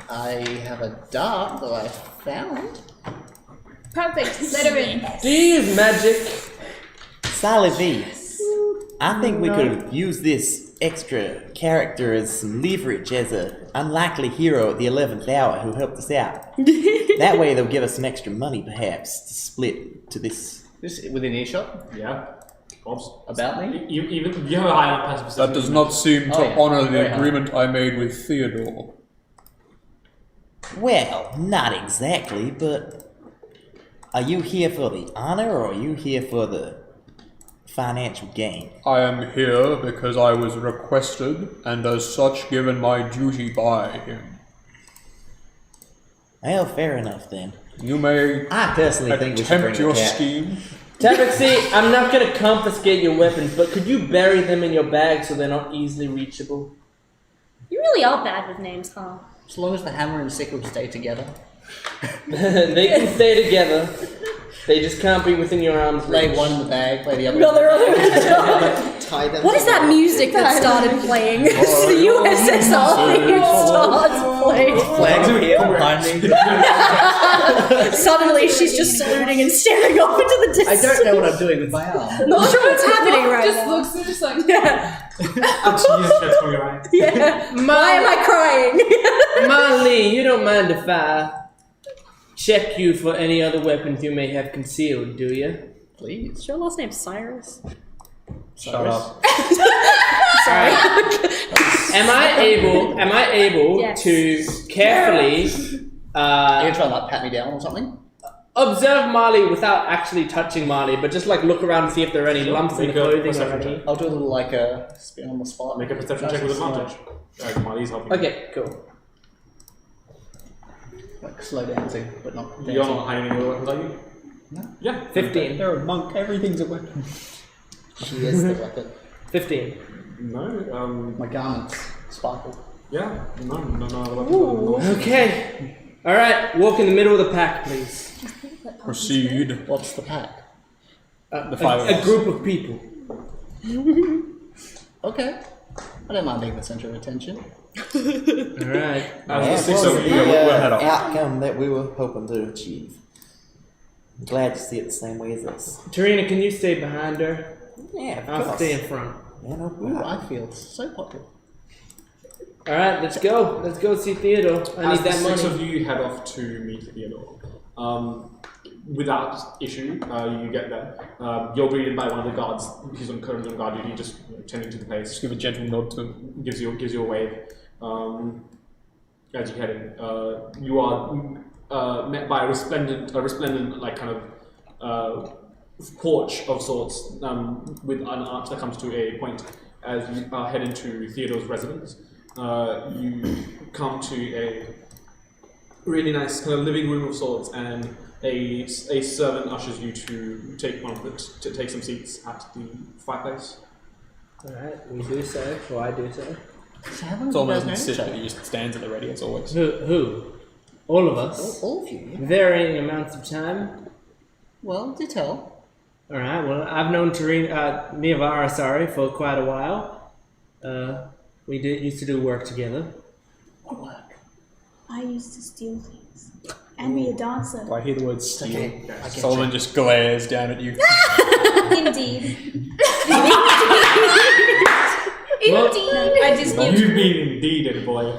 I have a dart that I found. Perfect. Let her in. Do you use magic? Sally V, I think we could use this extra character as some leverage as a unlikely hero at the 11th hour who helped us out. That way they'll give us some extra money perhaps to split to this. This within earshot Yeah. Bob's. about me. You have a high enough passive perception. That does not seem to Oh, yeah. honor Very the high. agreement I made with Theodore. Well, not exactly, but are you here for the honor or are you here for the financial gain? I am here because I was requested and as such given my duty by him. Well, fair enough then. You may I personally think we should bring attempt the your cat. scheme. Tabaxi, I'm not gonna confiscate your weapons, but could you bury them in your bag so they're not easily reachable? You really are bad with names, huh? As long as the hammer and sickle stay together. They can stay together. They just can't be within your arm's Lay reach. one in the bag, lay the other. No, they're other. Tie them What is that together. music that started playing? The USSR theme starts playing. Flags are here behind me. Suddenly, she's just saluting and staring off into the I distance. don't know what I'm doing with my arm. Not sure what's happening right just now. looks and just like, Yeah. Jesus, that's from your eye. Yeah. Why am I crying? Marley, you don't mind if I check you for any other weapons you may have concealed, do you? Please. Is your last name Cyrus? Shut up. Sorry. Am I able Yes. to carefully Are you trying to like pat me down or something? observe Marley without actually touching Marley, but just like look around and see if there are any lumps in the Make a clothing or perception any? check. I'll do a little like a spin on the spot. Make a perception check with advantage. Marley's helping. Okay, cool. Like slow dancing, but not dancing. You're not hiding any other weapons, are you? No. Yeah. 15. They're a monk, everything's a weapon. She is the weapon. 15. No. My garments sparkle. Yeah. No other weapons. Okay. Alright, walk in the middle of the pack, please. Proceed. What's the pack? The five of A us. group of people. Okay. I don't mind being the center of attention. Alright. As the six Well, of you, the we'll head off. outcome that we were hoping to achieve. I'm glad you see it the same way as us. Tarina, can you stay behind her? Yeah, of I'll course. stay in front. Yeah, no Ooh, problem. I feel so popular. Alright, let's go. Let's go see Theodore. I as need the that six money. of you head off to meet Theodore, without issue, you get there. You're greeted by one of the guards. He's currently on guard duty, just tending to the place. Just give a gentle nod to him. Gives you a wave. As you head in, you are met by a resplendent like kind of porch of sorts with an arch that comes to a point as you head into Theodore's residence. you come to a really nice kind of living room of sorts, and a servant ushers you to take some seats at the fireplace. Alright, we do so, or I do so. So how long It's have you almost guys known sit each other? he just stands at the ready as always. Who? All of us. All of you? Varying amounts of time. Well, do tell. Alright, well, I've known Miyavara, for quite a while. We used to do work together. What work? I used to steal things. And be a dancer. I hear the word steal. Okay, I get Solomon just glares down at you. Indeed. Well, No, I just give You've been indeed, boy.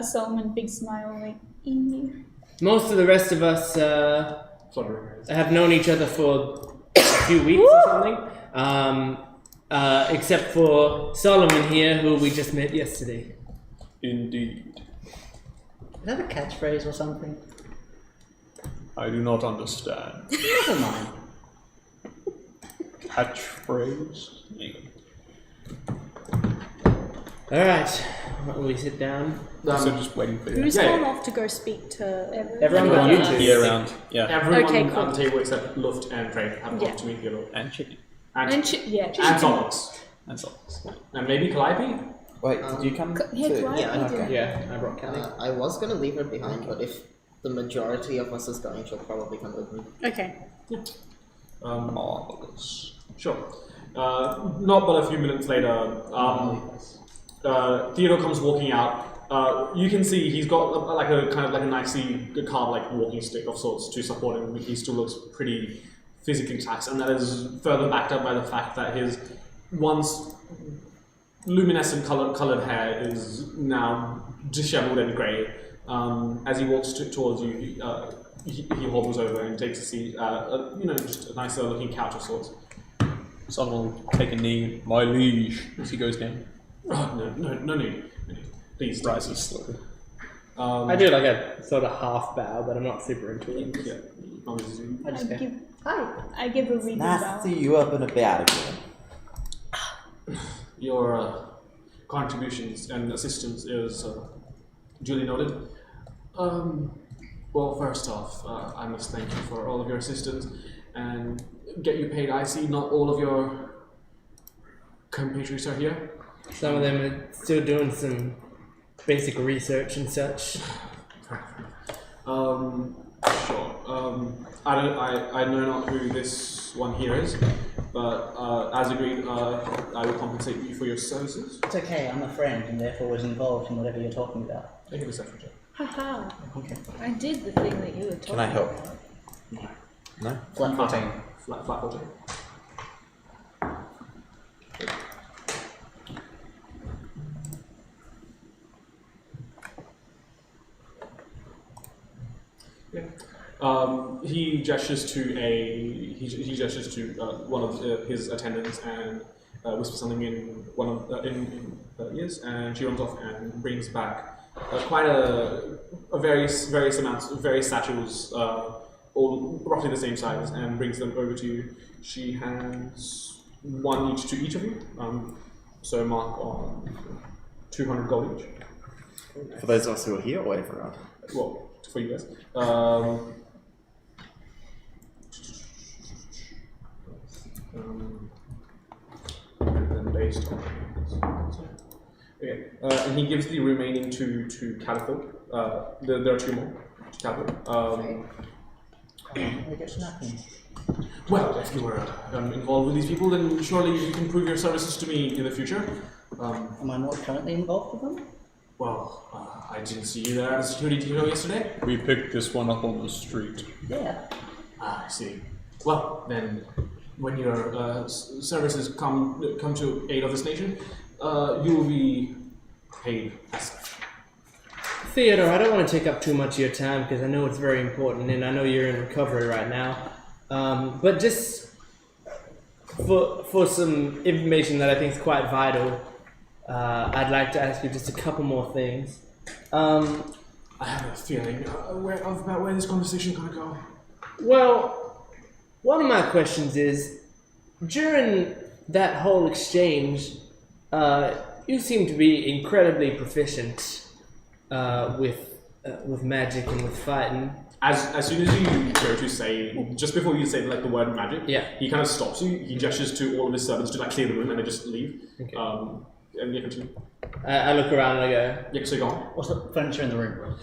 Solomon a big smile like, "Ew." most of the rest of us Fluttering. have known each other for a few weeks or something. Except for Solomon here, who we just met yesterday. Indeed. Is that a catchphrase or something? I do not understand. Never mind. Catchphrase? Alright, we sit down. So just waiting for you. Who's Yeah. gone off to go speak to Everyone but you two. Here around. Yeah. Everyone Okay, cool. at the table except Luft and Craig have Yeah. gone to meet Theodore. And chicken. And and Solomons. That's all. And maybe Calliope? Wait, did you come Yeah, too? Calliope Yeah, did. Yeah, I brought Kelly. I was gonna leave her behind, but if the majority of us is going, she'll probably come with me. Okay. Marvelous. Sure. Not but a few minutes later, Theodore comes walking out. You can see he's got a nicely carved walking stick of sorts to support him. He still looks pretty physically taxed, and that is further backed up by the fact that his once luminescent colored hair is now disheveled and grey. As he walks towards you, he hobbles over and takes a seat. Just a nicer looking couch of sorts. Solomon will take a knee, my liege, as he goes down. Oh, no need. Please. Rises slowly. I do like a sort of half bow, but I'm not super into it. Yeah. Obviously. I just go, I give a regal Nice bow. to see you up and about again. Your contributions and assistance is duly noted. Well, first off, I must thank you for all of your assistance and get you paid. I see not all of your compatriots are here. Some of them are still doing some basic research and such. Sure. I know not who this one here is, but as agreed, I will compensate you for your services. it's okay, I'm a friend and therefore was involved in whatever you're talking about. Make a deception check. Haha. Okay. I did the thing that you were talking Can I help? about. No? Flat 14. Flat 14. Yeah. He gestures to one of his attendants and whispers something in one of in her ears, and she runs off and brings back quite a various amounts, various satchels, all roughly the same size, and brings them over to you. She hands one each to each of you. So mark on 200 gold each. For those of us who are here or everyone? Well, for you guys. And then based on okay, and he gives the remaining two to Calico. There are two more to Calico. I guess nothing. Well, if you were involved with these people, then surely you can prove your services to me in the future. Am I not currently involved with them? Well, I didn't see you there at the security detail yesterday. We picked this one up on the street. Yeah. I see. Well, then, when your services come to aid of this nation, you will be paid as such. Theodore, I don't want to take up too much of your time because I know it's very important and I know you're in recovery right now. But just for some information that I think is quite vital, I'd like to ask you just a couple more things. I have a feeling about where this conversation is going to go. Well, one of my questions is, during that whole exchange, You seem to be incredibly proficient with magic and with fighting. As soon as you go to say, just before you say like the word magic, Yeah. he kind of stops you. He gestures to all of his servants to like clear the room, and they just leave. Okay. And you continue. I look around and I go, Yeah, so go on. What's the furniture in the room?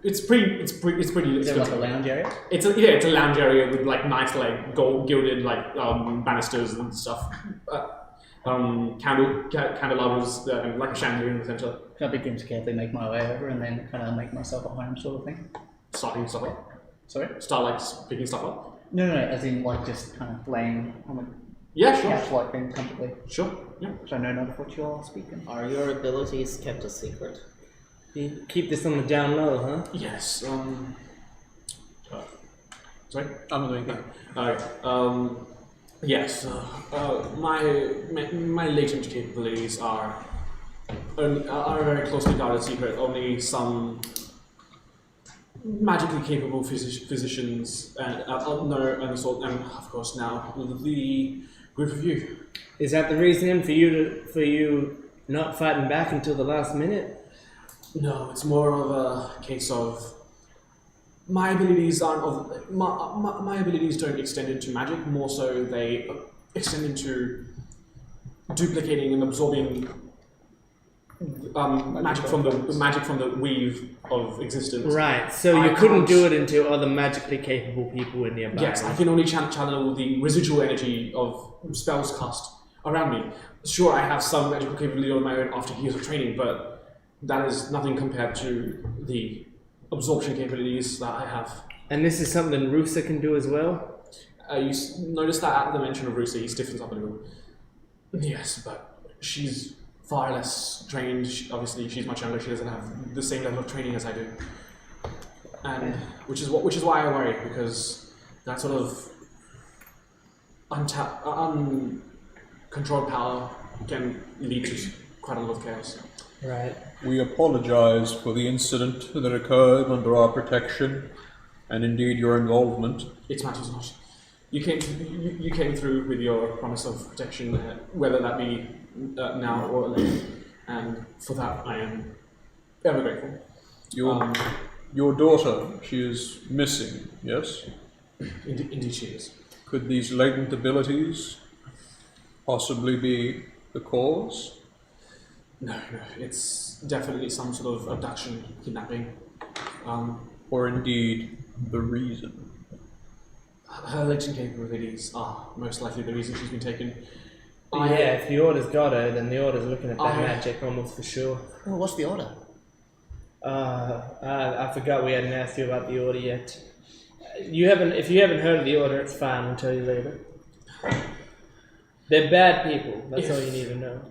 It's pretty. Is there like a lounge area? It's a lounge area with like nice like gold gilded like banisters and stuff. Candelabras and like a chandelier in the center. Can I begin to carefully make my way over and then kind of make myself at home sort of thing? Starting stuff up. Sorry? Start like picking stuff up. No, as in like just kind of laying on the Yeah, sure. couch like thing comfortably. Sure. Yeah. So I know none of what you are speaking. Are your abilities kept a secret? you keep this on the down low, huh? Yes. Sorry. I'm not doing that. Yes. My latent capabilities are a very closely guarded secret. Only some magically capable physicians and of course now the group of you. Is that the reason for you not fighting back until the last minute? No, it's more of a case of my abilities my abilities don't extend into magic. More so, they extend into duplicating and absorbing magic from the weave of existence. Right. So you couldn't do it until other magically capable people were nearby. Yes, I can only channel the residual energy of spells cast around me. Sure, I have some magical capability on my own after years of training, but that is nothing compared to the absorption capabilities that I have. And this is something Rusa can do as well? You notice that at the mention of Rusa, he stiffens up a little. Yes, but she's far less trained. Obviously, she's much younger. She doesn't have the same level of training as I do, and which is why I worry, because that sort of uncontrolled power can lead to quite a lot of chaos. Right. We apologize for the incident that occurred under our protection, and indeed your involvement. It matters not. You came through with your promise of protection, whether that be now or later, and for that I am ever grateful. Your daughter, she is missing, yes? Indeed she is. Could these latent abilities possibly be the cause? No, it's definitely some sort of abduction, kidnapping. Or indeed the reason? Her latent capabilities are most likely the reason she's been taken. Yeah, if the Order's got her, then the Order's looking at that magic almost for sure. Well, what's the order? I forgot we hadn't asked you about the Order yet. If you haven't heard of the Order, it's fine, I'll tell you later. They're bad people, that's all you need to know.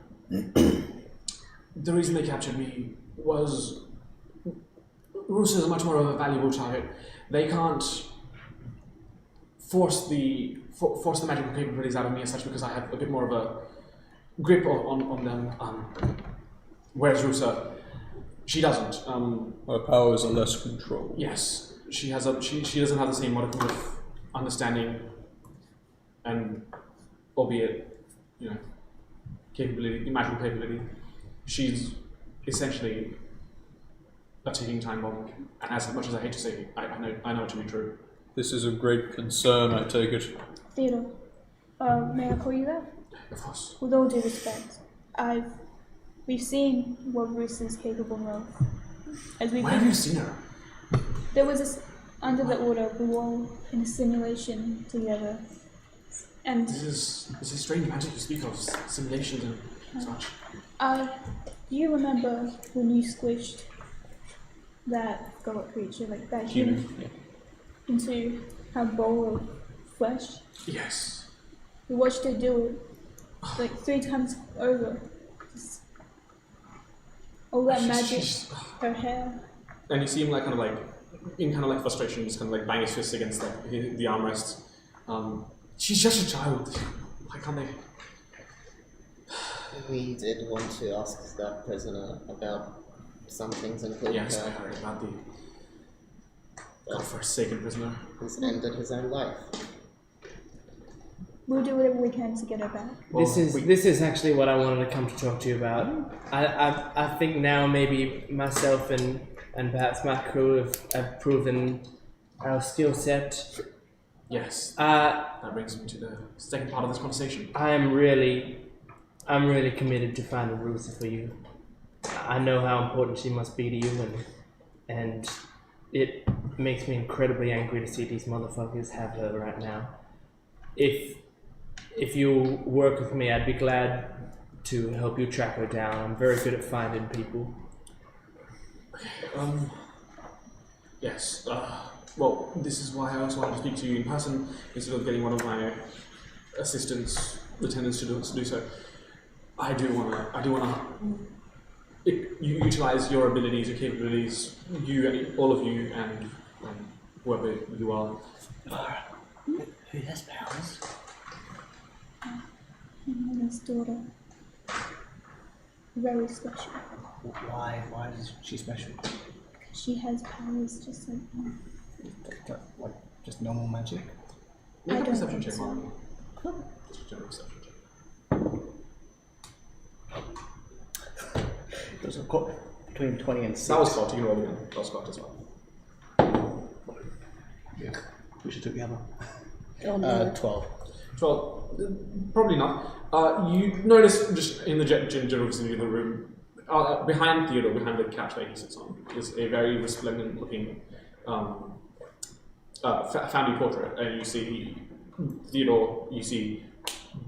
The reason they captured me was Rusa is much more of a valuable target. They can't force the magical capabilities out of me as such, because I have a bit more of a grip on them. Whereas Rusa, she doesn't. Her powers are less controlled. Yes, she doesn't have the same modicum of understanding, and albeit, magical capability. She's essentially a ticking time bomb, and as much as I hate to say it, I know it to be true. This is a great concern, I take it. Theodore, may I call you that? Of course. With all due respect, we've seen what Bruce is capable of. Where have you seen her? There was this, under the Order, we were all in a simulation together. And This is strange magic you speak of, simulations and such. do you remember when you squished that god creature, like that human, into a bowl of flesh? Yes. We watched her do it like 3 times over. Just all that magic, her hair. And you see him in frustration, just kind of bang his fist against the armrests. She's just a child. Why can't they? We did want to ask that prisoner about some things, including Yes, I heard about the godforsaken prisoner. He's ended his own life. We'll do whatever we can to get her back. This is actually what I wanted to come to talk to you about. I think now maybe myself and perhaps my crew have proven our skill set. Yes. That brings me to the second part of this conversation. I'm really committed to finding Ruth for you. I know how important she must be to you, and it makes me incredibly angry to see these motherfuckers have her right now. If you work with me, I'd be glad to help you track her down. I'm very good at finding people. Yes. Well, this is why I also wanted to speak to you in person instead of getting one of my lieutenants to do so. I do wanna utilize your abilities, your capabilities, all of you, and whoever you are. Who has powers? My mother's daughter. Very special. Why is she special? She has powers just like me. Like just normal magic? Make a I don't perception think check, so. Marlon. Just a general perception check. Those are between 20 and 6. That was Scott. You can roll again. That was Scott as well. Yeah. We should do the other. Oh, no. 12. 12. Probably not. You notice just in the general vicinity of the room, behind Theodore, behind the couch that he sits on, is a very resplendent looking family portrait. And you see Theodore, you see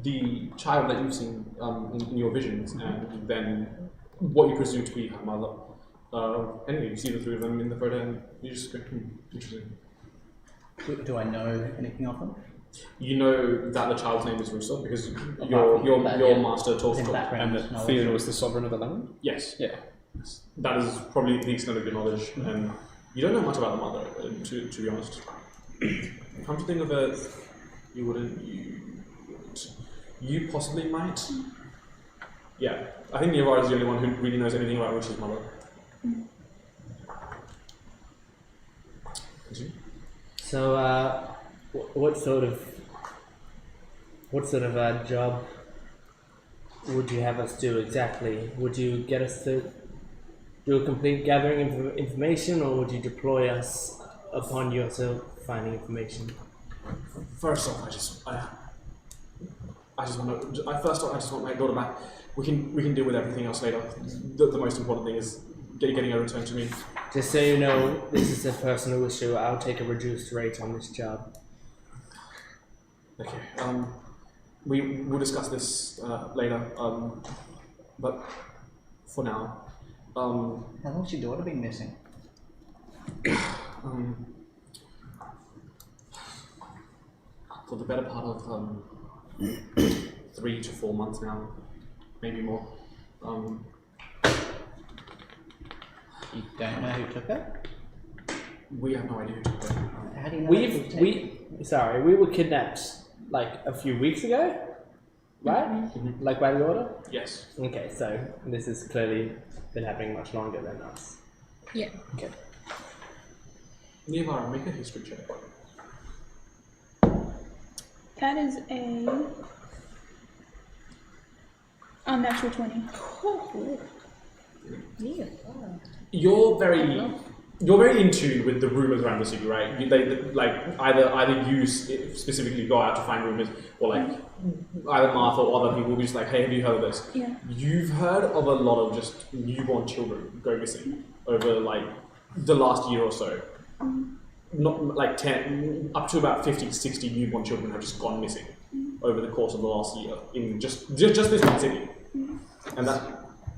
the child that you've seen in your visions, and then what you presume to be her mother. Anyway, you see the three of them in the photo, and you just go, interesting. Do I know anything of them? You know that the child's name is Russo because your master talks In about it. background. And that Theodore was the sovereign of the land? Yes. Yeah. That is probably the extent of your knowledge, and you don't know much about the mother, to be honest. Come to think of it, you wouldn't. You possibly might. Yeah, I think Yavar is the only one who really knows anything about Russia's mother. Continue. So, what sort of job would you have us do exactly? Would you get us to do a complete gathering of information, or would you deploy us upon yourself finding information? First off, I just want my daughter back. We can deal with everything else later. The most important thing is getting her returned to me. Just so you know, this is a personal issue. I'll take a reduced rate on this job. Okay. We'll discuss this later. But for now, How long's your daughter been missing? for the better part of 3 to 4 months now, maybe more. You don't know who took her? We have no idea who took her. How do you know? We were kidnapped like a few weeks ago, right? Mm-hmm. Like by the order? Yes. Okay, so this has clearly been happening much longer than us. Yeah. Okay. Nivara, make a history check. That is a unnatural 20. You're very in tune with the rumors around the city, right? Either you specifically go out to find rumors, or like either Martha or other people will be just like, hey, have you heard of this? Yeah. You've heard of a lot of just newborn children going missing over like the last year or so. Not like 10, up to about 50, 60 newborn children have just gone missing over the course of the last year in just this one city. And that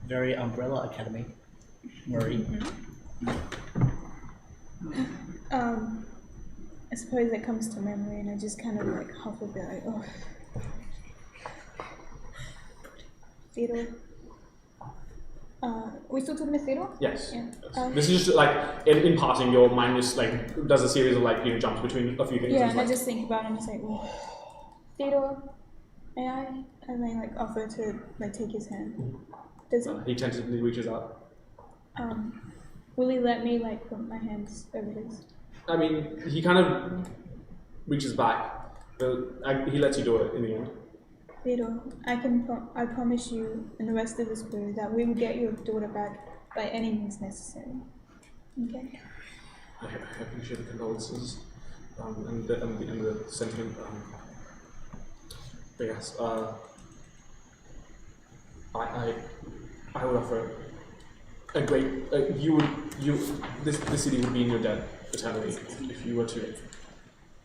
Very Umbrella Academy. Marie. I suppose it comes to memory, and I just kind of like huff a bit, like, oh. Theodore. We still talking to Theodore? yes. Yeah. This is just like in passing, your mind just like does a series of like jumps between a few things. Yeah, It's and I like, just think about it and just like, oh. Theodore, may I? And I like offer to like take his hand. Does it? he tentatively reaches out. Will he let me like put my hands over his? I mean, he kind of reaches back He lets you do it in the end. Theodore, I promise you and the rest of this crew that we will get your daughter back by any means necessary. Okay? I appreciate the condolences and the sentiment. But yes, I would offer a great. This city would be in your debt eternally if you were to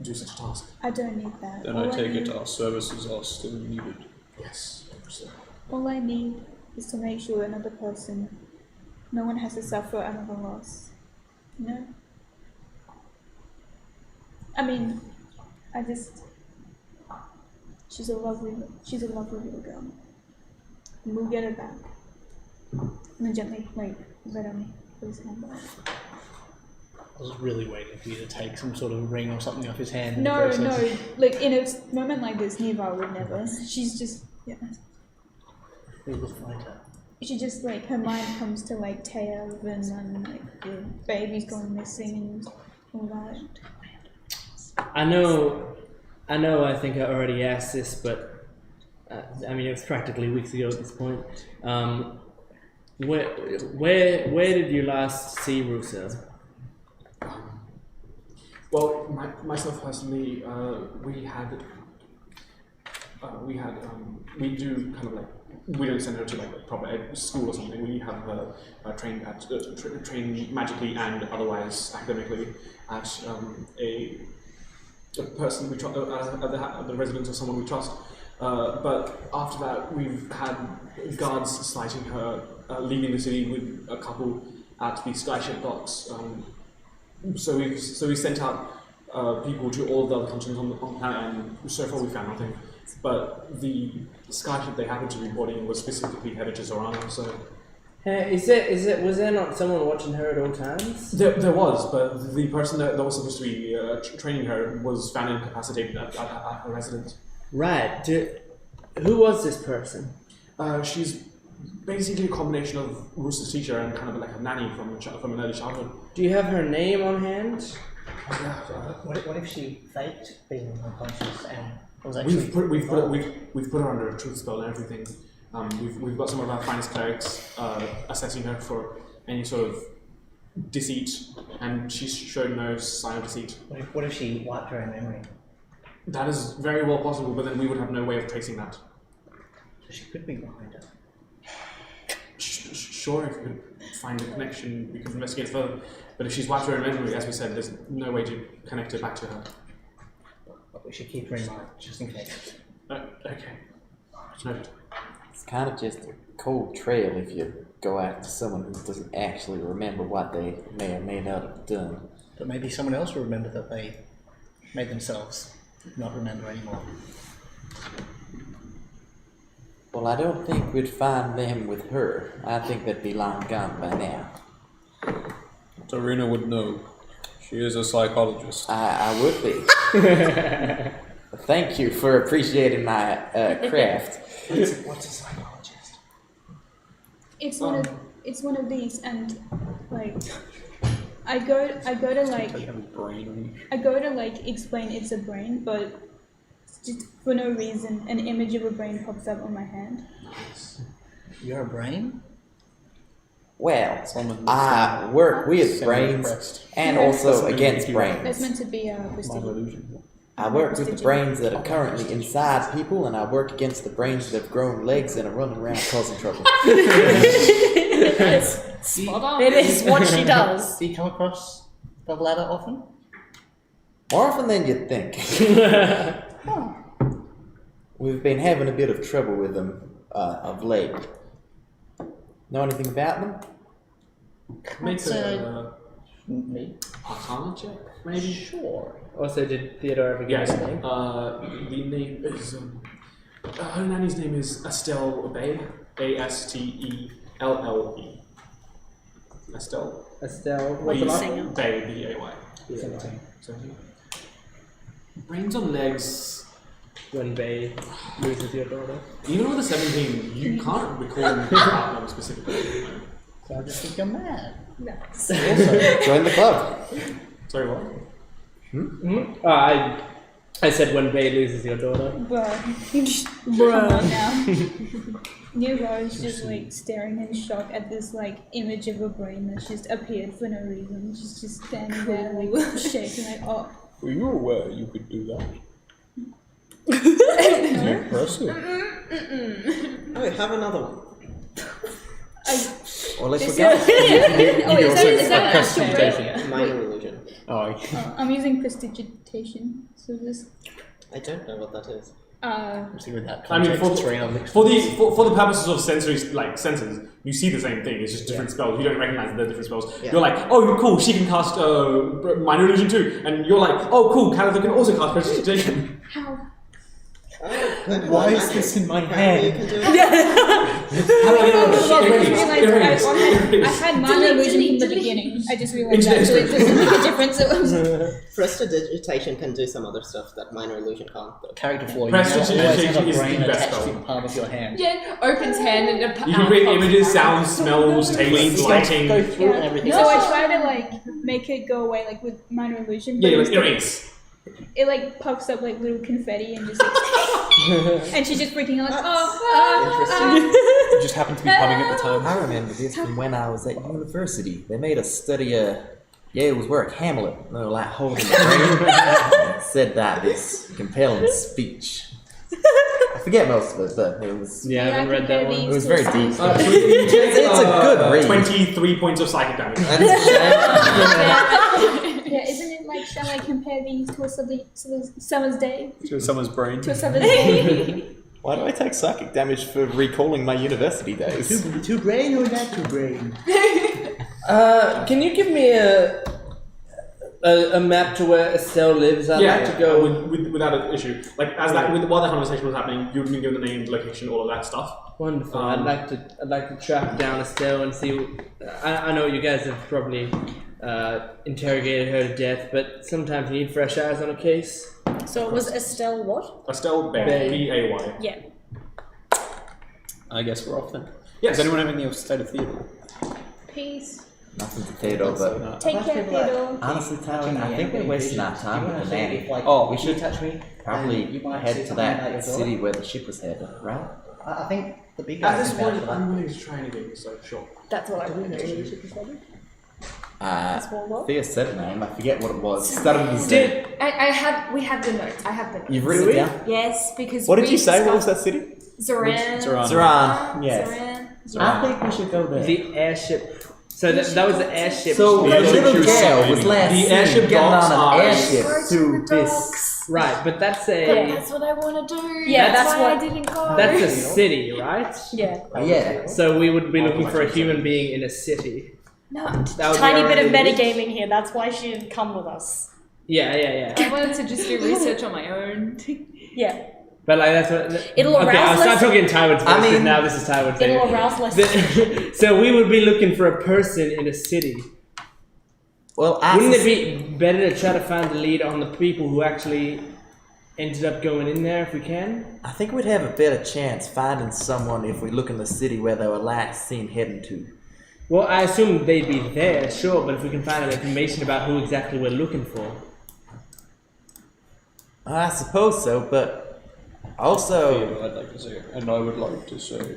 do such a task. I don't need that. Then All I take need, it our services are still needed. Yes, so. All I need is to make sure no one has to suffer another loss. You know? I mean, she's a lovely little girl. And we'll get her back. And then gently, let him put his hand back. I was really waiting for you to take some sort of ring or something off his hand. in the No, process. like in a moment like this, Neva would never. She's just, yeah. We will find her. She just, her mind comes to, Taev and, the babies going missing and all that. I know, I think I already asked this, but it was practically weeks ago at this point. Where did you last see Russo? Well, myself personally, we do kind of we don't send her to a proper school or something. We have her trained magically and otherwise academically at a person we trust, the residence of someone we trust. But after that, we've had guards sighting her leaving the city with a couple at the skyship docks. So we sent out people to all the other continents on the planet, and so far we found nothing. But the skyship they happened to be boarding was specifically headed to Zorana. So Was there not someone watching her at all times? there was, but the person that was supposed to be training her was found incapacitated at her residence. Right. Who was this person? She's basically a combination of Rooster's teacher and kind of like a nanny from an early childhood. Do you have her name on hand? What if she faked being unconscious and was We've put her under a truth spell and everything. We've got some of our finest clerics assessing her for any sort of deceit, and she's shown no sign of deceit. What if she wiped her own memory? That is very well possible, but then we would have no way of tracing that. So she could be behind her. Sure, if we could find a connection, we could investigate further. But if she's wiped her own memory, as we said, there's no way to connect it back to her. But we should keep her in mind, just in case. Okay. Noted. It's kind of just a cold trail if you go after someone who doesn't actually remember what they may or may not have done. But maybe someone else will remember that they made themselves not remember anymore. Well, I don't think we'd find them with her. I think they'd be long gone by now. Tarina would know. She is a psychologist. I would be. Thank you for appreciating my craft. What's a psychologist? It's one of these, and I go to They have a brain on you. I go to explain it's a brain, but just for no reason, an image of a brain pops up on my hand. You're a brain? Well, I work with brains and also against That's brains. meant to be prestigious. I work with the brains that are currently inside people, and I work against the brains that have grown legs and are running around causing trouble. Spot on. It is what she does. Do you come across the ladder often? More often than you'd think. We've been having a bit of trouble with them of late. Know anything about them? Make Me? Arcana check, maybe? Sure. Also, did Theodore ever get Yes. his name? The name is. Her nanny's name is Estelle Bay. Astelle. Estelle. Estelle. What's the last name? Singer. Bay, B-A-Y. So, brains on legs. When Bay loses your daughter. Even with a 17, you can't recall the part number specifically. So I just think you're mad. Nice. Also, join the club. Sorry, what? I said when Bay loses your daughter. Come on now. Nero is just like staring in shock at this like image of a brain that's just appeared for no reason. She's just standing there like shaking like, oh. Were you aware you could do that? Impressive. Oh, have another one. Well, let's This look is- at is that prestidigitation. Minor religion. Oh, I'm using prestidigitation, so this. I don't know what that is. See with that I mean, context, train of for the purposes of senses, you see the same thing. It's just different spells. You don't recognize they're different spells. Yeah. You're like, oh, cool. She can cast minor illusion too, and you're like, oh, cool. Calico can also cast prestidigitation. How? Why is this in my hand? You can do it. I had minor illusion from the beginning. I just realized that, so it doesn't make a difference. Prestidigitation can do some other stuff that minor illusion can't. Though. Character flaw. You Prestidigitation always have a is brain the best attached to spell. the palm of your hand. Yeah, opens hand and a You can create images, sounds, smells, tastes, Go lighting. through and everything. So I try to like make it go away like with minor illusion. Yeah, but like instead erase. it like puffs up like little confetti and just like, and she's just freaking out like, oh, it just happened to be coming at the time. I remember this from when I was at university. They made us study Yale's work, Hamlet. No, like holding the brain. Said that this compelling speech. I forget most of it, but it was. Yeah, I haven't read that one. It was very deep. So It's a good read. 23 points of psychic damage. yeah, isn't it like, shall I compare these to a summer's day? To someone's brain. To a summer's day? Why do I take psychic damage for recalling my university days? Two brain or not two brain? Can you give me a map to where Estelle lives? I'd like to go. Without an issue. Like while that conversation was happening, you've been given the name, location, all of that stuff. Wonderful. I'd like to track down Estelle and see. I know you guys have probably interrogated her to death, but sometimes you need fresh eyes on a case. So it was Estelle what? Estelle Bay, B-A-Y. Yeah. I guess we're off then. Yes. Does anyone have any state of Theodore? Peace. Nothing to Theodore, but Take care, Theodore. honestly, Tyler, I think we're wasting our time with the nanny. Oh, we should touch me. probably You might head see to something about that your city daughter. where the ship was headed, right? I think the big At guy this can vouch point, for that. I'm willing to try anything, so sure. That's what I want to do. Thea said a name, I forget what it was. Started with a Z. Dude, we have the notes. I have the notes. You've written it down? Yes, because What did we you say? What was discussed that city? Zoran. Zoran, yes. Zoran. I think we should go there. The airship. So that was the airship. So the Yeah, little she was girl was last The seen airship getting docks on are- an airship Go to the this. docks. Right, but that's But a that's what I want to do. Yeah, that's that's why what- I didn't go. that's a city, right? Yeah. Yeah. So we would be looking for a human being in a city. No, That would Tiny be bit of our- metagaming here. That's why she didn't come with us. Yeah. I wanted to just do research on my own. Yeah. But like that's what. It'll okay, I'll arouse start less- talking in Taiwan's voice. I mean- now this is Taiwan's thing. It'll arouse less. So we would be looking for a person in a city. Well, Wouldn't it be better to try to find the lead on the people who actually ended up going in there if we can? I think we'd have a better chance finding someone if we look in the city where they were last seen heading to. Well, I assume they'd be there, sure, but if we can find out information about who exactly we're looking for. I suppose so, but also Theodore, I'd like to say, and I would like to say,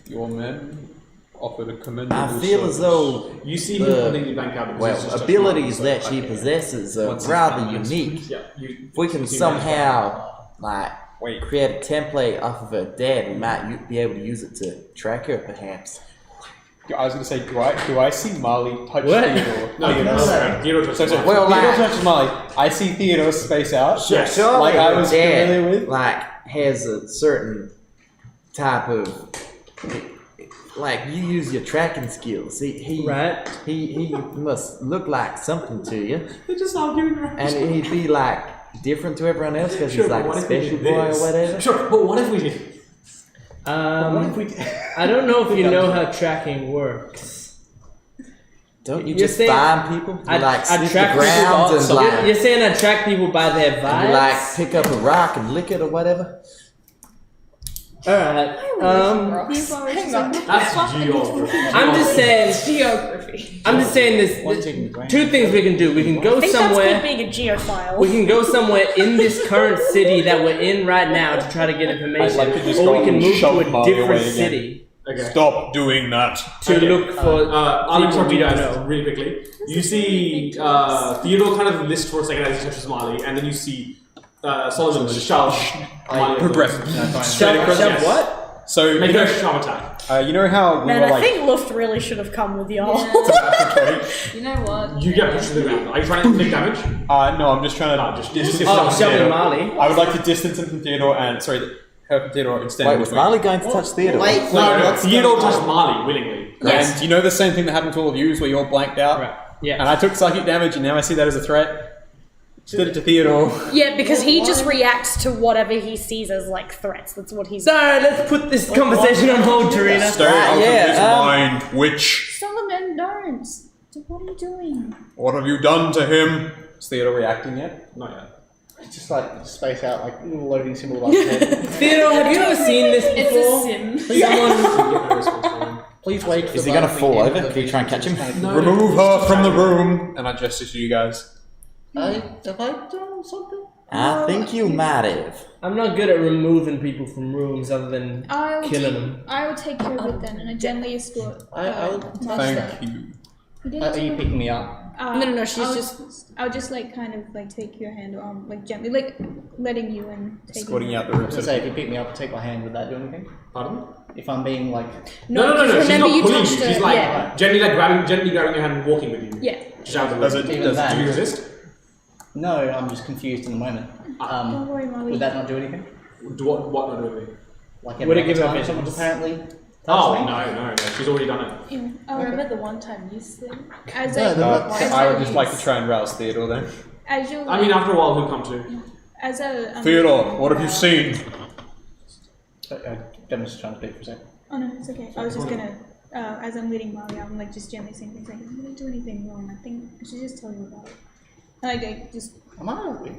your men offered a commendable I feel as service. though You see him completely blank out because it's well, just abilities a that small- she possesses are Once it's rather done, it's- unique. Yeah, If we can see somehow like Wait. create a template off of her dad, we might be able to use it to track her, perhaps. I was going to say, do I see Marley touch What? Theodore? No, you don't. Theodore touches So mine. Well, Theodore like- touches Marley. I see Theodore space out. Yes. Surely Like I her was dad, familiar with. like has a certain type of like you use your tracking skills. He Right? He must look like something to you, They're just arguing around. and he'd be like different to everyone else because Sure, he's like but what a if we special did boy or this? whatever. Sure, but what if we did? I don't know if you know how tracking works. Don't you You're just saying- find people? You I'd like sniff the track people ground and like, You're saying I track people by their vibes? and you like pick up a rock and lick it or whatever. Alright. Hang on. That's geography. I'm just saying. Geography. I'm just saying this. One taking the brain. Two things we can do. We can go I think somewhere. that's called being a geophile. We can go somewhere in this current city that we're in right now to try to get information, I'd like to just or go we can and move shove to a Mario different away again. city Okay. Stop doing that. to Okay. look for. I'll people interrupt we you don't guys know. really quickly. You see Theodore kind of list for a second as he touches Marley, and then you see Solomon shove Marley. Progressive. Shove Yes. what? So, Make you a know, shove attack. you know how we Man, were I like. think Luft really should have come with y'all. You know what? You get pushed to the ground. Are you trying to take damage? No, I'm just trying to No, just distance Oh, from shoving Theodore. Marley. I would like to distance him from Theodore and her from Theodore and stand Wait, in was between. Marley going to touch Theodore? Wait, No, what's Theodore going on? touched Marley willingly. Yes. And you know the same thing that happened to all of you is where you're blanked out? Right. Yeah. And I took psychic damage and now I see that as a threat. Did it to Theodore. Yeah, because he just reacts to whatever he sees as like threats. That's what he's. Sorry, let's put this conversation on hold, Tarina. Stay out of yeah, his mind, witch. Solomon, don't. What are you doing? What have you done to him? Is Theodore reacting yet? Not yet. It's just like space out, like little loading symbol above his head. Theodore, have you ever seen this It's before? a sim. Someone. Please wait for Is he the gonna button fall again. over? Can you try and catch him? Remove her from the room. And I gesture to you guys. Have I done something? I think you might have. I'm not good at removing people from rooms other than I killing them. will take care of it then, and I gently escort. I'll Master. Thank you. You didn't Are do you it. picking me up? No, she's I'll just like kind of like take your hand, like gently, like letting you and taking. Escorting you out the room. I was gonna say, if you pick me up and take my hand, would that do anything? Pardon? If I'm being like, No. She's remember not you pulling you. touched She's her, like yeah. gently grabbing your hand and walking with you. Yeah. Just out of the Does room. it? Even Does that. Do you resist? no, I'm just confused in the moment. Don't worry, Molly. Would that not do anything? Do what not doing? Like Would it every give her time visions? someone's apparently touched Oh me? no. She's already done it. Yeah. Remember the one time you said? As No, I would just like to try and rouse Theodore then. as you. I mean, after a while, he'll come to. As a. Theodore, what have you seen? I'm just trying to speak for a second. Oh no, it's okay. I was just gonna. As I'm leading Molly, I'm like just gently saying things like, "I didn't do anything wrong. I think I should just tell you about it." And I just. Am I a witch?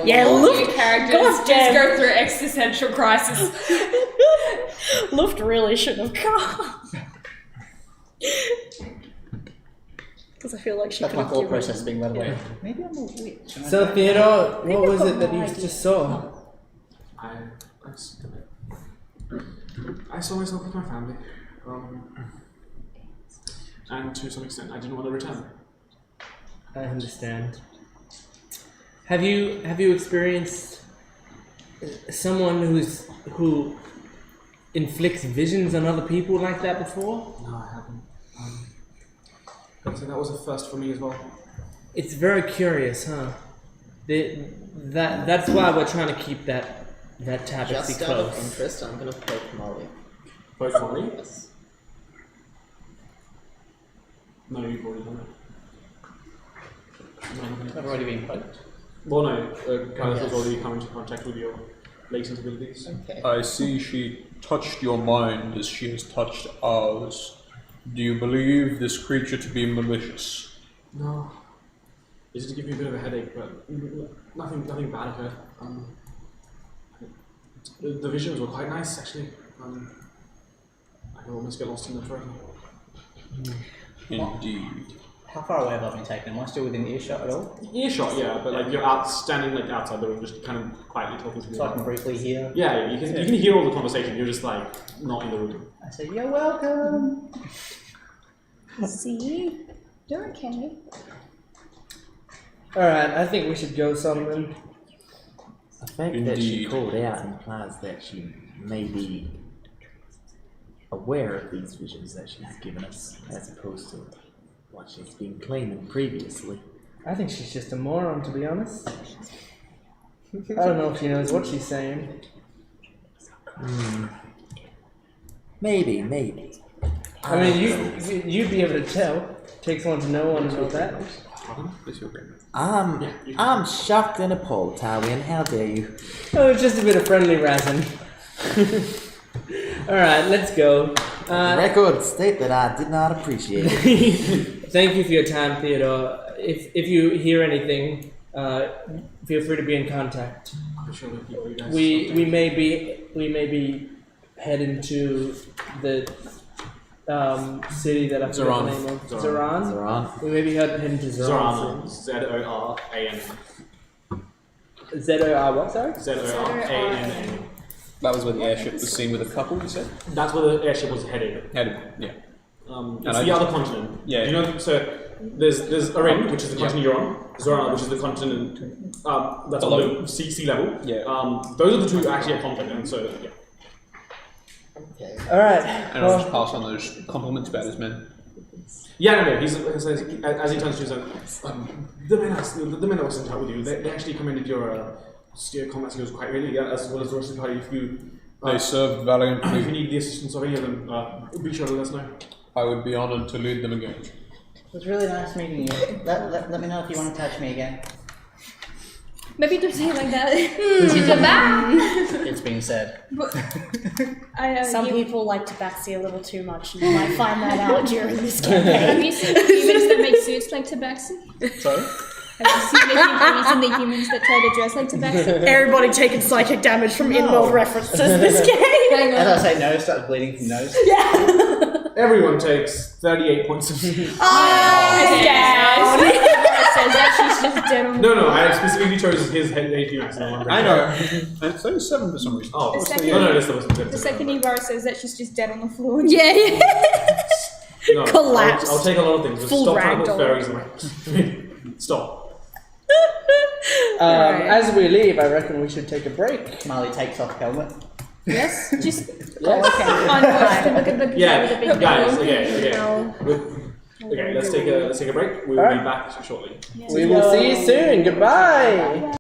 Yeah, All Luft. your characters God just damn. go through existential crisis. Luft really should have come. Because I feel like she That's could my have thought given. process being led away. Maybe I'm a witch. and I So don't- Theodore, what was it that you just saw? I saw myself with my family, and to some extent, I didn't want to return. I understand. Have you experienced someone who inflicts visions on other people like that before? No, I haven't. So that was a first for me as well. It's very curious, huh? That's why we're trying to keep that tapestry Just out of close. interest, I'm gonna poke Molly. Both Molly? Yes. No, you've already done it. I've already been poked. Well, no, Kyleth has already come into contact with your latent abilities. Okay. I see she touched your mind as she has touched ours. Do you believe this creature to be malicious? No. It's to give you a bit of a headache, but nothing bad occurred. The visions were quite nice, actually. I could almost get lost in them forever. Indeed. How far away have I been taken? Am I still within earshot at all? Earshot, yeah, but like you're standing like outside the room, just kind of quietly talking to me. So I can briefly hear. Yeah, you can hear all the conversation. You're just like not in the room. I say, "You're welcome." See, you're okay. Alright, I think we should go, Solomon. The fact that she Indeed. called out implies that she may be aware of these visions that she's given us, as opposed to what she's been claiming previously. I think she's just a moron, to be honest. I don't know if she knows what she's saying. Maybe. I mean, you'd be able to tell. Takes one to know one about that. I'm shocked and appalled, Tywin. How dare you? Oh, it's just a bit of friendly razzing. Alright, let's go. Record state that I did not appreciate it. Thank you for your time, Theodore. If you hear anything, feel free to be in contact. I'm sure we'll keep you guys. We may be heading to the city that I forget Zoran. the name of. Zoran. Zoran. We may be heading to Zoran. Zoran. Z-O-R-A-N. Z-O-R what, sorry? Z-O-R-A-N-N. That was where the airship was seen with a couple, you said? That's where the airship was headed. Headed, yeah. It's the other continent. Yeah. You know, so there's Arin, which is the continent you're on. Zoran, which is the continent that's Below. on the sea level. Yeah. Those are the two actually at continent. So yeah. Okay. Alright. And I'll just pass on those compliments about his men. Yeah, no. He's as he turns to his the men that was in touch with you. They actually commended your steer combat skills quite really, as well as the rest of the party. If you They served valiantly. if you need the assistance of any of them, be sure to let us know. I would be honoured to lead them again. It was really nice meeting you. Let me know if you want to touch me again. Maybe don't say it like that. It's being said. But Some people like tabaxi a little too much, and you might find that out during this Have campaign. you seen humans that make suits like tabaxi? Sorry? Have you seen the humans that try to dress like tabaxi? Everybody taking psychic damage from in-world references this game. Hang As on. I say no, starts bleeding from nose. Everyone takes 38 points of. Says that she's just dead on. No, I specifically chose his HP max. No, I know. And it's 37 for some reason. Oh, The second- no, this was The second Ibarra says that she's just dead on the floor. Yeah. No, Collapse. I'll take a lot of things. But Full stop trying to put ragdoll. fairies in my. Stop. As we leave, I reckon we should take a break. Marley takes off helmet. Yes? Just Yes. unwatch to look at the Yeah, with the big guys. ball. Okay. Okay, let's take a break. We will be back shortly. We will see you soon. Goodbye.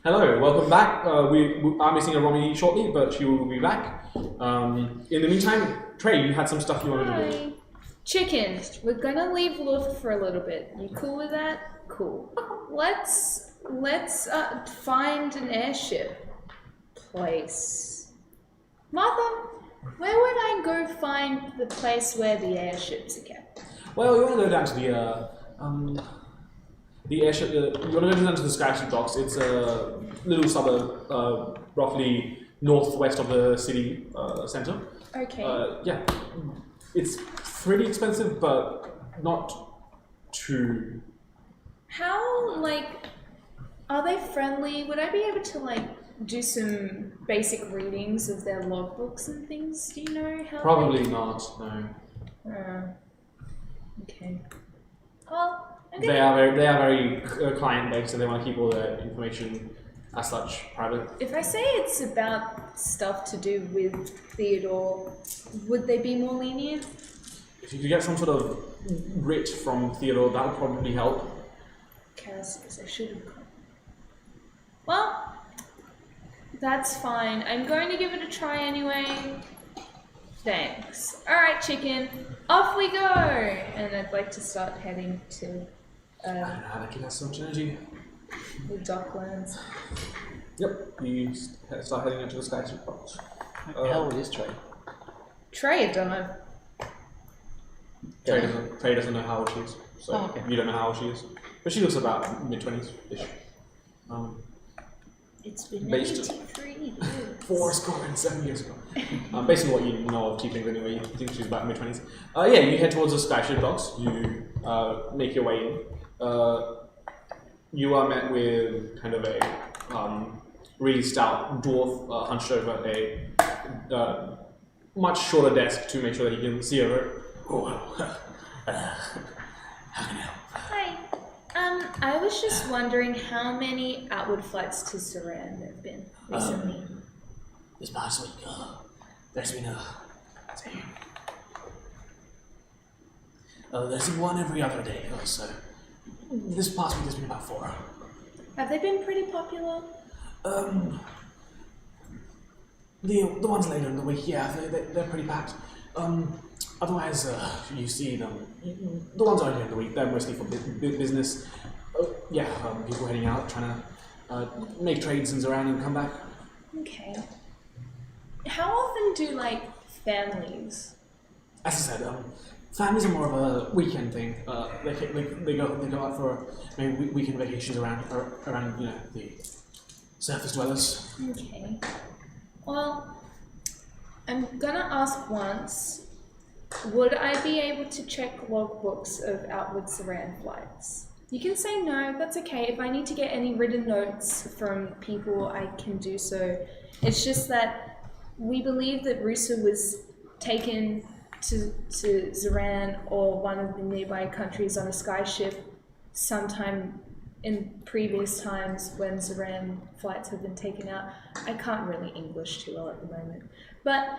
Hello, welcome back. We are missing a Romy shortly, but she will be back. In the meantime, Trey, you had some stuff you wanted to do. Chicken. We're gonna leave Luth for a little bit. You cool with that? Cool. Let's find an airship place. Martha, where would I go find the place where the airships are kept? Well, you want to go down to the airship. You want to go down to the Skyship docks. It's a little suburb, roughly northwest of the city center. Okay. Yeah, it's pretty expensive, but not too. How, are they friendly? Would I be able to, do some basic readings of their logbooks and things? Do you know how? Probably not. No. Okay. Well, They are very client based, and they want to keep all their information as such private. if I say it's about stuff to do with Theodore, would they be more lenient? If you could get some sort of writ from Theodore, that would probably help. Cassius, I should have gone. Well, that's fine. I'm going to give it a try anyway. Thanks. Alright, chicken. Off we go! And I'd like to start heading to I don't know how that kid has so much energy. the docklands. Yep, you start heading into the Skyship box. How old is Trey? Trey, I don't know. Trey doesn't know how old she is, so okay. you don't know how old she is. But she looks about mid-20s-ish. It's been Based 83 years. 7 years ago. Based on what you know of Tieflings anyway, you think she's about mid-20s. Yeah, you head towards the Skyship docks. You make your way in. You are met with kind of a really stout dwarf hunched over a much shorter desk to make sure that he can see over it. Oh, how can I help? Hi. I was just wondering how many outward flights to Saran there have been recently. This past week, there's been there's been one every other day, so this past week there's been about 4. Have they been pretty popular? The ones later in the week, yeah, they're pretty packed. Otherwise, you see them. The ones earlier in the week, they're mostly for business. People heading out, trying to make trades and around and come back. Okay. How often do, families? As I said, families are more of a weekend thing. They go out for maybe weekend vacations around the surface dwellers. Okay. Well, I'm gonna ask once. Would I be able to check logbooks of outward Saran flights? You can say no, that's okay. If I need to get any written notes from people, I can do so. It's just that we believe that Rusa was taken to Zaran or one of the nearby countries on a skyship sometime in previous times when Zaran flights have been taken out. I can't really English too well at the moment, but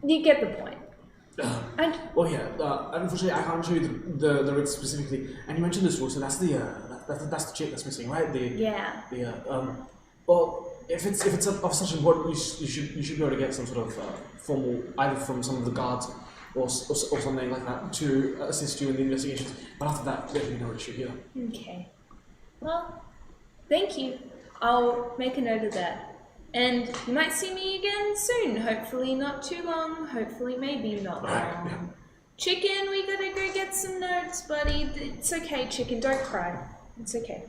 you get the point. Unfortunately, I can't show you the writs specifically. And you mentioned this rule, so that's the chick that's missing, right? Well, if it's of such importance, you should be able to get some sort of formal, either from some of the guards or something like that to assist you in the investigations. But after that, there'll be no issue here. Okay. Well, thank you. I'll make a note of that. And you might see me again soon. Hopefully not too long. Hopefully maybe not long. Yeah. Chicken, we gotta go get some notes, buddy. It's okay, Chicken. Don't cry. It's okay.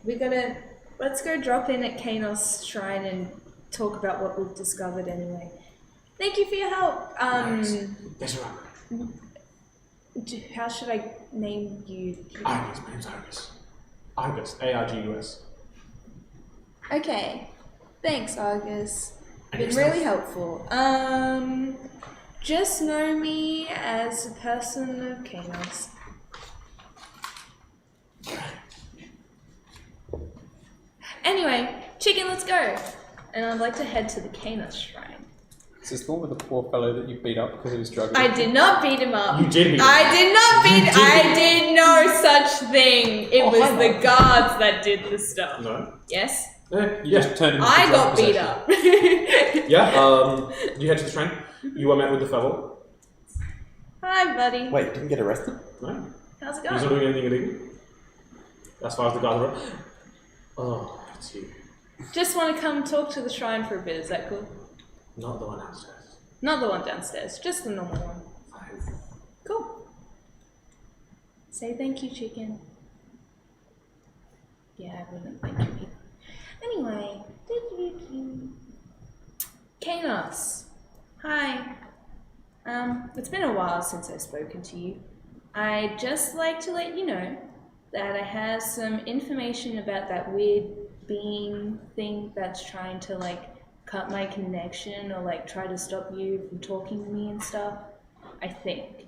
Let's go drop in at Kanos Shrine and talk about what we've discovered anyway. Thank you for your help. Yes, right. How should I name you? Argus, my name's Argus. Argus, A-R-G-U-S. Okay. Thanks, Argus. And Been yourself? really helpful. Just know me as a person of Kanos. Anyway, Chicken, let's go. And I'd like to head to the Kanos Shrine. Is this the one with the poor fellow that you beat up because he was drug I did not beat him up. You did beat him I up. did not beat. I did no such thing. It was the guards that did the stuff. No? Yes. You just turned into I drone got beat possession. up. You head to the shrine. You are met with the fellow. Hi, buddy. Wait, didn't get arrested? No. How's it He's not going? doing anything illegal. As far as the guards are. Oh, it's you. Just want to come talk to the shrine for a bit. Is that cool? Not the one downstairs. Not the one downstairs, just the normal one. Fine. Cool. Say thank you, chicken. Yeah, I wouldn't thank you. Anyway, Kanos. Hi. It's been a while since I've spoken to you. I'd just like to let you know that I have some information about that weird being thing that's trying to cut my connection or try to stop you from talking to me and stuff. I think.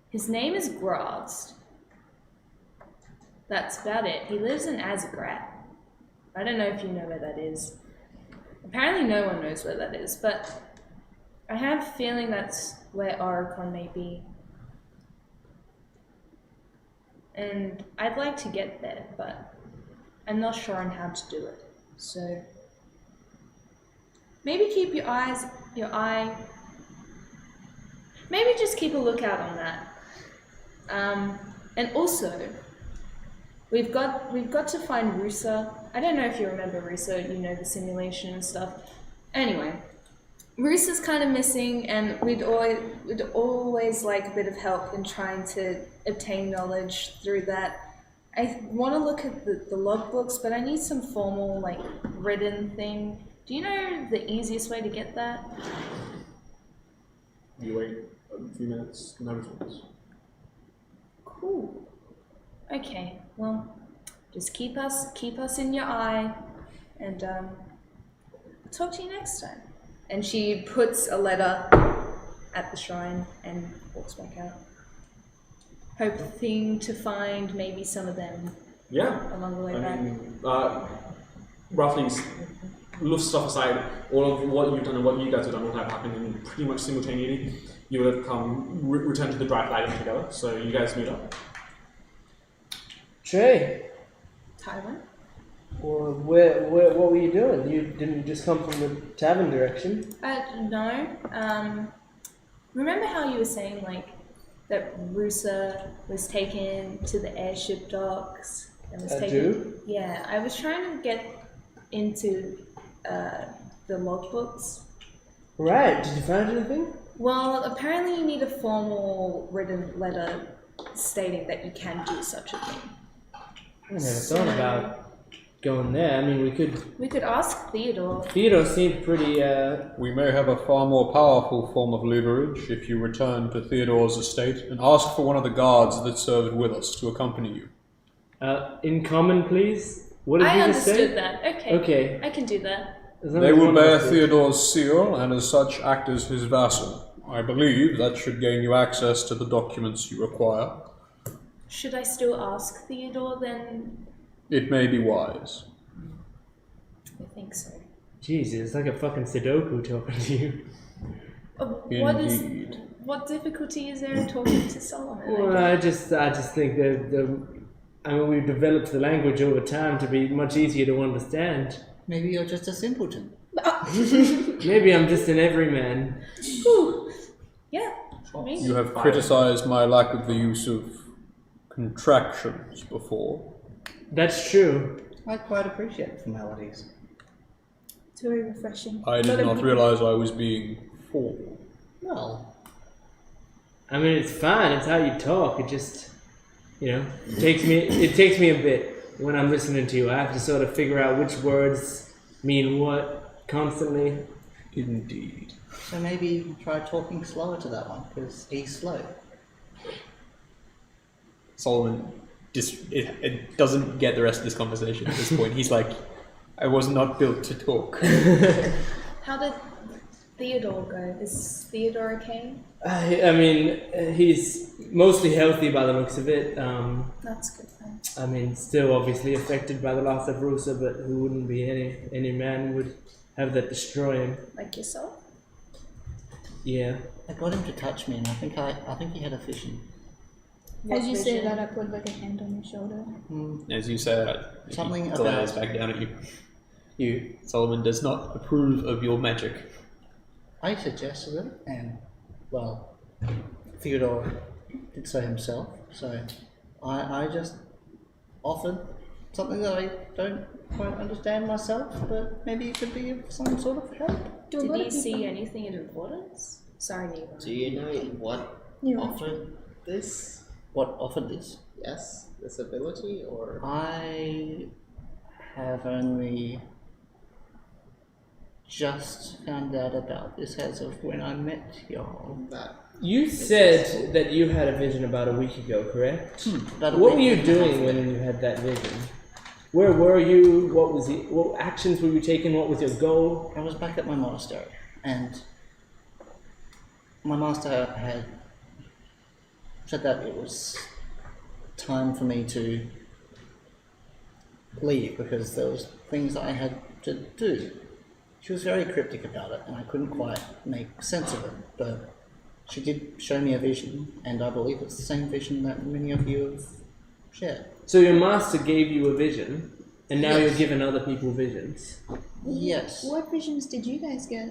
His name is Grazd. That's about it. He lives in Azagrat. I don't know if you know where that is. Apparently no one knows where that is, but I have a feeling that's where Oricon may be. And I'd like to get there, but I'm not sure on how to do it. So maybe keep maybe just keep a lookout on that. And also, we've got to find Rusa. I don't know if you remember Rusa, you know, the simulation and stuff. Anyway, Rusa's kind of missing, and we'd always like a bit of help in trying to obtain knowledge through that. I want to look at the logbooks, but I need some formal, written thing. Do you know the easiest way to get that? You wait a few minutes, no response. Cool. Okay, well, just keep us in your eye, and talk to you next time. And she puts a letter at the shrine and walks back out, hoping to find maybe some of them along the way back. Roughly, Luft's stuff aside, all of what you've done and what you guys have done will have happened in pretty much simultaneously. You would have returned to the dry flagon together, so you guys meet up. Trey, Tywin? well, what were you doing? You didn't just come from the tavern direction? No. Remember how you were saying, that Rusa was taken to the airship docks? And was I taken... do? Yeah, I was trying to get into the logbooks. Right, did you find anything? Well, apparently you need a formal written letter stating that you can do such a thing. I never thought about going there. I mean, We could ask Theodore. Theodore seemed pretty, We may have a far more powerful form of leverage if you return to Theodore's estate and ask for one of the guards that served with us to accompany you. in common, please? What did I you just say? understood that. Okay. Okay. I can do that. As long They as will one of bear us did. Theodore's seal and as such act as his vassal. I believe that should gain you access to the documents you require. Should I still ask Theodore then? It may be wise. I think so. Jeez, it's like a fucking Sudoku talking to you. Indeed. What difficulty is there in talking to Solomon? Well, I just think that we've developed the language over time to be much easier to understand. Maybe you're just a simpleton. Maybe I'm just an everyman. Whew. Yeah. Maybe. You have criticized my lack of the use of contractions before. That's true. I quite appreciate formalities. It's very refreshing. I did not realize I was being formal. Well, I mean, it's fine. It's how you talk. It just, it takes me a bit when I'm listening to you. I have to sort of figure out which words mean what constantly. Indeed. so maybe try talking slower to that one, because he's slow. Solomon it doesn't get the rest of this conversation at this point. He's like, I was not built to talk. How did Theodore go? Is Theodore okay? I mean, he's mostly healthy by the looks of it. That's good then. I mean, still obviously affected by the loss of Rusa, but who wouldn't be? Any man would have that destroy him. Like yourself? Yeah. I got him to touch me, and I think he had a vision. As you say that, I put like a hand on your shoulder. As you say that, Something he glares about- back down at you. Solomon does not approve of your magic. I suggested it, and well, Theodore did so himself. So I just offered something that I don't quite understand myself, but maybe it could be of some sort of help. Did you see anything in importance? Sorry, Neva. Do you know what Yeah. offered this? What offered this? Yes, this ability, or I have only just found out about this as of when I met y'all. that? You said that you had a vision about a week ago, correct? About a What were week you and a half doing ago. when you had that vision? Where were you? What actions were you taking? What was your goal? I was back at my monastery, and my master had said that it was time for me to leave because there was things that I had to do. She was very cryptic about it, and I couldn't quite make sense of it, but she did show me a vision, and I believe it's the same vision that many of you have shared. So your master gave you a vision, and now Yes. you're giving other people visions. Yes. What visions did you guys get?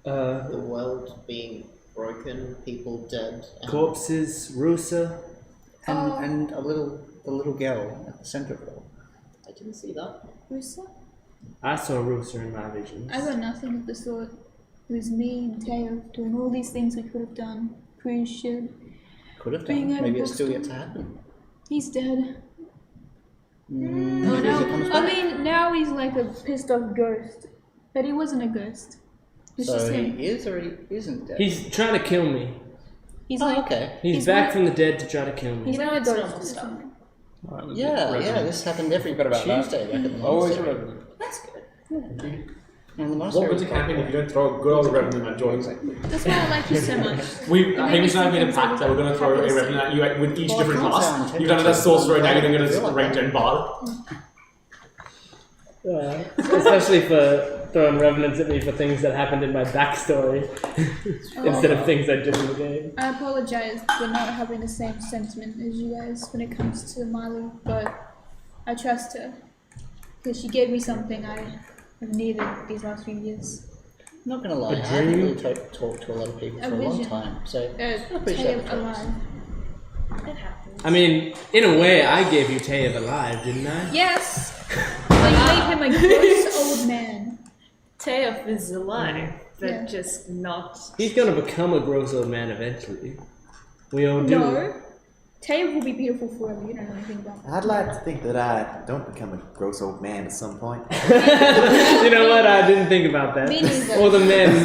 The world being broken, people dead. And Corpses, Rusa. And the little girl at the center of it all. I didn't see that. Rusa? I saw Rusa in my visions. I got nothing of the sort. It was me and Teo doing all these things we could have done. Cruise ship. Could have Being done. out of Maybe it's still yet Boston. to happen. He's dead. Oh, no. I mean, now he's like a pissed off ghost. But he wasn't a ghost. It's just So him. he is or he isn't dead? He's trying to kill me. He's Oh, like, okay. He's back from the dead to try to kill me. he's like a it's ghost. normal or stuff. something. Yeah, this happened every Forgot about that. Tuesday back at the Always monastery. remember. That's good. And the What monastery good's was a campaign if you don't throw a good old revenant at Jordan? That's why I like you so much. Hamish and I made a pact that we're going to throw a revenant at you with each Well, different it can't class. sound You've done it as sorcerer, now you're doing it I feel as like ranger that. and bard. Especially for throwing revenants at me for things that happened in my backstory instead of things I did in the game. I apologize for not having the same sentiment as you guys when it comes to Miley, but I trust her. Because she gave me something I have needed these last few years. I'm not going to lie, A I haven't dream? really talked to a lot of people A for a long vision. time, so I appreciate Teo the trust. alive. It happens. I mean, in a way, I gave you Tay of Alive, didn't I? Yes! But you made him a gross old man. Teof is alive, but Yeah. just not. He's gonna become a gross old man eventually. We all do. No. Teo will be beautiful forever, you don't know anything about that. I'd like to think that I don't become a gross old man at some point. You know what? I didn't think about that. Me neither. Or the men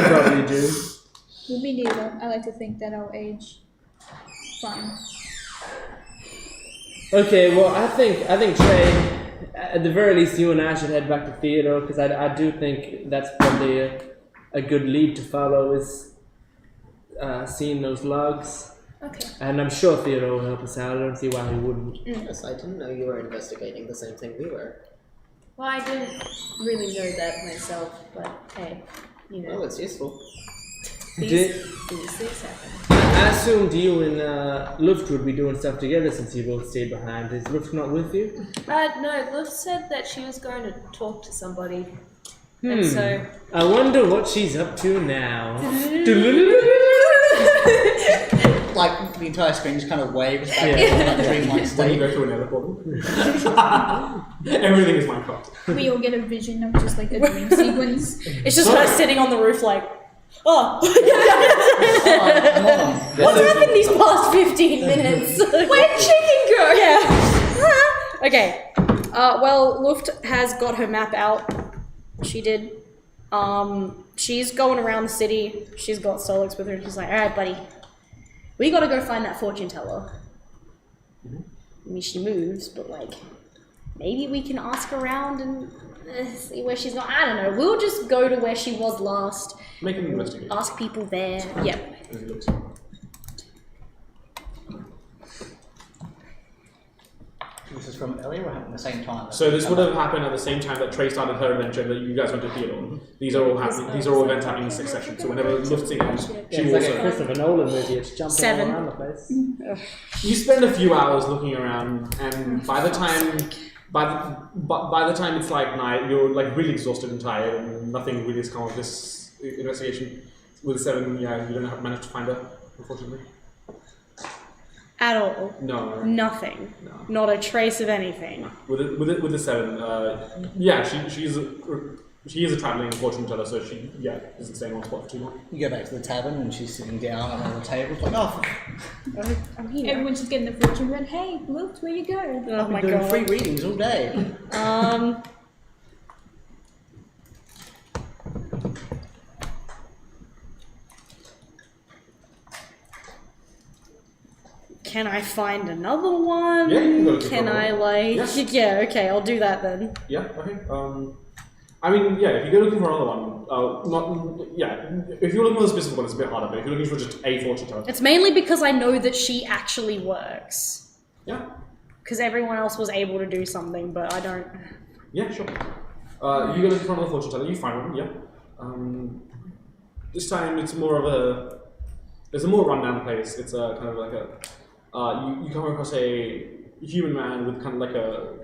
probably do. With me neither. I like to think that I'll age fine. Okay, well, I think Trey, at the very least, you and I should head back to Theodore because I do think that's probably a good lead to follow is seeing those logs. Okay. And I'm sure Theodore will help us out. I don't see why he wouldn't. Yes, I didn't know you were investigating the same thing we were. Well, I didn't really know that myself, but hey, you Well, know, it's useful. Did- these things happen. I assumed you and Luft would be doing stuff together since you both stayed behind. Is Luft not with you? No, Liv said that she was going to talk to somebody, and so I wonder what she's up to now. Like, the entire screen just kind of waves back Yeah. in that dreamlike When you state. go through another portal. Everything is Minecraft. We all get a vision of just like a dream sequence. It's just her sitting on the roof like, oh, Mom, what's happened these past 15 minutes? Where'd chicken go? Yeah. Okay. Well, Luft has got her map out. She did. She's going around the city. She's got Solix with her. And she's like, all right, buddy. We gotta go find that fortune teller. I mean, she moves, but like, maybe we can ask around and see where she's gone. I don't know. We'll just go to where she was last. Make an investigation. Ask people there. Yep. As it looks. This is from earlier or happened at the same time? So this would have happened at the same time that Trey started her adventure that you guys went to Theodore. These are all happening. These are all events happening in succession. So whenever Lufty ends, she It's will like a also. Christopher Nolan movie. It's jumping 7. all around the place. You spend a few hours looking around, and by the time it's like night, you're like really exhausted and tired, and nothing really has come of this investigation. With 7, yeah, you don't manage to find her, unfortunately. At all. No. Nothing. No. Not a trace of anything. With the 7, yeah, she is a traveling fortune teller, so she isn't staying on spot for too long. You go back to the tavern and she's sitting down on the table, like, oh, I'm here. Everyone's just getting the fortune run. Hey, look where you go. Oh I've my been doing god. free readings all day. Can I find another one? Yeah, you can go looking Can for I another like? one. Yeah. Okay, I'll do that then. Yeah. Okay. I mean, yeah. If you go looking for another one, if you're looking for a specific one, it's a bit harder. But if you're looking for just a fortune teller, It's mainly because I know that she actually works. yeah, Because everyone else was able to do something, but I don't. yeah, sure. You go looking for another fortune teller, you find one, yeah. This time it's more of it's a more rundown place. It's a kind of like a, you come across a human man with kind of like a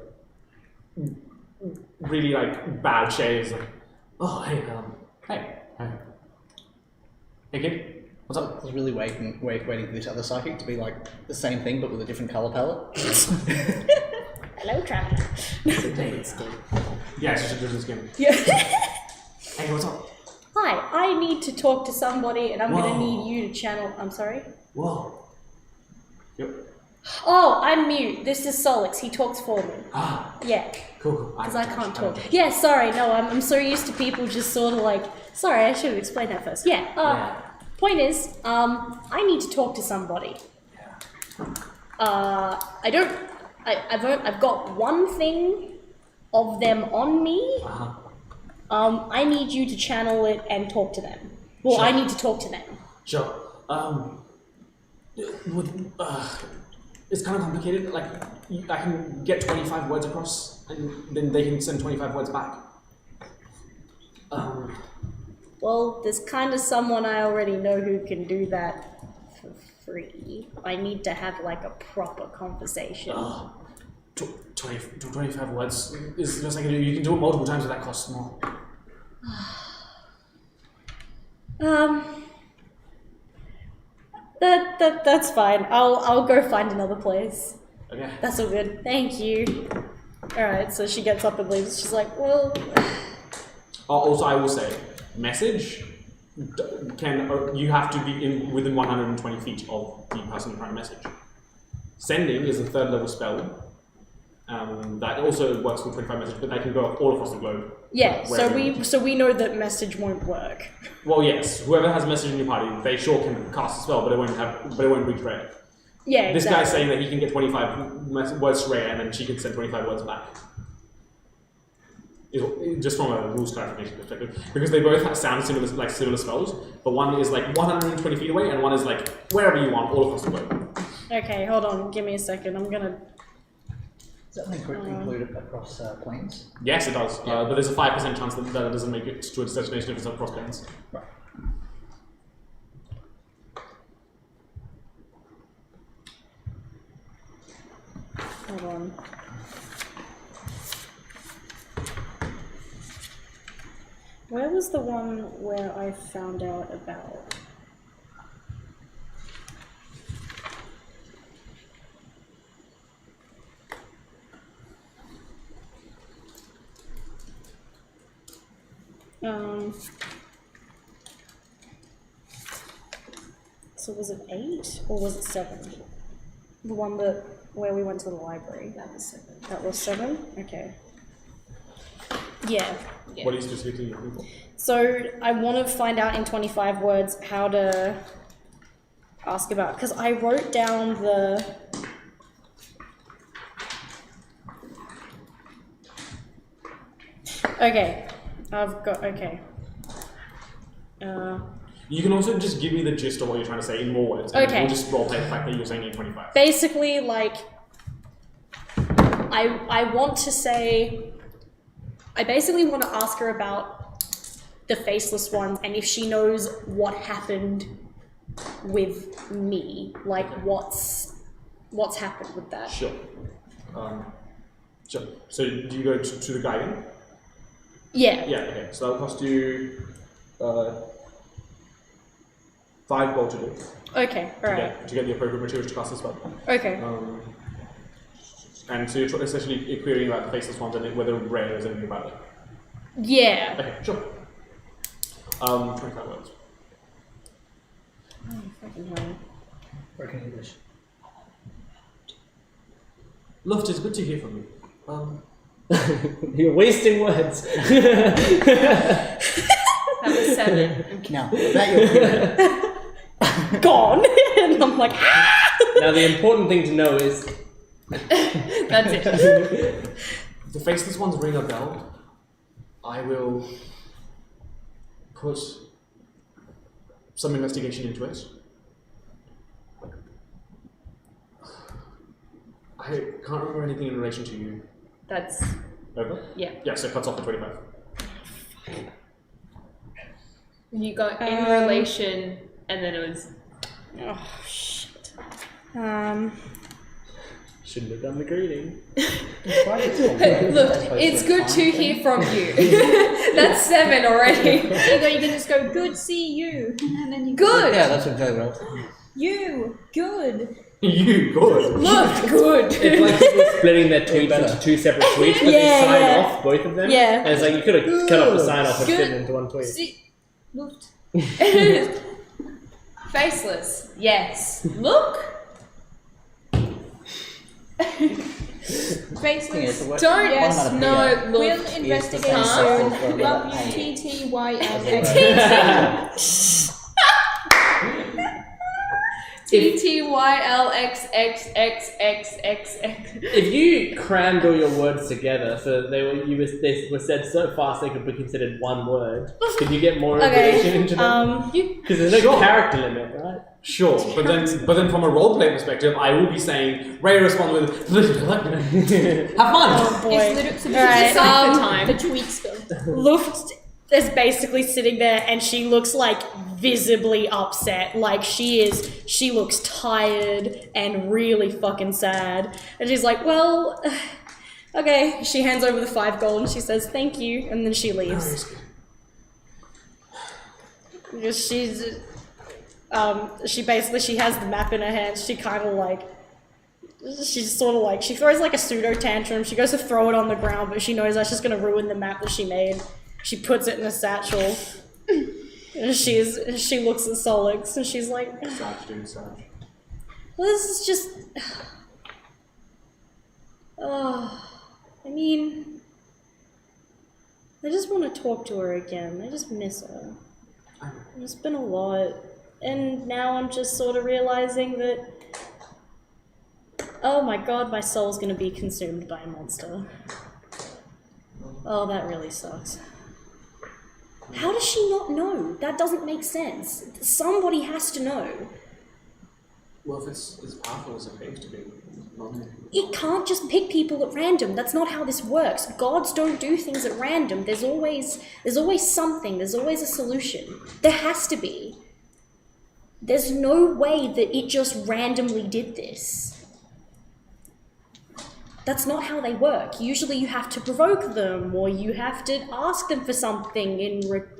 really like bad shaves. Like, oh hey, hey kid, what's I up? was really waiting for this other psychic to be like the same thing but with a different colour palette. Hello, traveler. Yeah, it's just a different skin. Yeah. Hey, what's up? Hi, I need to talk to somebody, and I'm Whoa. gonna need you to channel. I'm sorry. Whoa. Yep. Oh, I'm mute. This is Solix. He talks for me. Ah, Yeah, cool. because I can't talk. Yeah, sorry. No, I'm so used to people just sort of like. Sorry, I should have explained that first. Yeah. Point is, I need to talk to somebody. I've got one thing of them on me. I need you to channel it and talk to them. Well, Sure. I need to talk to them. Sure. It's kind of complicated. Like, I can get 25 words across, and then they can send 25 words back. Well, there's kind of someone I already know who can do that for free. I need to have like a proper conversation. 25 words is just like you can do it multiple times, but that costs more. That's fine. I'll go find another place. Okay. That's all good. Thank you. Alright, so she gets up and leaves. She's like, well, Also, I will say, message you have to be within 120 feet of the person trying to message. Sending is a 3rd level spell. That also works for 25 messages, but they can go all across the globe. yeah, Wherever. so we know that message won't work. Well, yes. Whoever has a message in your party, they sure can cast a spell, but it won't reach Rhea. Yeah, This exactly. guy's saying that he can get 25 words to Rhea, and then she can send 25 words back. Just from a rules clarification perspective, because they both sound similar spells, but one is like 120 feet away, and one is like wherever you want, all across the globe. Okay, hold on. Give me a second. I'm gonna. Does that include across planes? Yes, it does, but there's a 5% chance that it doesn't make it to its destination if it's across planes. Right. Hold on. Where was the one where I found out about? So was it 8 or was it 7? The one where we went to the library. That was 7. That was 7? Okay. Yeah. What are you specifically looking for? So I want to find out in 25 words how to ask about, because I wrote down the. Okay, I've got, okay. You can also just give me the gist of what you're trying to say in more words. And Okay. we'll just roleplay the fact that you're saying in 25. Basically, like, I want to say, I basically want to ask her about the faceless ones and if she knows what happened with me, like what's happened with that. Sure. Sure. So do you go to the guy again? Yeah. Yeah. Okay. So that will cost you 5 gold to do. Okay. All right. To get the appropriate materials to cast the spell. Okay. And so you're essentially querying about the faceless ones and whether Rhea knows anything about it. Yeah. Okay, sure. 25 words. Oh, fucking hell. Broken English. Luft, it's good to hear from you. You're wasting words. That was 7. Now, about your query. Gone. And I'm like, ah! Now the important thing to know is That's it. The faceless ones ring a bell. I will put some investigation into it. I can't remember anything in relation to you. That's Over? yeah. Yeah, so it cuts off the 25. You got in relation, and then it was. Oh shit. shouldn't have done the greeting. Look, it's good to hear from you. That's 7 already. You can just go, good, see you. And then you Good. Yeah, that's what Joe wrote. You, good. You good. Look, good. It's like people splitting their tweets into 2 separate tweets, but Yeah, they sign yeah. off both of them. Yeah. And it's like you could have cut off the sign off and Good. fit it into one tweet. See, looked. Faceless. Yes. Look. Faceless. Don't. Yes. No. Look. We'll investigate Huh? soon. Love you, TTYL. TTYLXXXXXX. If you crammed all your words together so they were said so fast they could be considered one word, could you get more information into them? Because there's no character limit, right? Sure, but then from a roleplay perspective, I will be saying Ray respond with have fun. Oh boy. It's literally Alright, time. the tweets go. Luft is basically sitting there and she looks like visibly upset. Like she looks tired and really fucking sad. And she's like, well, okay. She hands over the 5 gold and she says, thank you. And then she leaves. Because she's, she has the map in her hand. She kind of like, she's sort of like, she throws like a pseudo tantrum. She goes to throw it on the ground, but she knows that's just going to ruin the map that she made. She puts it in a satchel. And she looks at Solix and she's like, Sag, dude, Sag. well, this is just, I mean, I just want to talk to her again. I just miss her. It's been a lot. And now I'm just sort of realizing that, oh my god, my soul's gonna be consumed by a monster. Oh, that really sucks. How does she not know? That doesn't make sense. Somebody has to know. Well, if it's as powerful as it claims to be, It can't just pick people at random. That's not how this works. Gods don't do things at random. There's always something. There's always a solution. There has to be. There's no way that it just randomly did this. That's not how they work. Usually you have to provoke them, or you have to ask them for something in return.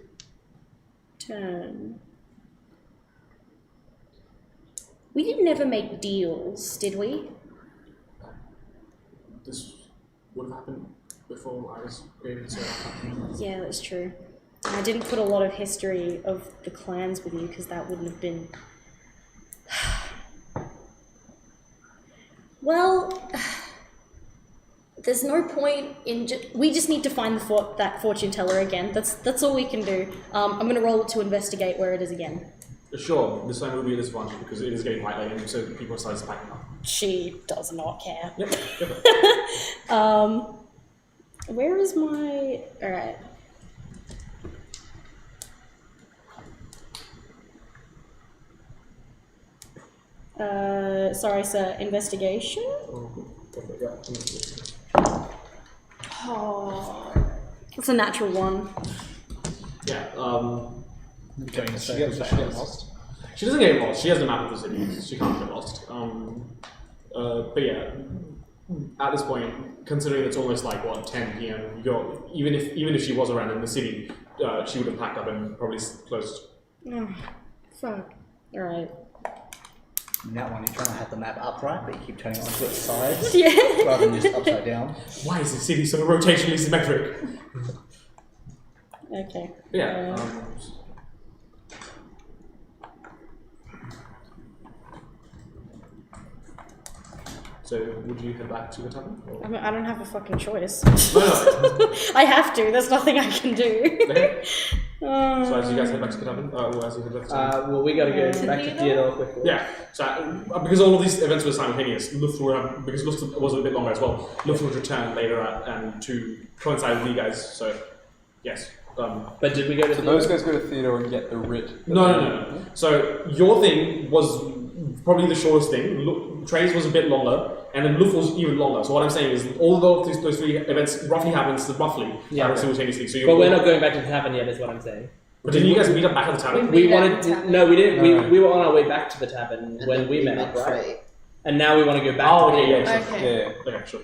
We didn't ever make deals, did we? this would have happened before I was created, so Yeah, that's true. I didn't put a lot of history of the clans with you because that wouldn't have been... Well, there's no point in... We just need to find that fortune teller again. That's all we can do. I'm going to roll it to investigate where it is again. sure, this time will be a disadvantage because it is getting quite late and so people are starting to packing up. She does not care. Yep, go for it. Where is my... Alright. Sorry, sir. Investigation? Oh, go for it, yeah. Oh, it's a natural one. Yeah. She get lost. She doesn't get lost. She has the map of the city. She can't get lost. But yeah, at this point, considering it's almost like 10 p.m. Even if she was around in the city, she would have packed up and probably closed. Oh, fuck. All right. In that one, you're trying to have the map upright, but you keep turning it onto its side Yeah. rather than just upside down. Why is the city so rotationally symmetric? Okay. Yeah. So, would you head back to the tavern? Or? I mean, I don't have a fucking choice. No. I have to. There's nothing I can do. Okay. So as you guys head back to the tavern, or as you head back to the tavern? Well, we gotta go back to Theodore quickly. Yeah, so because all of these events were simultaneous, because Luft was a bit longer as well, Luft would return later and to coincide with you guys, so yes. But did we go to So Theodore? those guys go to Theodore and get the writ. No. So your thing was probably the shortest thing, Trey's was a bit longer, and then Luft was even longer. So what I'm saying is all those three events roughly happened simultaneously. So But we're not going back to the tavern yet, is what I'm saying. But didn't you guys meet up back at the tavern? We meet at wanted the tavern. no, we didn't. No. We were on our way back to the tavern And when then we met up, right? Trey. And now we want to go back Oh, to okay, Theodore yeah, sure. Okay. Yeah. Okay, sure.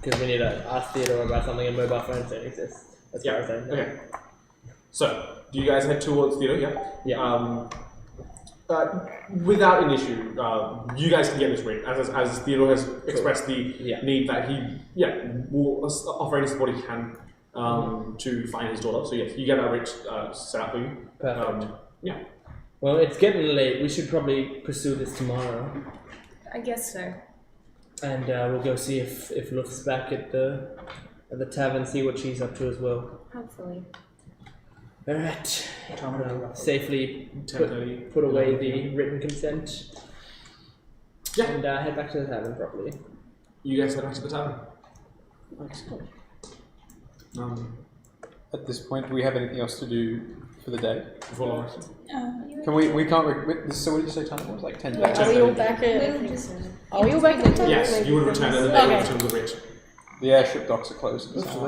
because we need to ask Theodore about something, and mobile phones don't exist. That's what I was saying. Okay. So, do you guys head towards Theodore? Yeah. Yeah. Without an issue, you guys can get this writ, as Theodore has expressed the need that he will offer any support he can to find his daughter. So yes, you get that writ set up for you. Perfect. Yeah. Well, it's getting late. We should probably pursue this tomorrow, I guess so. and we'll go see if Luft's back at the tavern, see what she's up to as well. Hopefully. All right. Safely 10:30. put away the written consent. Yeah. And head back to the tavern properly. You guys head back to the tavern. At this point, do we have anything else to do for the day? Before lunch. Can we can't. So what did you say time was? Like 10 days? Are we all back at? Are we all back at the Yes, you would return and then they would Okay. return the writ. The airship docks are closed. Yes. All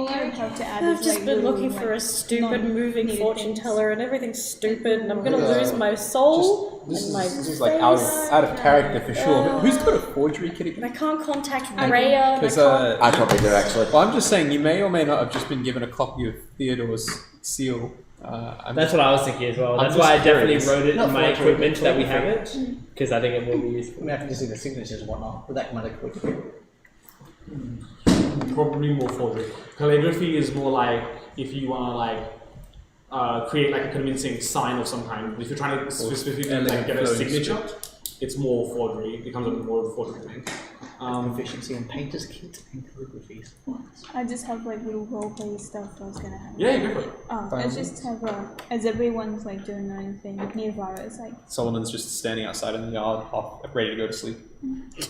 I would have to add I've is just like been little, looking for a like, stupid moving non-needed fortune things. teller and everything's stupid and I'm gonna Yeah. lose my soul This and my is like out of character for sure. But who's got a forgery kit And I again? can't contact I do. Raya. and I Because can't- I probably do actually. well, I'm just saying you may or may not have just been given a copy of Theodore's seal. That's what I was thinking as well. I'm That's why I just definitely curious. wrote it Not in my forgery, equipment that we have calligraphy. it, because I think it will be I useful. mean, I can just see the signatures and whatnot, but that can make quick. Probably more forgery. Calligraphy is more like if you want to create like a convincing sign of some kind. If you're trying to specifically like, get a flowing signature, it's more forgery. It becomes a more forgery thing. Proficiency in painter's kit and calligraphy. I just have like little roleplay stuff I was gonna have. Yeah, go for it. I just have as everyone's like doing their own thing. Nearby is like Solomon's just standing outside in the yard, half ready to go to sleep.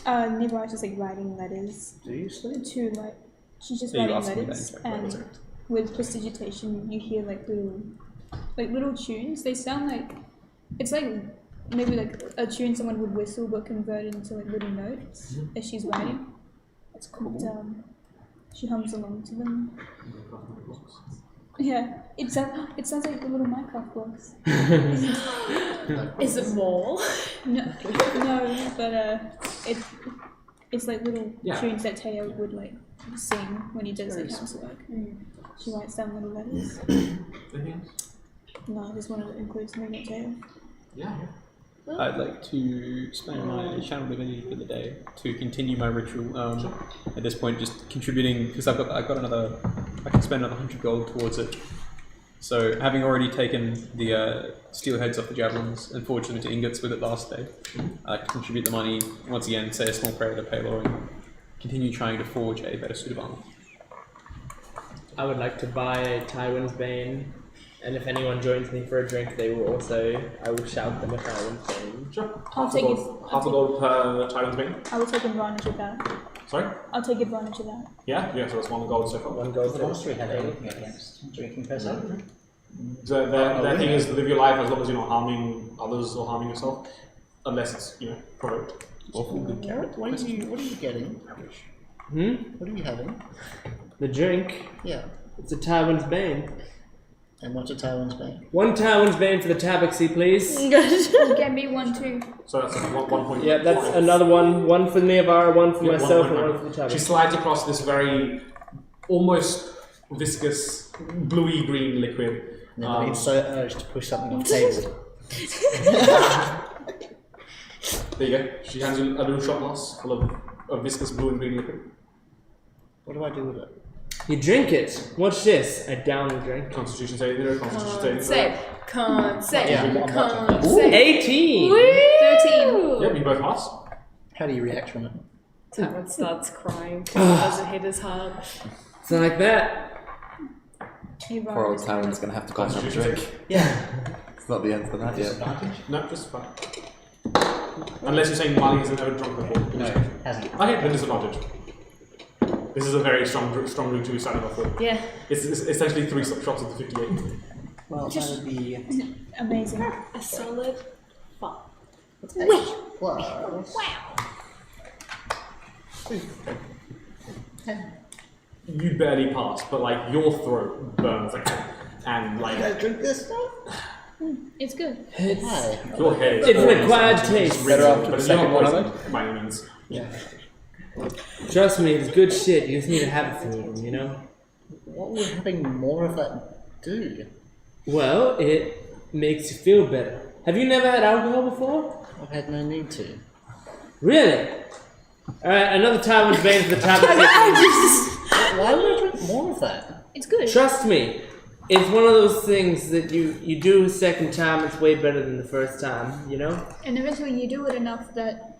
nearby is just like writing letters Do you sleep? to like she's just Are you writing asking me letters that? and with prestidigitation you hear like little tunes. They sound like it's like maybe like a tune someone would whistle but converted into like little notes as she's writing. It's called she hums along to them. Yeah, it sounds like the little Minecraft blocks. Is it more? No, but it's like little tunes that Teo would like sing when he does like housework. She writes down little letters. Anything else? No, I just wanted to include something that Teo. Yeah. I'd like to spend my channel divinity for the day to continue my ritual. At this point, just contributing because I've got another. I can spend another 100 gold towards it. So, having already taken the steel heads off the javelins and forged them into ingots with it last day, I can contribute the money once again. Say a small prayer to Palor and continue trying to forge a better suit of armor. I would like to buy a Tywin's Bane, and if anyone joins me for a drink, I will shout them a Tywin's Bane. Sure. I'll take it. Half a gold per Tyrant's Bane. I will take advantage of that. Sorry? I'll take advantage of that. Yeah, so it's 1 gold so far. 1 gold. The monastery had anything against drinking per se. Their thing is live your life as long as you're not harming others or harming yourself, unless it's provoked. What are you getting? What are you having? The drink. Yeah. It's a Tywin's Bane. And what's a Tywin's Bane? 1 Tywin's Bane for the Tabaxi, please. Get me one too. So that's 1 point. Yeah, that's another one. 1 for Neovara, 1 for myself, and 1 for the Tabaxi. She slides across this very almost viscous, bluey green liquid. Never been so urged to push something off the table. There you go. She hands you a little shot glass full of viscous blue and green liquid. What do I do with it? You drink it. Watch this. I down the drink. Constitution saving throw. Constitution saving throw. Con save. Yeah, I'm Con watching. save. 18. 13. Yep, you both pass. How do you react from it? Tyrant starts crying as it hit his heart. It's like that. Poor old Tyrant's gonna have to buy another Constitution drink. Yeah. It's not the end for that yet. Disadvantage? No, just fine. Unless you're saying Molly hasn't ever drunk before. No, hasn't. Okay, then disadvantage. This is a very strong route to be starting off with. Yeah. It's essentially 3 shots of the 58. Well, that would be Amazing. A solid 5. plus. You barely pass, but like your throat burns like, and like You guys drink this stuff? It's good. Hi. your head. It's an acquired taste. It's Better after but the it's second not one, I poison by any means. Yeah. Trust me, it's good shit. You just need to have it through them, you know? What would having more of that do? Well, it makes you feel better. Have you never had alcohol before? I've had no need to. Really? Alright, another Tywin's Bane for the Tabaxi. Why would I drink more of that? It's good. Trust me, it's one of those things that you do a second time, it's way better than the first time, you know? And eventually you do it enough that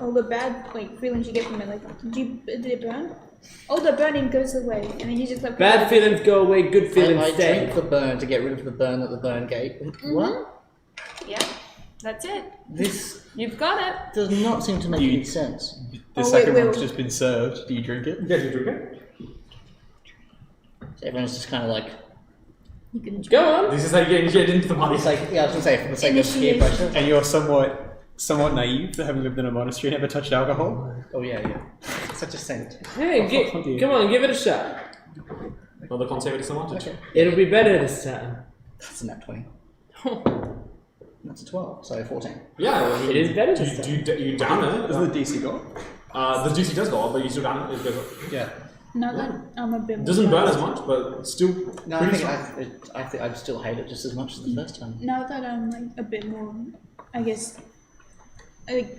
all the bad feelings you get from it, did it burn? All the burning goes away, and then you just like Bad feelings go away, good feelings I stay. drink the burn to get rid of the burn that the burn gave. What? Yeah. That's it. This You've got it. does not seem to make any sense. The second one's just been served. Do you drink it? Yeah, do you drink it? So everyone's just kind of like, You can Go on. This is how you get into the money. it's like, yeah, I was gonna say, for the sake of peer pressure. And you're somewhat naive for having lived in a monastery and never touched alcohol. Oh yeah. Such a saint. Hey, come on, give it a shot. Another con save at disadvantage. Okay. It'll be better this time. That's a nat 20. That's a 12, so 14. Yeah, well, It is better Do this time. you down it? Doesn't the DC go up? The DC does go up, but you still down it. It goes up. Yeah. Now that I'm a bit It more doesn't burn as relaxed- much, but it's still No, I pretty think strong. I think I'd still hate it just as much as the first time. Now that I'm a bit more, I guess,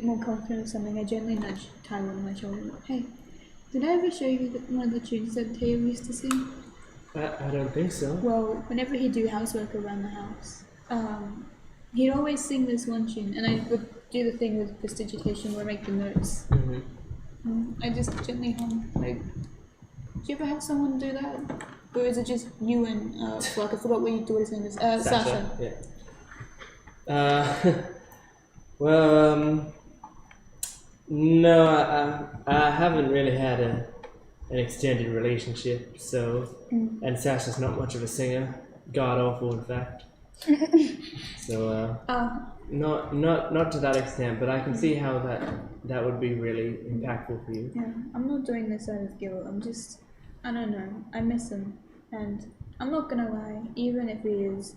more confident or something, I gently nudge Tyler on my shoulder. Hey, did I ever show you one of the tunes that Teo used to sing? I don't think so. Well, whenever he'd do housework around the house, he'd always sing this one tune, and I would do the thing with prestidigitation where I make the notes. I just gently hum. Do you ever have someone do that? Or is it just you and Fluck? I forgot what his name is. Sasha. Yeah. Well, no, I haven't really had an extended relationship, so, and Sasha's not much of a singer, god awful in fact. So, not to that extent, but I can see how that would be really impactful for you. Yeah, I'm not doing this out of guilt. I don't know. I miss him, and I'm not gonna lie. Even if he is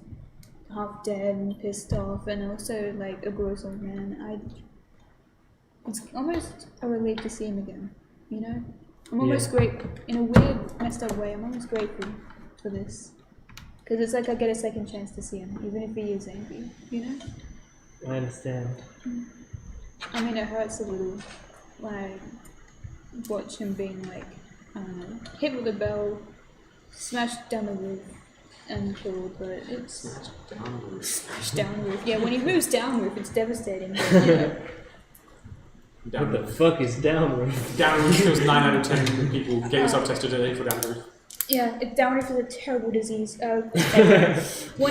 half dead and pissed off, and also a gross old man, it's almost a relief to see him again. You know, I'm almost grateful in a weird, messed up way. I'm almost grateful for this, because it's like I get a second chance to see him, even if he is angry. You know. I understand. I mean, it hurts a little, watch him being I don't know, hit with a bell, smashed down the roof, and killed, but it's... Smashed down the roof. Yeah, when he moves down roof, it's devastating. But, you know. What the fuck is down roof? Down roof kills 9 out of 10 people. Get yourself tested today for down roof. Yeah, down roof is a terrible disease. 1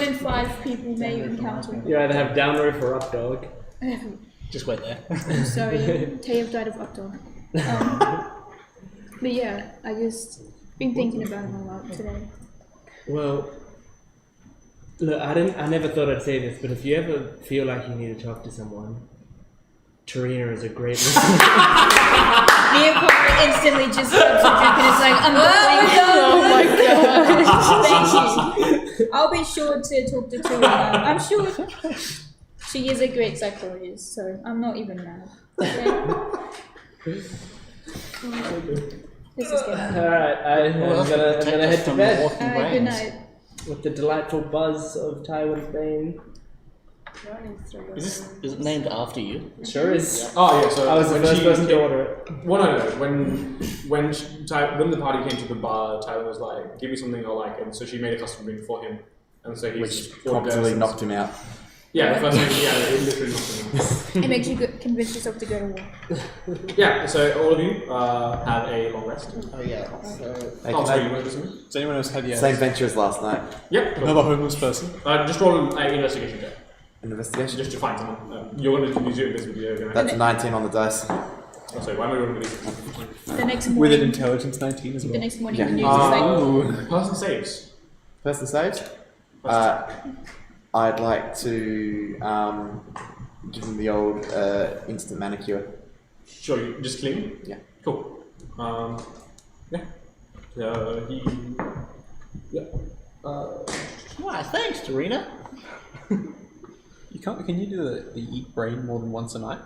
in 5 people may encounter. You either have down roof or up dog. Just wait there. I'm sorry, Tayev died of updog. But yeah, I just been thinking about him a lot today. Well, look, I never thought I'd say this, but if you ever feel like you need to talk to someone, Tarina is a great listener. Me and Connor instantly just grabs a drink and is like, I'm going. Oh my god. Thank you. I'll be sure to talk to Tarina. I'm sure she is a great psychologist, so I'm not even mad. Okay? This is getting Alright, I'm gonna head to bed good night. with the delightful buzz of Tywin's Bane. Is it named after you? Sure is. Oh yeah, so I was the when first she person to came- order it. Well, no. When the party came to the bar, Tyler was like, "Give me something I like," and so she made a custom drink for him, and so he Which just promptly knocked him out. Yeah, the first thing, yeah, it literally knocked him It makes you convince yourself to go to war. out. Yeah, so all of you have a long rest. Oh yeah. So Hey, Oh, can sorry, I- you want to do something? Does anyone else have the Same venture as last night. Yep. Cool. another homeless person? Just roll an investigation check, An investigation. just to find someone. You're going to use your invisibility. You're going to. That's a 19 on the dice. Oh, sorry, why am I rolling these? The next With morning, an intelligence 19 as the well. next morning Yeah. the news is like, Person saves. Person saves. I'd like to give him the old instant manicure. Sure, you just clean. Yeah. Cool. Yeah. He. Yeah. Why, thanks, Tarina. You can't. Can you do the eat brain more than once a night?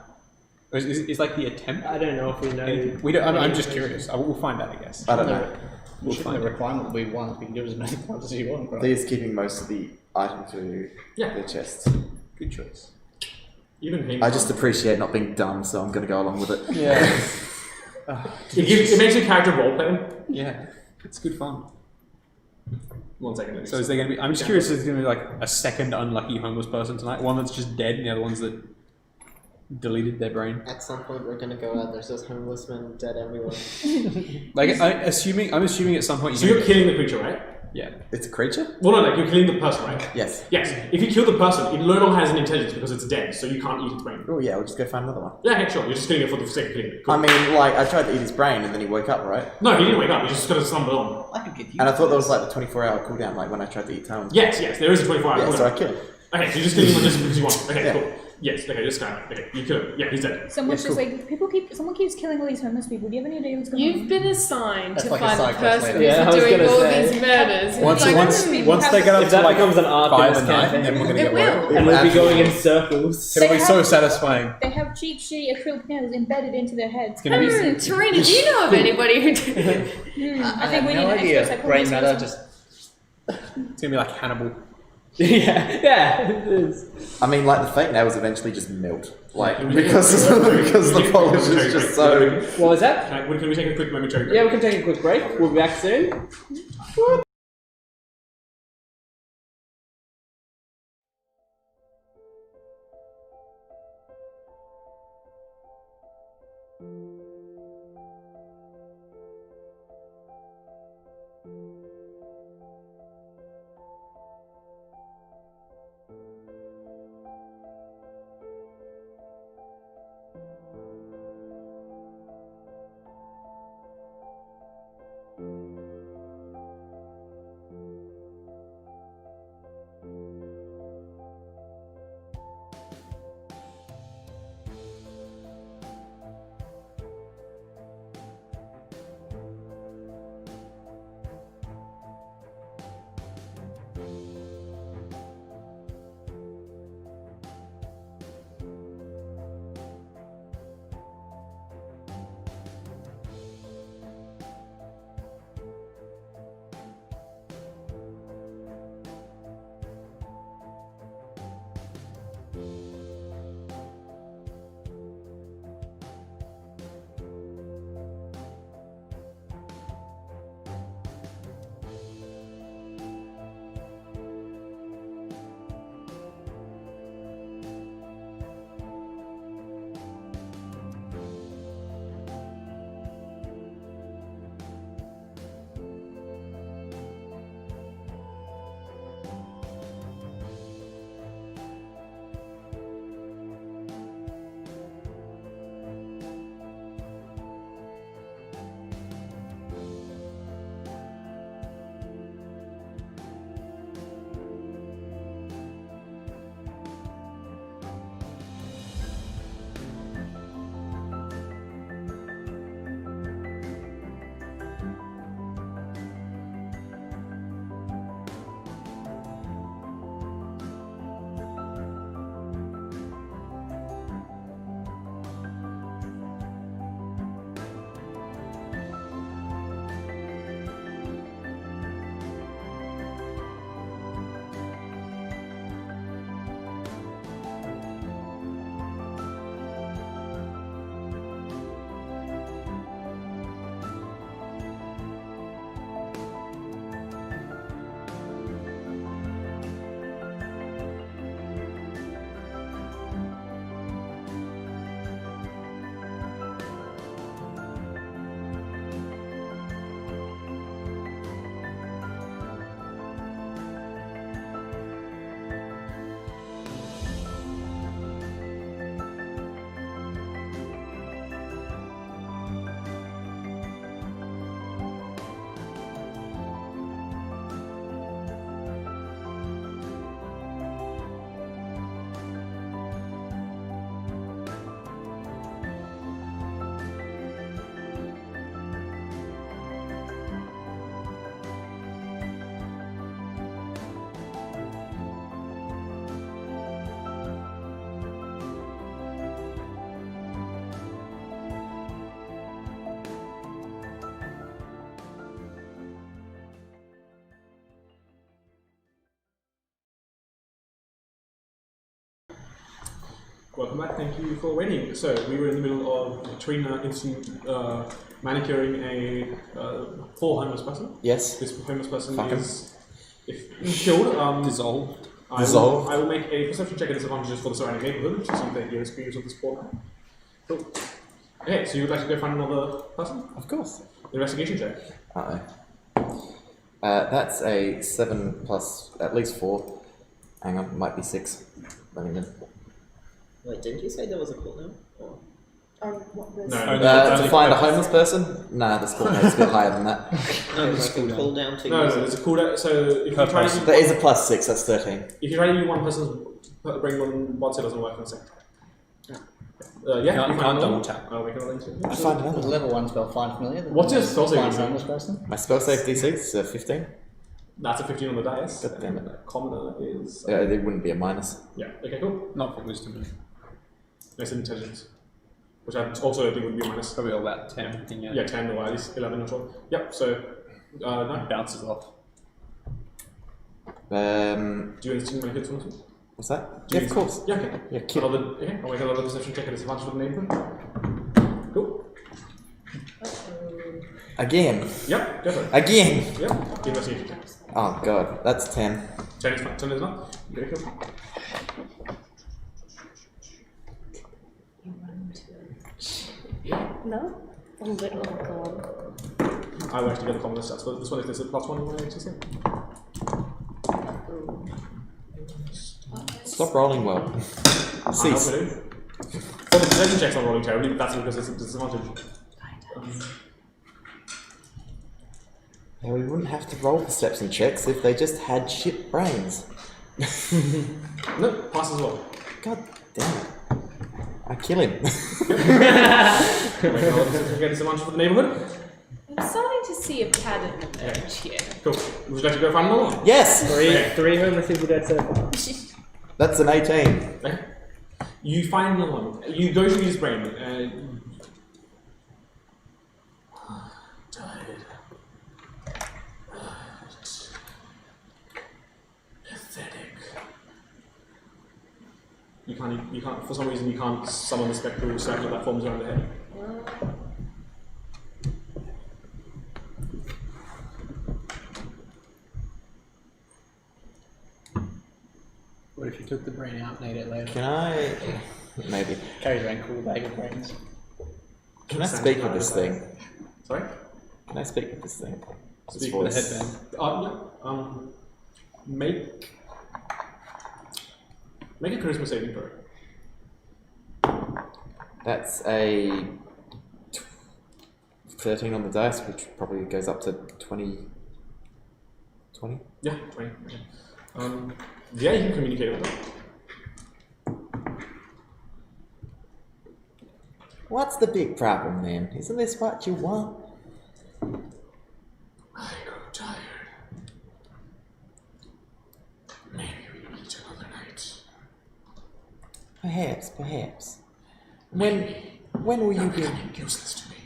Or is like the attempt? I don't know if we know. We don't. I'm just curious. We'll find out, I guess. I don't know. We'll find the requirement we want. We can give as many points as you want, right? He's keeping most of the item to Yeah. the chest. Good choice. Even him. I just appreciate not being dumb, so I'm going to go along with it. Yeah. It makes your character role play. Yeah. It's good fun. 1 second. So is there going to be? I'm just curious. Is there going to be like a second unlucky homeless person tonight? One that's just dead, and the other ones that deleted their brain. at some point we're gonna go out. There's just homeless men dead everywhere. Like I'm assuming at some point So you're killing the creature, right? Yeah. It's a creature? Well, no, like you're killing the person, right? Yes. Yes. If you kill the person, it no longer has an intelligence because it's dead, so you can't eat its brain. Oh yeah, we'll just go find another one. Yeah, okay, sure. You're just killing it for the sake of killing it. Cool. I mean, like, I tried to eat his brain and then he woke up, right? No, he didn't wake up. He just got to stumble on. I could get you. And I thought there was like the 24-hour cooldown, like when I tried to eat Talon's. Yes, there is a 24-hour Yeah, cooldown. so I kill him. Okay, so you're just killing him just because you want. Okay, Yeah. cool. Yes, okay, just kind of. Okay, you kill him. Yeah, he's dead. someone's Yeah, just cool. like, someone keeps killing all these homeless people. Do you have any idea what's going You've on? been assigned That's to like a find the side quest person later. Yeah, I who's was doing gonna all say. these murders. Once Like, they get up If to that like becomes an arc in five this a night, campaign, then we're gonna It get will. worried. and we'll be Actually- going in circles. It'll be so satisfying. They have cheap shitty acrylic nails embedded into their heads. It's gonna be. Tarina, do you know of anybody who did? I think we need no an idea. extra Brain psychologist. matter, just It's gonna be like Hannibal. yeah, it is. I mean, like, the fake nails eventually just melt. Like, because the polish is just so... What was that? Can we take a quick momentary break? Yeah, we can take a quick break. We'll be back soon. Welcome back. Thank you for waiting. So we were in the middle of Trina instant manicuring a poor homeless person. Yes. This homeless person Fuck him. is, if killed, Dissolved. I will make a perception check at disadvantages for the surrounding neighborhood to see if they hear experience of this poor man. Cool. Okay, so you would like to go find another person? Of course. Investigation check. That's a 7 plus at least 4. Hang on, might be 6. Let me know. Wait, didn't you say there was a cooldown? Or... What was To find a homeless person? Nah, the score is a bit higher than that. There's like a cooldown to No, use there's a cooldown. So if you try to There is a plus 6, that's 13. if you try to use one person's brain on once, it doesn't work in a second. Yeah, You can't double tap. Oh, we can only do I find another one. Level 1 spell, find familiar. What's your spell saving Find throw? homeless person. My spell save D6 is 15. That's a 15 on the dice. God damn it. And commoner is. There wouldn't be a minus. Yeah, okay, cool. Not for wisdom. Nice intelligence. Which I also think would be a minus. Probably all about 10 everything, Yeah, 10 or at least 11 or 12. Yep, so. No. Bounces off. Do you instinct make it for us? What's that? Do you Yeah, of course. Yeah, okay. Yeah, kill. Okay, I'll make another perception check at disadvantage for the neighborhood. Cool. Again. Yep, go for it. Again. Yep, investigation check. Oh god, that's 10. 10 is fine. 10 is not. Okay, cool. No? Oh my god. I will actually get the common stats for this one if there's a plus 1 in my HCC. Stop rolling well. Cease. For the perception checks I'm rolling terribly, but that's because it's a disadvantage. Yeah, we wouldn't have to roll perception checks if they just had shit brains. No, pass as well. God damn it. I kill him. Make another perception check at disadvantage for the neighborhood. I'm starting to see a pattern emerge here. Cool. Would you like to go find another one? Yes! Three homeless people dead so far. That's an 18. Okay. You find another one. You go through his brain. Died. Pathetic. You can't, for some reason you can't summon the spectral circle that forms around the head. What if you took the brain out and ate it later? Can I... Maybe. Carries around cool bag of brains. Can I speak with this thing? Sorry? Can I speak with this thing? This Speak with voice. the headband. Make a charisma saving throw. That's a 13 on the dice, which probably goes up to 20. 20? Yeah, 20. Okay. Yeah, you can communicate with them. What's the big problem then? Isn't this what you want? I grow tired. Maybe we meet another night. Perhaps. When will you be? Useless to me.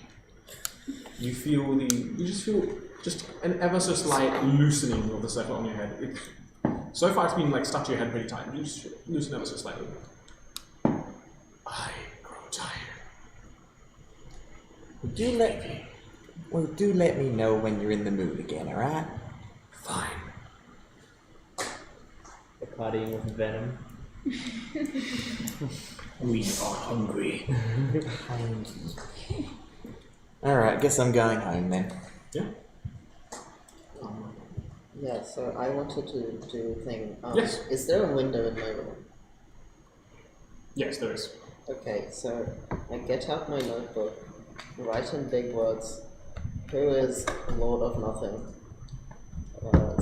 You just feel an ever so slight loosening of the circle on your head. So far it's been like stuck to your head pretty tight. You just loosen ever so slightly. I grow tired. Do let me know when you're in the mood again, alright? Fine. The partying with venom. We are hungry. Alright, guess I'm going home then. Yeah? Yeah, so I wanted to do a thing. Yes. Is there a window in my room? Yes, there is. Okay, so I get out my notebook, write in big words, who is Lord of Nothing?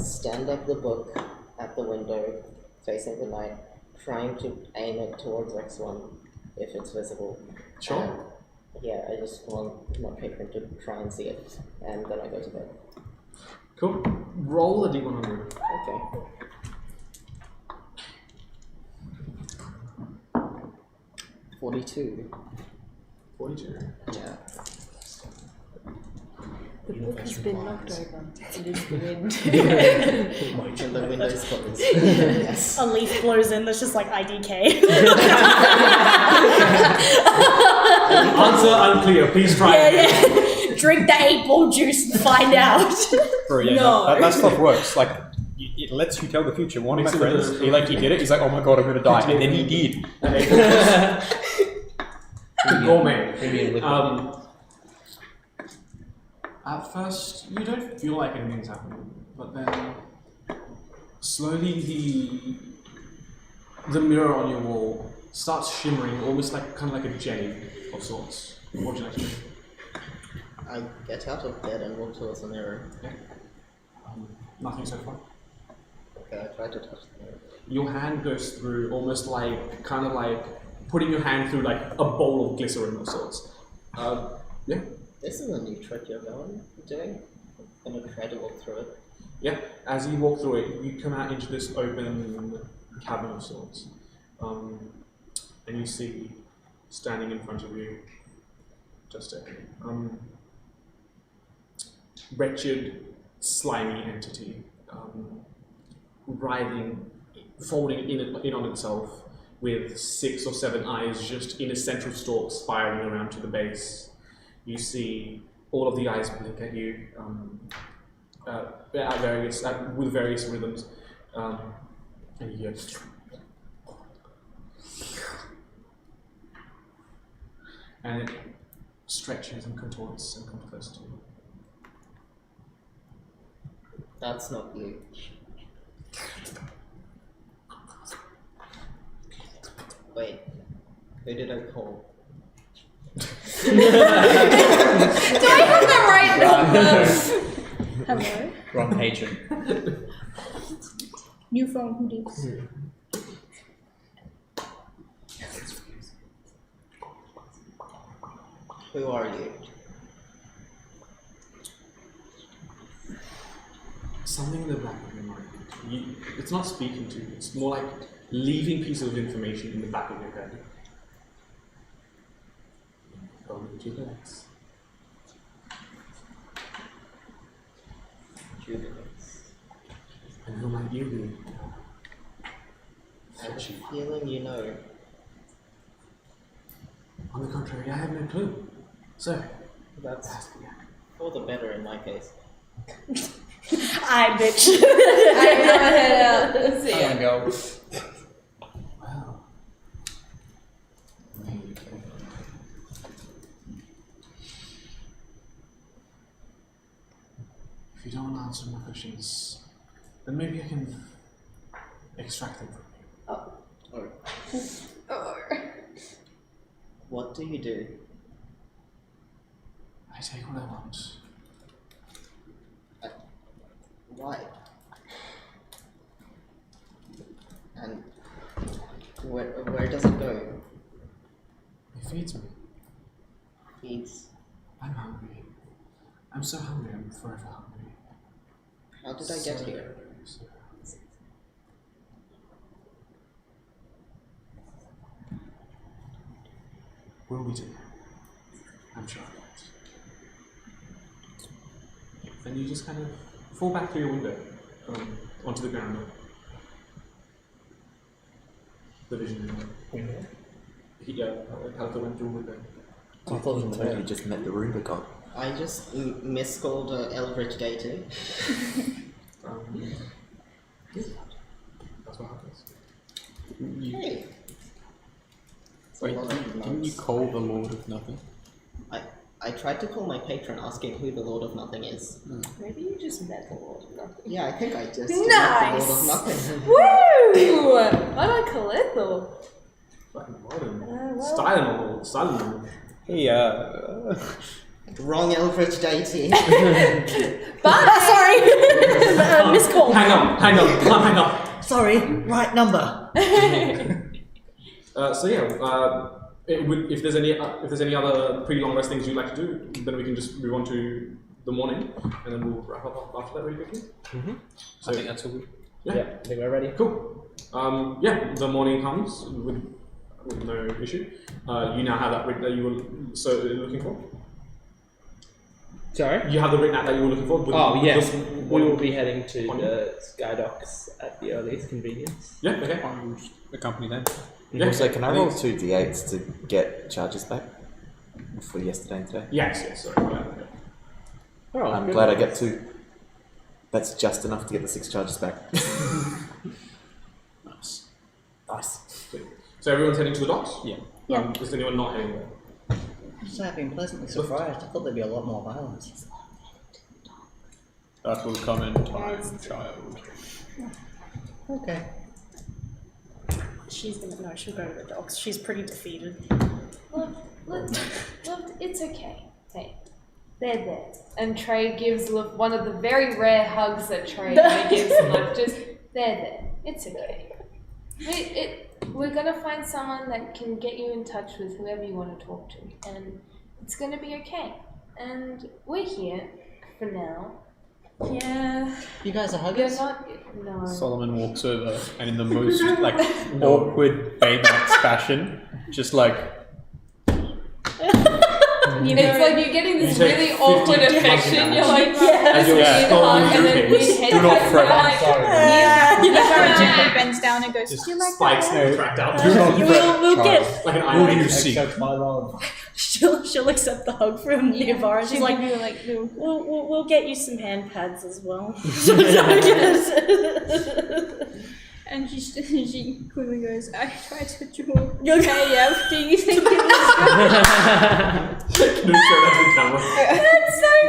Stand up the book at the window, facing the night, trying to aim it towards X1, if it's visible. Sure. And, yeah, I just want my patron to try and see it, and then I go to bed. Cool. Roll a d100. Okay. $42. Yeah. The book has been knocked over. It is the wind. And the window is closed. Yes. A leaf blows in that's just like IDK. Answer unclear. Please try. yeah. Drink the 8-ball juice and find out. Bro, yeah, No. that stuff works. Like, it lets you tell the future. One of my friends, he did it. He's like, oh my god, I'm gonna die, and then he did. Gourmet. At first, you don't feel like anything's happening, but then slowly the mirror on your wall starts shimmering, almost like kind of like a jelly of sorts. What would you like to do? I get out of bed and walk towards the mirror. Nothing so far. Okay, I try to touch the mirror. Your hand goes through, almost like kind of like putting your hand through like a bowl of glycerin of sorts. Yeah. This is a new trick you're doing. I'm gonna try to walk through it. Yeah, as you walk through it, you come out into this open cabin of sorts. And you see, standing in front of you, just a wretched, slimy entity, writhing, folding in on itself, with 6 or 7 eyes just in a central stalk spiraling around to the base. You see all of the eyes blink at you with various rhythms, and you hear. And it stretches and contorts and comes close to you. That's not you. Wait, who did I call? Do I have the right number? Hello? Wrong agent. New phone, who dis? Who are you? Something in the back of your mind. It's not speaking to you, it's more like leaving pieces of information in the back of your head. Going to the next. Jubilance. And who might you be? I have a feeling you know. On the contrary, I have no clue. So, That's for the better in my case. I bitch. I have my head out. See ya. Go. well, maybe. If you don't answer my questions, then maybe I can extract them from you. Or what do you do? I take what I want. Why? And where does it go? It feeds me. Feeds. I'm hungry. I'm so hungry, I'm forever hungry. How did I get here? We'll meet again. I'm sure of that. And you just kind of fall back through your window onto the ground. The vision window. Yeah, Pelican went through a window. I thought you totally just met the Roomba god. I just miscalled Eldritch Deity. That's what happens. Hey. Wait, didn't you call the Lord of Nothing? I tried to call my patron asking who the Lord of Nothing is. Maybe you just met the Lord of Nothing. Yeah, I think I just met Nice! the Lord of Nothing. Woo! I like Coletto. Fucking modern. Well. Styling. Hey, Wrong Eldritch Deity. Sorry. Miscall. Hang on. Sorry, right number. So yeah, if there's any other pretty long rest things you'd like to do, then we can just move on to the morning, and then we'll wrap up after that really quickly. So I think that's all good. yeah, I think we're ready. cool. Yeah, the morning comes with no issue. You now have that rig that you were so looking for. Sorry? You have the written app that you were looking for? Oh, yes. We will be heading to the Sky Docks at the earliest convenience. Yeah, okay. The company then. Yeah. Also, can I roll 2 d8s to get charges back for yesterday and today? Yes, sorry. Yeah. Oh, I'm good. glad I get 2. That's just enough to get the 6 charges back. Nice. Nice. So everyone's heading to the docks? Yeah. Yeah. Is anyone not heading there? I've been pleasantly surprised. I thought there'd be a lot more violence. That will come in time, child. Okay. She'll go to the docks. She's pretty defeated. Look, it's okay. Hey, they're there. And Trey gives Liv one of the very rare hugs that Trey gives Liv. Just, they're there. It's okay. We're gonna find someone that can get you in touch with whoever you want to talk to, and it's gonna be okay. And we're here for now. Yeah. You guys are You're huggers? not. No. Solomon walks over and in the most like awkward Baymax fashion, just like It's like you're getting this You take really 50 awkward hugs affection. now. You're like, As you're weird slowly hug, and then drooping. weird head Do not cuts, fret. and like, Nero gently bends down and goes, Just "Do you like spikes that?" tracked out. do not fret, We'll child. get. Like an Who do island. you see? Accept my love. She'll accept the hug from Nevar, and she's like, You're like, "No." we'll get you some hand pads as well. And she quickly goes, "I tried to draw KF. Do you think it was Can you show that to the camera?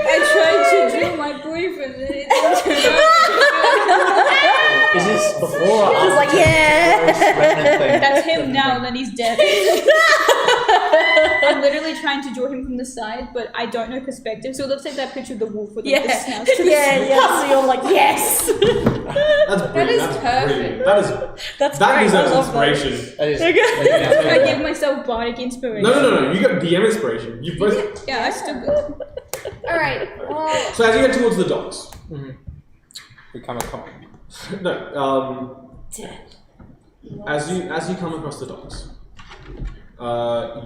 I tried to draw my boyfriend and it didn't turn out." Is this before or I was like, yeah. That's him now, and then he's dead. I'm literally trying to draw him from the side, but I don't know perspective. So let's take that picture of the wolf with like, the snout to the side. Yeah. So you're like, yes. That's brilliant. is That's perfect. brilliant. That's That great. deserves I love that. inspiration. That is. I give myself bardic inspiration. No. You got DM inspiration. You both. Yeah, I still good. all right. Well, So as you get towards the docks, We come across. no. As you come across the docks,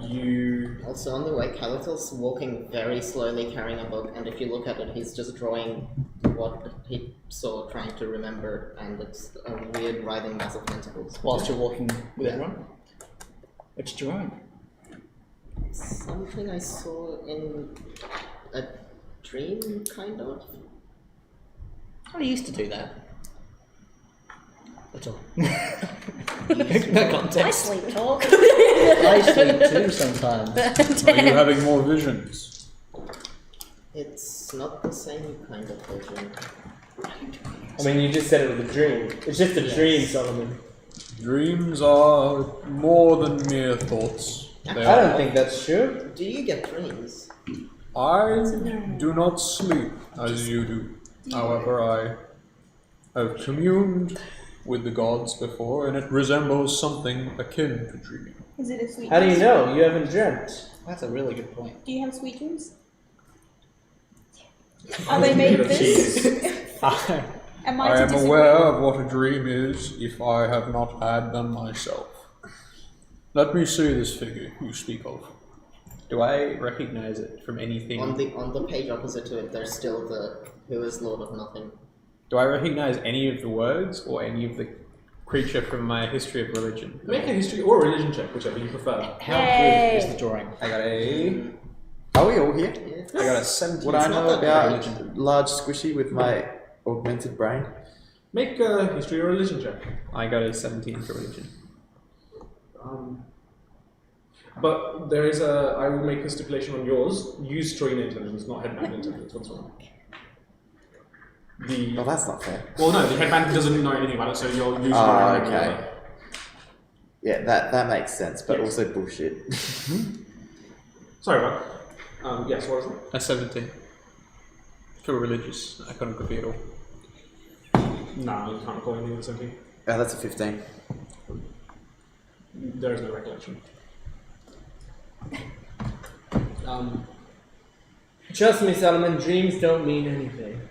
you. Also on the way, Calico's walking very slowly carrying a book, and if you look at it, he's just drawing what he saw trying to remember, and it's a weird writhing mass of tentacles. Whilst you're walking with everyone? What's drawing? Something I saw in a dream, kind of. I used to do that. That's all. No I context. sleep talk. I sleep too sometimes. Are you having more visions? It's not the same kind of vision. I mean, you just said it was a dream. It's just a dream, Solomon. Dreams are more than mere thoughts. They I are don't think that's true. Do you get dreams? I do not sleep as you do. However, I have communed with the gods before, and it resembles something akin to dreaming. Is it a sweet How do you dream? know? You haven't dreamt. That's a really good point. Do you have sweet dreams? Are they made of this? Am I I to am disagree? aware of what a dream is if I have not had them myself. Let me see this figure you speak of. Do I recognize it from anything? On the page opposite to it, there's still the "Who is Lord of Nothing." Do I recognize any of the words or any of the creature from my history of religion? Make a history or religion check, whichever you prefer. How good is the drawing? I got a. Are we all here? I got a 17. Would I It's not know that about large squishy with my augmented brain? Make a history or religion check. I got a 17 for religion. But there is a. I will make a stipulation on yours. Use trained intelligence, not headband intelligence. What's wrong? Well, that's not fair. Well, no, the headband doesn't know anything about it, so you'll use. Ah, your own okay. regular. Yeah, that makes sense, but also bullshit. Sorry, Rob. Yes, what is it? A 17. For religious iconography at all. No, you can't call anything the same thing. That's a 15. There is no recollection. Trust me, Solomon, dreams don't mean anything.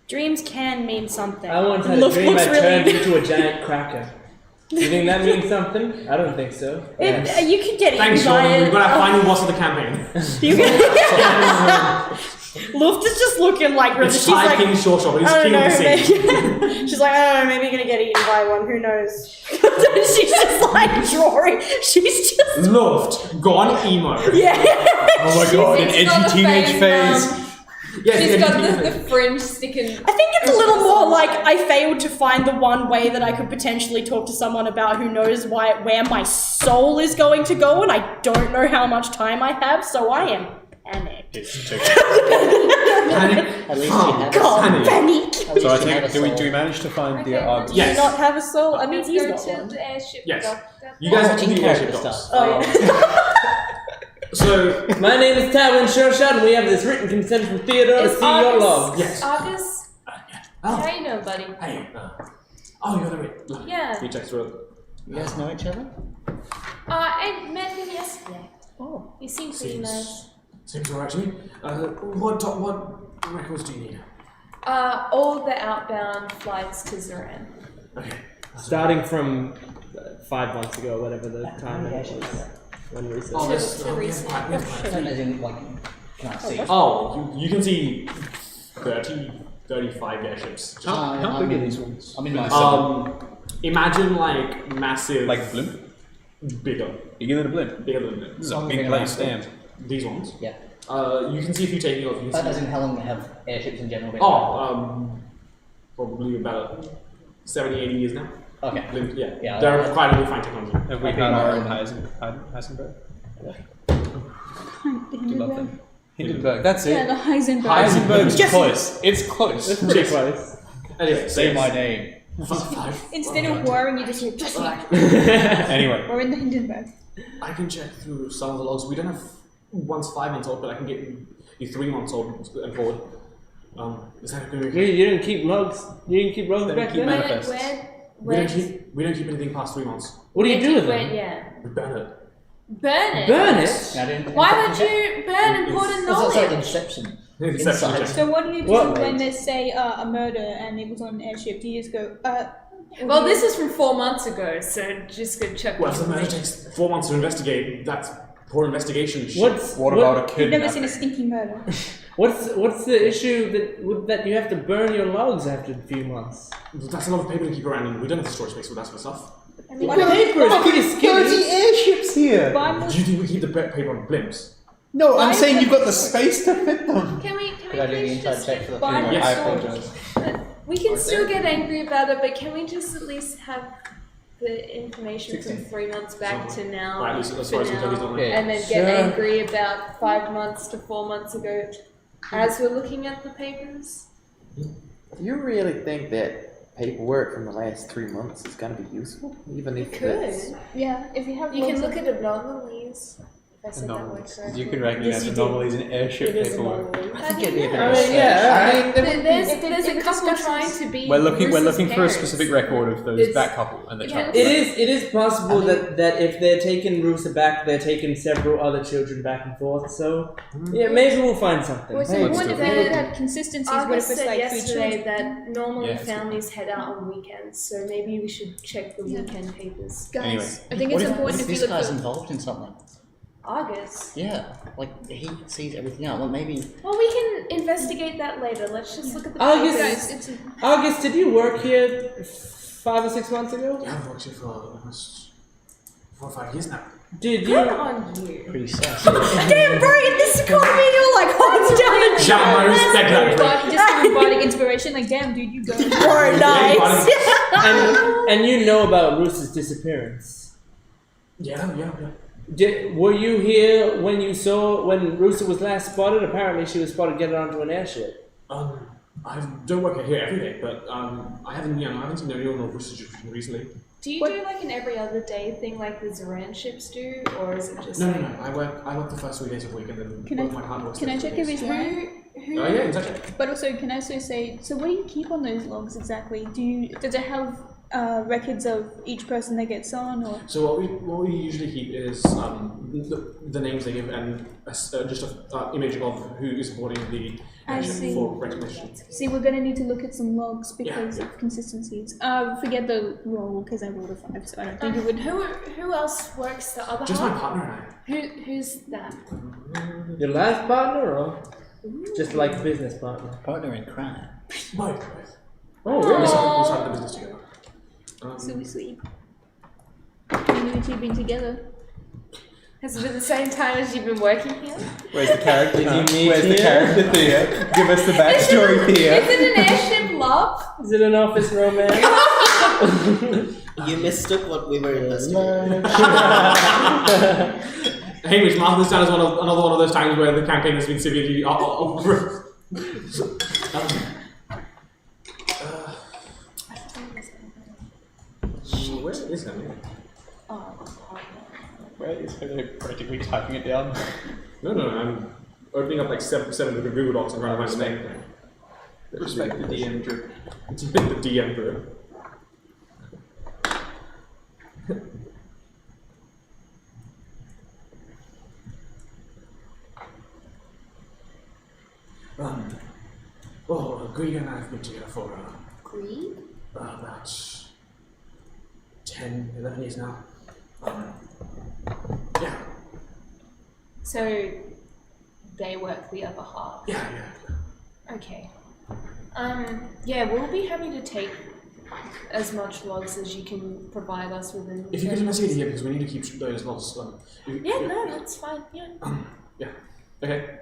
Dreams can mean something. I once had a Looks dream I really- turned into a giant cracker. Do you think that means something? I don't think so. You could get Thanks, eaten by Jordan. it. We've got our final boss of the campaign. You can, Luft is just looking like It's she's like, King Short Short, but he's I king don't of the know, sea. maybe, she's like, I don't know, maybe you're gonna get eaten by one, who knows? She's just like drawing, she's just, Luft, gone emo. yeah. Oh my god, an It's got edgy the teenage phase, phase. Yes, She's yeah, got yeah, the fringe sticking. I think it's a little more like I failed to find the one way that I could potentially talk to someone about who knows where my soul is going to go, and I don't know how much time I have, so I am panicked. It's too Panic. At least you have God, Panic. panic! So I you have a think, do we soul. manage to find the Okay, Argus? Yes. Do you not have a soul? I mean, Let's he's go got to one. the airship. Yes. doctor. You guys have to do the in-character airship docs. stuff. Oh, yeah. So, My name is Tywin Shoreshot, and we have this written consent from Theodore to Is see your logs. yes. Argus, Oh, how you know, buddy? hey. Oh, you're the right. Yeah. You check through it. You guys know each other? I met him yesterday. Oh. He seemed pretty nice. Seems alright to me. What records do you need? All the outbound flights to Zoran. Okay. Starting from 5 months ago, whatever the time it was. When we said. Oh, To- this, to we have reset. quite- we have quite a few. As in, like, can I see? Oh, you can see 35 airships. How big are these ones? I'm in my Imagine like massive, Like a blimp? bigger Bigger than a blimp. than it. This is a Something big like place, that. damn. These ones. Yeah. You can see if you take it off. You can As see. in how long have airships in general been? Probably about 70, 80 years now. Okay. Yeah. Yeah, They're I- quite a fine technology. Have we Okay, had our own um, Heisenberg? The Do you love Hindenburg. them? Hindenburg, that's Yeah, it. the Heisenberg. Heisenberg's Jesse. close. It's close. Pretty close. Anyway, Say my name. Five. Instead of whirring, you just hear just like, Anyway, we're in the Hindenburg. I can check through some of the logs. We don't have one's 5 months old, but I can get you 3 months old and forward. Is that going to be okay? You didn't keep logs. You didn't keep logs Then back keep then. manifest. Where We don't keep anything past 3 months. What do you do with them? Yeah. We burn it. Burn it. Burn it. Now, didn't- Why would you burn important Oh, so it's like knowledge? Inception. Inception Inside. check. So what do you do What? when they say a murder and it was on an airship? Do you just go, Well, this was from 4 months ago, so just go check. Well, if the murder takes 4 months to investigate, that's poor investigation. shit. what about a You've never seen kidnapping? a stinking murder. What's the issue that you have to burn your logs after a few months? That's a lot of paper to keep around, and we don't have the storage space for that sort of stuff. I mean, Paper is pretty skinny. airships here! Buy more. Do you think we keep the paper on blimps? No, I'm saying you've got the space to fit them. can we Could I do the please inside just check for the Buy female? more I storage. apologize. We can still get angry about it, but can we just at least have the information 16. from 3 months back to now, Right, at least as for far as Kentucky's now, not Yeah. and then get Sure. angry about 5 months to 4 months ago as we're looking at the papers? You really think that paperwork from the last 3 months is going to be useful? Even if it's... Could. Yeah, if you have You can loads look at anomalies. If I said that word Anomalies. correctly. You can recognize anomalies in airship paperwork. I think it'd be a bit I of a mean, yeah. I mean, There's if a it couple discusses- trying to be. We're looking Bruce's for a parents. specific record of those It's- that couple and the child. It is possible that if they're taking Rooster back, they're taking several other children back and forth. So yeah, maybe we'll find something. Well, so Let's what do if it. they look at consistencies? What August if it's said like 3 yesterday children? that normally Yeah, it's families head out on weekends, so maybe we should check the weekend papers. Guys, Anyway. I think What it's if important if this you look guy's at. involved in something? August. Yeah, like he sees everything out. Well, maybe. Well, we can investigate that later. Let's just look at the August, papers. Guys, it's August, did you work here 5 or 6 months ago? Yeah, I've worked here for almost 4 or 5 years now. Did Good you? on you. Pretty sus. Damn, bro, in this economy, you're like holding down a Shout out my respect, that but just robotic inspiration. Like, damn, dude, you go. Bro, nice. And you know about Rooster's disappearance. Yeah. Were you here when you saw when Rooster was last spotted? Apparently, she was spotted getting onto an airship. I don't work here every day, but I haven't seen anyone on Roosters recently. Do you do like an every other day thing like the Zoran ships do, or is it just No. like I work the first 3 days of the week, and then Can I- work my partner works Can I the check other if 3 he's days. lying? who? Oh yeah, exactly. But also, can I also say, so what do you keep on those logs exactly? Does it have records of each person that gets on, or? So what we usually keep is the names they give and just an image of who is boarding the I airship see. for recognition. See, we're gonna need to look at some logs because of consistencies. Forget the roll because I rolled a 5, so I don't think it would. Who else works the other Just my half? partner and I. Who's that? Your life partner, or Just like business partner. Partner in crime. Right. Oh, We really? started the business together. Sweet. How long have you been together? Has it been the same time as you've been working here? Where's the character? Did you meet Where's the here? character Thea? Give us the backstory, Thea. Is it an airship love? Is it an office romance? You mistook what we were investigating. Hamish, mark this down as another one of those times where the campaign has been severely. Where is that? Where is her practically typing it down? No, I'm opening up like seven different Google Docs and trying to find the name. Respect the DM, Drew. It's a bit the DM, bro. Greg and I have been together for Greed? about 10, 11 years now. Yeah. So they work the other half. Yeah. Okay. Yeah, we'll be happy to take as much logs as you can provide us within. If you could investigate here, because we need to keep those logs. Yeah, no, that's fine. Yeah. Yeah. Okay.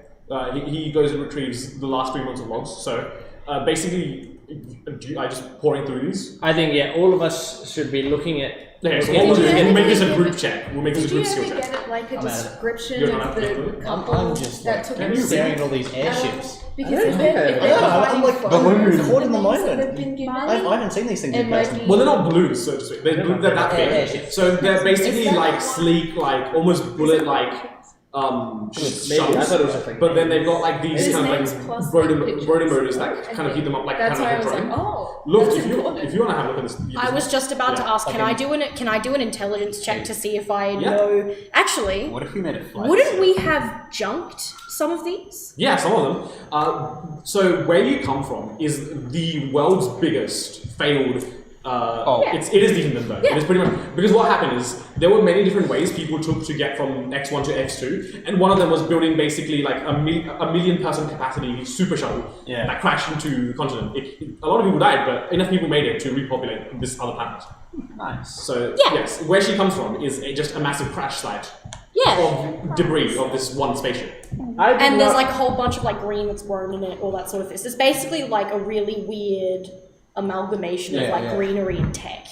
He goes and retrieves the last 3 months of logs. So basically, I just pouring through these. I think all of us should be looking at. Okay, so what we'll do is we'll make this a group check. We'll make this a Did you group skill ever check. get it like a description You're of not the happy. couple I'm just that like took Can you staring at all these airships. Because I if don't they're think I- I'm like providing caught in the things that moment. they've been given, I haven't seen these things It in might person. be- Well, they're not blues, so to speak. They're that Yeah, big. yeah. So they're basically Is that like one? sleek, like almost bullet-like Maybe, shells. I thought it was just like. But then they've got like these His kind name's of plus like like pictures. rotor-motors that kind of heat them up like That's kind why I of was like, controlling. oh. Look, that's if you important. want to have a look at this, you I was just about to Yeah. ask, can I do an intelligence check to see if I Yeah. know? Actually, What if we made a flight? wouldn't we have junked some of these? Yeah, some of them. So where you come from is the world's biggest failed. It is the Hindenburg. Yeah. It is pretty much because what happened is there were many different ways people took to get from X1 to X2, and one of them was building basically like a million person capacity super shuttle that crashed into the continent. A lot of people died, but enough people made it to repopulate this other planet. Nice. So Yeah. yes, where she comes from is just a massive crash site Yeah. of debris of this one spaceship. And there's like a whole bunch of like green that's grown in it, all that sort of thing. So it's basically like a really weird amalgamation of like greenery and tech.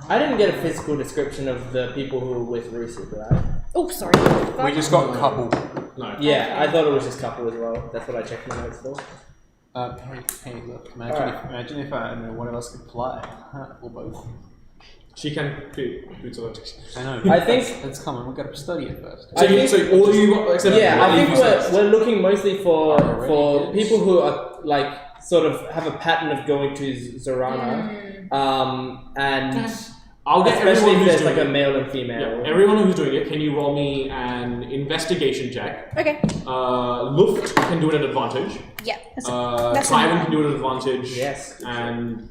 I didn't get a physical description of the people who were with Rusi, right? Oh, sorry. We just got a couple. No. Yeah, I thought it was just couple as well. That's what I checked my notes for. Hey, look, imagine if one of us could fly. Or both. She can do boots. I know. I think- Let's come on, we've got to study it first. So all of you except Yeah, I one of think you we're looking mostly for Alright. people who are like sort of have a pattern of going to Zorana, and I'll get especially everyone if who's there's doing like a it. male and female. Yeah, everyone who's doing it, can you roll me an investigation check? Okay. Luft can do it at advantage. Yeah. that's Simon can do it at advantage. Yes. And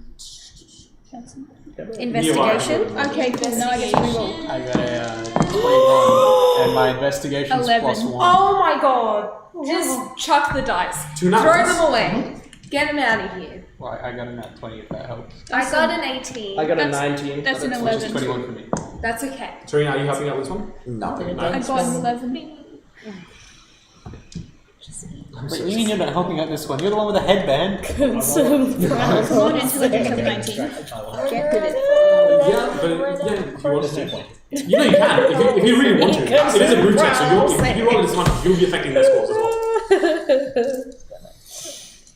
Investigation. Okay, cool. Now I get to reroll. I got a 21, and my investigation's 11. +1. Oh my god. Just chuck the dice. Two Throw numbers. them away. Get them out of here. Well, I got a nat 20 if that helps. I got an 18. I got a That's- 19. That's an Which is 11. 21 for me. That's okay. Serena, are you helping out with this one? No. No. I got an 11. Wait, you mean you're not helping out this one? You're the one with the headband. Consumed Come on, intelligence of 19. Yeah, but if you want to. You know you can, if you really want to. It is a group check, so if you roll this much, you'll be affecting their scores as well.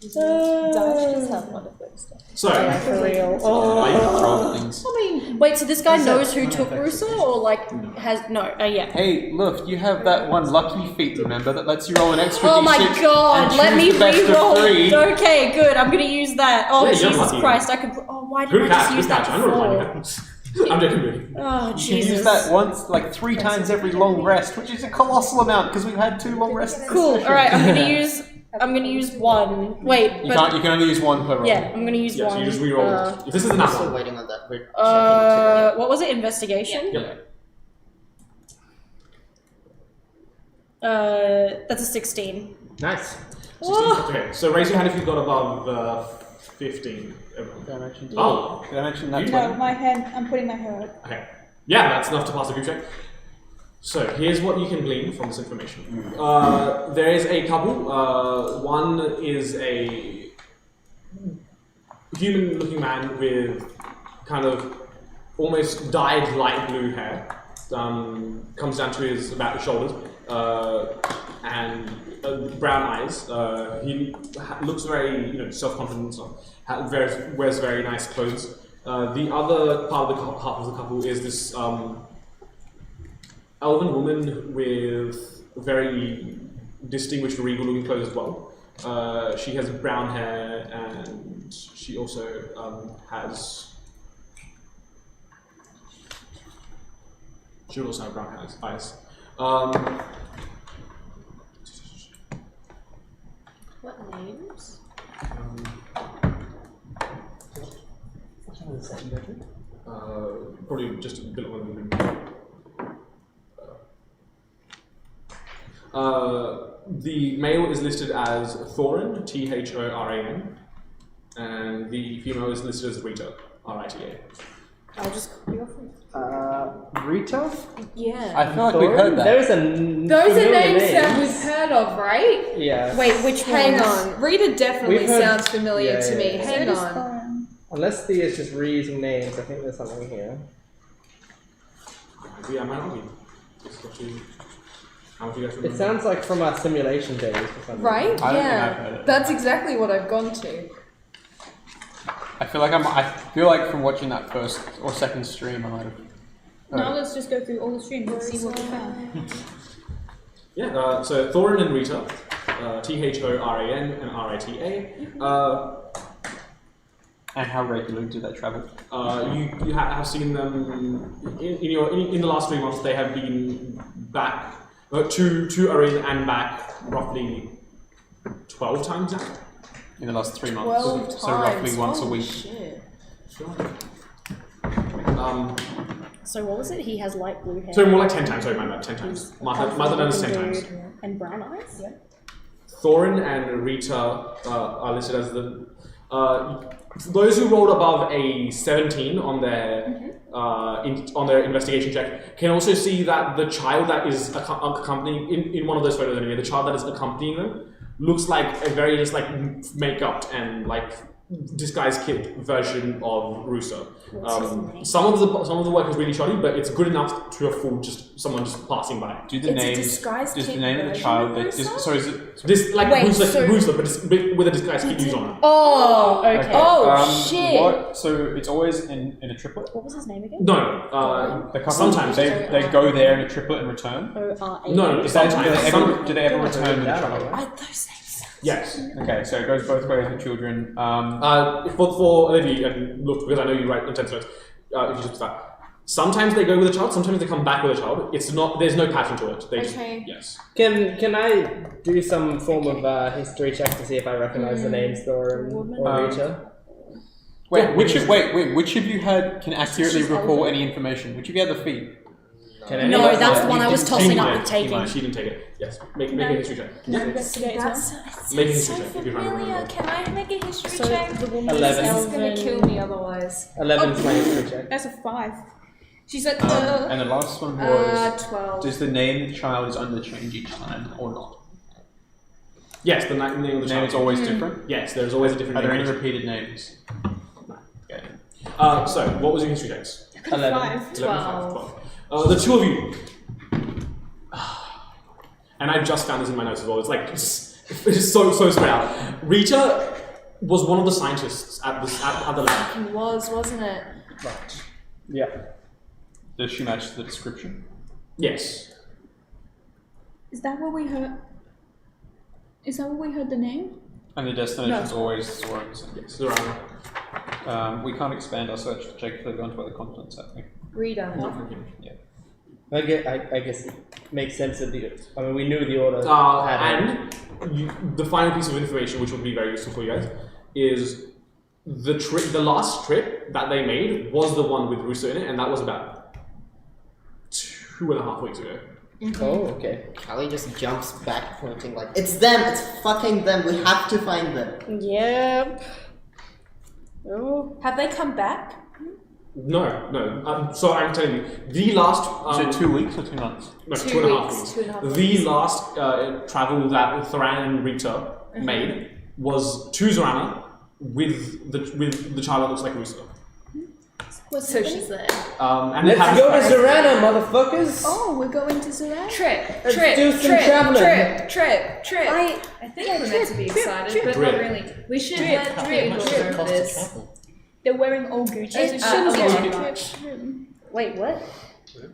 Just have one of those stuff. So, For real. are you controlling things? Wait, so this guy knows who took Russo, or like has yeah. Hey, look, you have that one lucky feat, remember, that lets you roll an extra Oh my d6 god, and let choose me the best of re-roll. 3. Okay, good. I'm gonna use that. Oh Yeah, you're Jesus lucky. Christ, I could. Oh, why Good didn't I catch, just good use that catch. I'm not before? I'm joking, really. Oh You can Jesus. use that once, like 3 times every long rest, which is a colossal amount because we've had 2 long rests. this Cool. session. All right, I'm gonna use one. Wait, You but can only use 1 per roll. yeah, I'm gonna use Yeah, so one. you just re-roll. If this is an We're still apple. waiting on that. We're checking What was it? Investigation. Yep. That's a 16. Nice. Okay, so raise your hand if you've got above 15. Did I mention? Oh, Did I mention that? No, my hand. I'm putting my hand up. okay. Yeah, that's enough to pass the group check. So here's what you can glean from this information. There is a couple. One is a human-looking man with kind of almost dyed light blue hair. Comes down to about his shoulders, and brown eyes. He looks very, self-confident. Wears very nice clothes. The other part of the couple is this elven woman with very distinguished regal-looking clothes as well. She has brown hair, and she also has. She would also have brown eyes. What names? Probably just a bit of a the male is listed as Thorin, Thoran, and the female is listed as Rita, Rita. I'll just copy off it. Rita? Yeah. I feel like we've heard that. Those are names that we've heard of, right? Yeah. Wait, which Hang ones? on. Rita definitely We've heard- sounds familiar to me. yeah. Hang So does on. Thorin. Unless Thea is just reusing names, I think there's something here. Yeah, I might not be. How would you guys It remember? sounds like from our simulation days or something. Right? I don't think I've Yeah. heard it. That's exactly what I've gone to. I feel like from watching that first or second stream, I might have. Now let's just go through all the streams and see what we found. Yeah, so Thorin and Rita, Thoran and Rita. And how regularly do they travel? You have seen them in the last 3 months. They have been back to Arin and back roughly 12 times now. In the last 3 months. 12 times. So roughly once a Holy week. Shit. So what was it? He has light blue hair. So more like 10 times. Sorry, my bad. 10 times. Martha done this 10 times. And brown eyes? Yeah. Thorin and Rita are listed as the. Those who rolled above a 17 on their on their investigation check can also see that the child that is accompanying in one of those photos anyway, the child that is accompanying them looks like a very just like make-up and like disguised kid version of Russo. Some of the work is really shoddy, but it's good enough to afford just someone just passing by. Do the It's a names? disguised Does the kid name of the version child? of That, Russo? so is it? This like Wait, Russo, so- Russo, but it's with a disguised kid used on it. Oh, okay. Oh, shit. What? So it's always in a triplet. What was his name again? No, The couple, sometimes they go there in a triplet and return. O-R-A. No, Is that, sometimes. do they ever return with the child? Those names. Yes. Okay, so it goes both ways with children. For Olivia, and look, because I know you write intense notes, if you just that. Sometimes they go with a child, sometimes they come back with a child. It's not, there's no pattern to it. They Okay. Yes. Can I do some form of history check to see if I recognize the names Thorin or Rita? Wait, which of you can accurately recall any information? Which of you had the feed? Can I No, that's the one I was She tossing up might, with she taking. might, she didn't take it. Yes. Make a history check. Investigate That's as Make a so history check if you remember. familiar. Can I make a history So check? the woman 11. is This is gonna elven. kill me otherwise. 11 is my history check. That's a 5. She's like, And the last one was: 12. does the name of the child is under change each time or not? Yes, the name of the The name child. is always different. Yes, there's always a different Are there name. any repeated names? Okay. So, what was your history checks? 11. 5. 12. The two of you. And I just found this in my notes as well. It's like it's so spread out. Rita was one of the scientists at the lab. It was, wasn't it? Right. Yeah. Does she match the description? Yes. Is that what we heard? Is that what we heard the name? And the destination is always Zoran. Yes. Around. We can't expand our search to check further onto other continents, I think. Rita. Yeah. I guess it makes sense that we knew the order. And the final piece of information, which will be very useful for you guys, is the last trip that they made was the one with Russo in it, and that was about 2.5 weeks ago. Oh, okay. Callie just jumps back, pointing like, "It's them! It's fucking them! We have to find them!" Yep. Oh. Have they come back? No. So I'm telling you, the last. Is it 2 weeks or 2 months? No, 2 2.5 weeks, weeks. 2.5 The weeks. last travel that Thoran and Rita made was to Zorana with the child that looks like Russo. So she's there. And Let's go to Zorana, motherfuckers! Oh, we're going to Zoran? Trip. Let's Trip. do some trip. traveling. Trip. I think we're meant to be excited, but not really. We should let Theodore know this. They're wearing all Gucci. It shouldn't okay. be much. wait, what?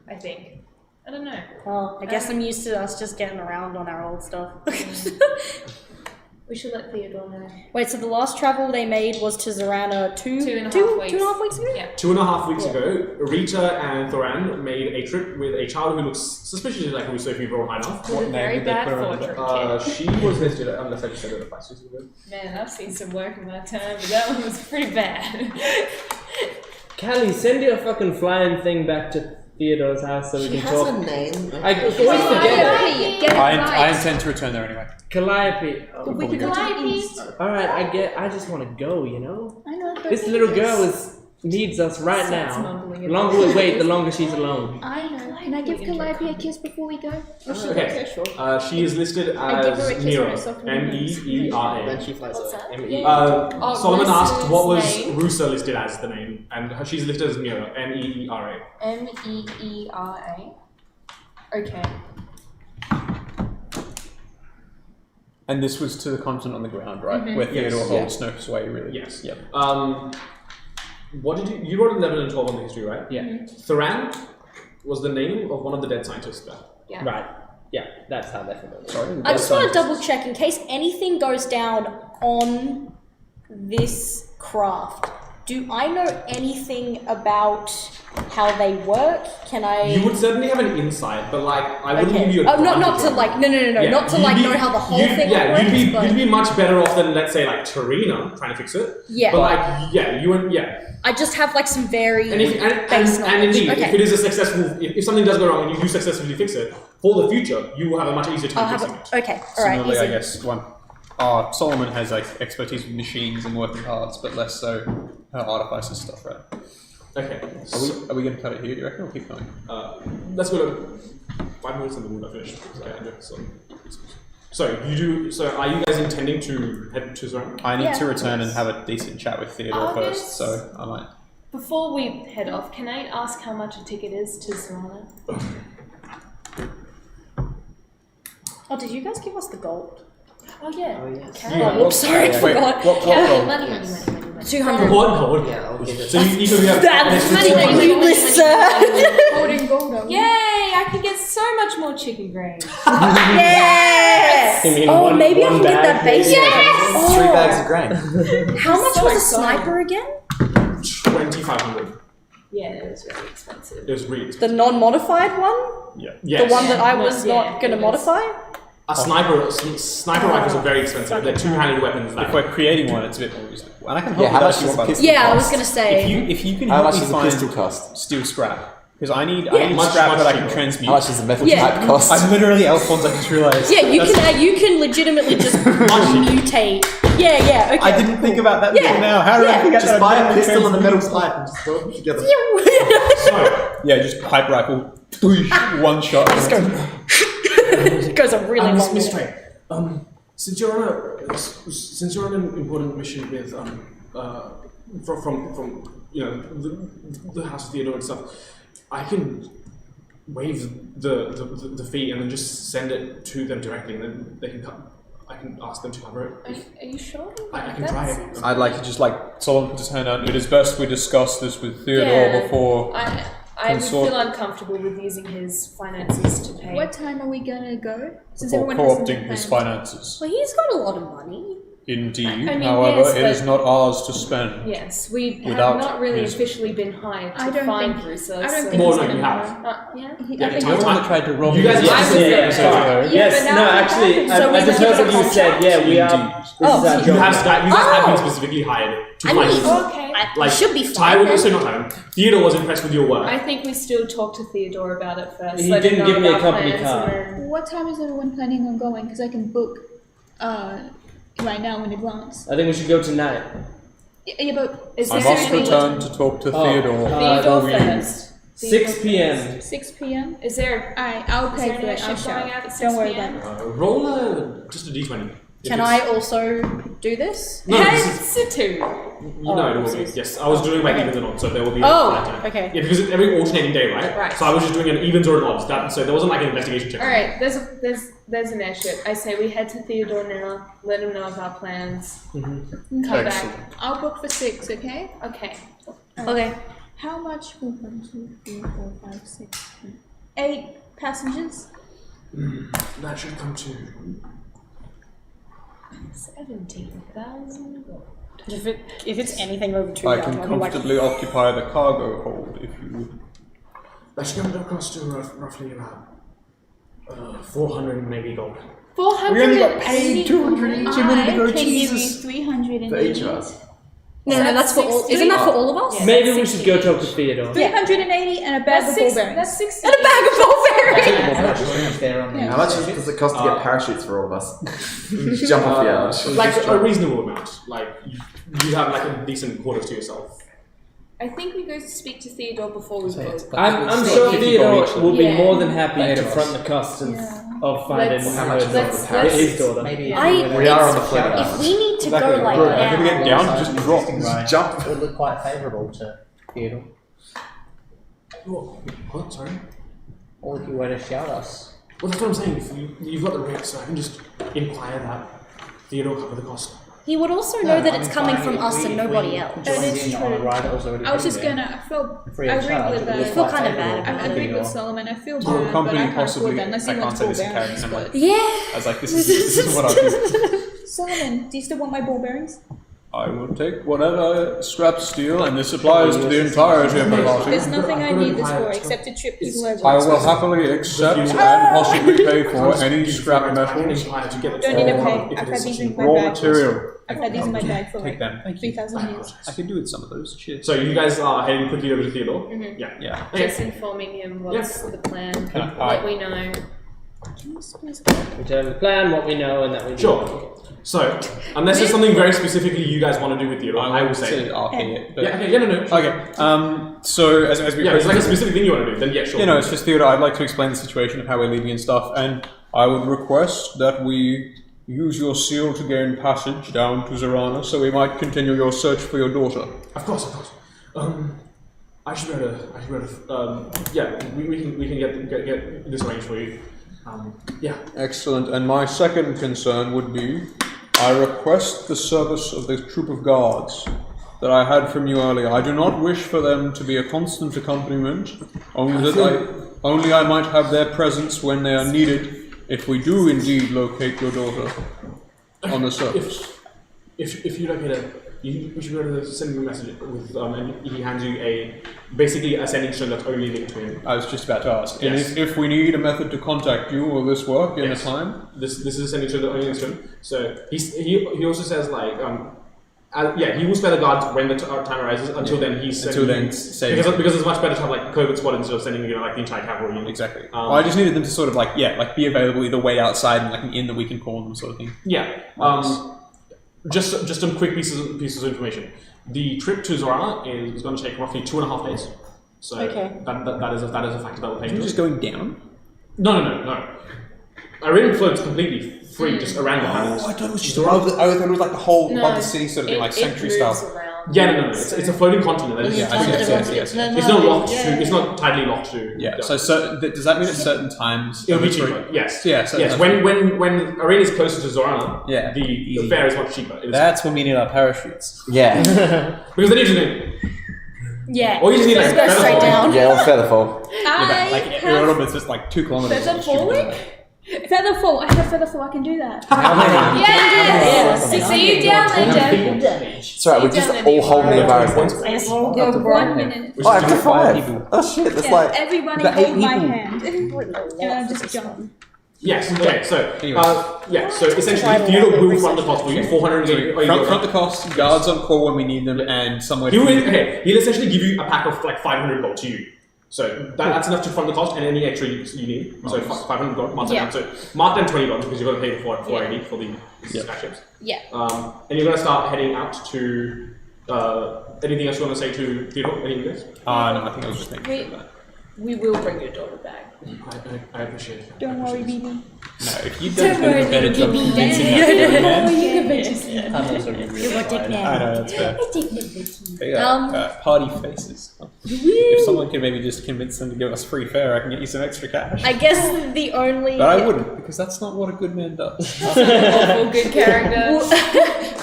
I think. I don't know. Oh, I guess I'm used to us just getting around on our old stuff. We should let Theodore know. Wait, so the last travel they made was to Zorana 2.5 weeks ago? Yeah. 2.5 weeks ago, Rita and Thoran made a trip with a child who looks suspiciously like Russo if you roll high enough. With a very did they bad put her under? fortune. She was listed, unless I just said it twice. Man, I've seen some work in my time, but that one was pretty bad. Callie, send your fucking flying thing back to Theodore's house so we She can has talk. a name. I always forget it. Get it I right. intend to return there anyway. Calliope. But we could go to the east. Alright, I just want to go, you know? I know, but This little girl needs us right Starts now. mumbling The about longer we wait, the longer she's alone. I know. Can I give Calliope a kiss before we go? Okay. She is listed I give her a as kiss Mira. when I soft Then Meera. she flies What's away. that? M-E. Solomon asked Russa's what was name? Russo listed as the name, and she's listed as Meera. Meera. Meera. Okay. And this was to the continent on the ground, right? Where Yes. Theodore holds no sway, really. Yes. Yep. What did you wrote 11 and 12 on the history, right? Yeah. Thoran was the name of one of the dead scientists there. Yeah. Right. Yeah, that's how they're familiar. Sorry. I just want to double check in case anything goes down on this craft. Do I know anything about how they work? Can I? You would certainly have an insight, but like I wouldn't give you. Oh, not advantage to on it. like no, Yeah, not to you'd like be- know how the whole you'd- thing yeah, works. but you'd be much better off than let's say like Tarina trying to fix it. Yeah. But like you wouldn't. Yeah. I just have like some very And, base and knowledge. indeed, Okay. if it is a successful, if something does go wrong and you do successfully fix it, for the future, you will have a much easier I'll time have fixing it. it. Okay. All right. Similarly, Easy. I guess Solomon has like expertise with machines and working parts, but less so her artifice and stuff, right? Okay. Are we going to cut it here? Do you reckon? Or keep going? Let's go to 5 minutes and then we'll finish. So you do. So are you guys intending to head to Zoran? I need Yeah. to return and have a decent chat with Theodore Oh, first, yes. so I might. Before we head off, can I ask how much a ticket is to Zorana? Oh, did you guys give us the gold? Oh yeah. Oh, yes. Can Oh, whoops, sorry, I Wait, forgot. what Yeah, gold? money. 200. What? Yeah, I'll give it. So you can have. That's money, what money, you money, listen. Holding gold up. Yay! I can get so much more chicken grain. Yes. You mean Oh, one- maybe I one can get bag? that base. Yes! 3 Oh. bags of grain. How much So was a exciting. sniper again? 2,500. Yeah, it was really expensive. It was really The non-modified one? yeah. The Yes. one that I Yeah, was yeah, not going to it was. modify? A sniper rifles are very expensive. They're two-handed weapons. If That we're creating one, it's a bit more reasonable. And I can help Yeah, you how with much that if you does a want, by the pistol way. Yeah, I was cost? going to say. If you can How help much me does a find pistol cost? steel scrap, because I need much, scrap much that I can cheaper. transmute. How much does a metal Yeah. pipe cost? I'm literally Alphonse, I just realised. Yeah, you can legitimately just mutate. Yeah, okay. I didn't think about that Yeah, until now. How did I yeah. forget Just that? buy I a pistol and a transmute? metal pipe and just throw them together. So, Yeah, just pipe rifle. One shot. It goes a really long Miss way. Trey, since you're on an important mission with from you know the House of Theodore and stuff, I can waive the fee and then just send it to them directly, and then they can I can ask them to cover it. Are you sure? I can try it. I'd like to just Solomon put his hand out. It is best we discuss this with Theodore Yeah. before. I would Consort. feel uncomfortable with using his finances to pay. What time are we gonna go? Since Before everyone has co-opting his plans. finances. Well, he's got a lot of money. Indeed. I mean, However, yes, it is but- not ours to spend. Yes, we Without have not really his- officially been hired I to don't find think- Bruce. I don't think More he's than gonna you have. know. Yeah. I Yeah, think you're he's the one that tried to rob You guys me. are Yes, specific yeah, episodes ago. Yeah, Yes, but no, now we actually, have him. I So we just give heard it a what you said. contract? Yeah, we are. Indeed. This is our You job. guys have been specifically hired to I find mean, Bruce. Okay. Like, should be fine. Ty would also not have him. Theodore was impressed with your work. I think we still talk to Theodore about it first. He let him didn't know give me a about company plans card. and then- What time is everyone planning on going? Because I can book right now in advance. I think we should go tonight. Yeah, but Is I there must any- return to talk to Oh, Theodore. Theodore We- first. 6 p.m. 6 p.m. Is there? I'll Is pay there for any it. I'll ship show. going out at 6 Don't worry p.m.? about it. Roll just a d20. Can I also do this? No, this is, It's a 2. you know it will be. Yes, I was doing my evens and odds, so there will be a Oh, flat time. okay. Yeah, because it's every alternating day, right? Right. So I was just doing an evens or an odds. So there wasn't like an investigation check. All right, there's an airship. I say we head to Theodore now. Let him know of our plans. Come Excellent. back. I'll book for 6, okay? Okay. Okay. How much will 1, 2, 3, 4, 5, 6, 8 passengers? That should come to. 17,000 gold. If it's anything over 2,000, I can I'll be like, comfortably occupy the cargo hold if you would. That should come across to roughly about 400 maybe gold. 400. We only got paid 200 each a minute ago. I can give you Jesus. 300 For each of us. no, that's for all. Isn't that for all of us? Yeah. Maybe we should go talk to Theodore. 380 and a bag of ball bearings. That's 60. And a bag of ball bearings. How much does it cost to get parachutes for all of us? Just jump off the edge. Like a reasonable amount. Like you have like a decent quarters to yourself. I think we go to speak to Theodore before we go. I'm sure Theodore will be Yeah. more than happy Ahead to of us. front the cost of finding Let's- How much is let's- it? his daughter. Maybe We are on the float. If we need to go like Bro, I'm gonna get now, down, just drop. Just jump. it would look quite favourable to Theodore. What? Sorry? Or if you were to shout us. Well, that's what I'm saying. If you've got the rate, so I can just inquire that Theodore cover the cost. he would also know that it's coming from us and nobody else. That is true. I was just gonna, I agree with I that. feel kind of bad I about agree it. with Solomon. I feel Your bad, but I company can't afford possibly. that I unless he can't wants say ball this in bearings. character. But Yeah. I was like, this is what I'll do. Solomon, do you still want my ball bearings? I will take whatever scrap steel, and this applies to the entirety of my There's party. nothing I need this for except to trip people over. I will happily accept and possibly pay for any scrap metals. Don't need to pay. I've had these in my Raw bag. material. I've had these in my bag for Take like them. Thank you. 3,000 years. I can do with some of those. Cheers. So you guys are heading quickly over to Theodore. Yeah. Okay. Just informing him what's the plan, Can what we know. We tell him the plan, what we know, and that we do. Sure. So, unless there's something very specifically you guys want to do with Theodore, I will say. I'll pay it. But Yeah. Okay. Yeah. No. No. Okay. So as we Yeah. It's like a specific thing you want to do. Then yeah. Sure. you know, it's just Theodore. I'd like to explain the situation of how we're leaving and stuff, and I would request that we use your seal to gain passage down to Zorana, so we might continue your search for your daughter. Of course. Of course. I should be able to. Yeah. We can get this arranged for you. Yeah. Excellent. And my second concern would be, I request the service of the troop of guards that I had from you earlier. I do not wish for them to be a constant accompaniment, only I might have their presence when they are needed, if we do indeed locate your daughter on the surface. If you locate her, we should be able to send him a message with, and he hands you basically a sending stone that's only linked to him. I was just about to ask. Yes. And if we need a method to contact you, will this work in Yes. a time? This is a sending stone that only links to him. So he also says like he will spare the guards when the time arises. Until then, he's Until sending then, save because it's much better to have like covert squad instead of sending like the entire cavalry. Exactly. I just needed them to sort of be available either way outside and like an inn that we can call them, sort of thing. Yeah. Just some quick pieces of information. The trip to Zorana is going to take roughly 2.5 days. So Okay. that is a factor that will pay. Are you just going down? No. Iran floats completely free just around the islands. I thought it was just I thought it was like the whole No, above the sea sort of thing, like sanctuary moves style. around. Yeah, no. It's a floating continent. That is Yeah, I see, yes. It's not locked to. It's not tightly locked to. Yeah. So does that mean at certain times It'll be it's free? cheaper. Yes. Yeah, so Yes. that's- When Iran is closer to Zorana, Yeah, the easy. fare is much cheaper. It is- That's when we need our parachutes. Yeah. because then you just need. Yeah. Or you just need like Go straight down. Yeah, or featherfall. Like a little bit, just like 2 kilometers. There's a falling? Featherfall. I have Featherfall. I can do that. Yeah. See you down there, Jeff. That's right, we're just all holding the virus. Go 1 minute. Oh, I have to 5. Oh shit, that's like. Everybody the 8 hold my people. hand. And I just jump. Yes. Okay. So, so essentially, Theodore will front the cost for you. 400. Front the cost, guards on call when we need them, and somewhere. He'll essentially give you a pack of like 500 gold to you. So that's enough to fund the cost and any extra you need. So 500 gold, mark that down. So mark down 20 gold because you've got to pay 480 for the skyships. Yeah. And you're going to start heading out to. Anything else you want to say to Theodore? Any of you guys? No, I think I was just thinking about We will bring your daughter back. I appreciate it. Don't worry, BB. that. No, if you'd done a better job convincing that I'm also really tired. I know, that's fair. Party faces. If someone could maybe just convince them to give us free fare, I can get you some extra cash. I guess the only. But I wouldn't, because that's not what a good man does. Awful good character.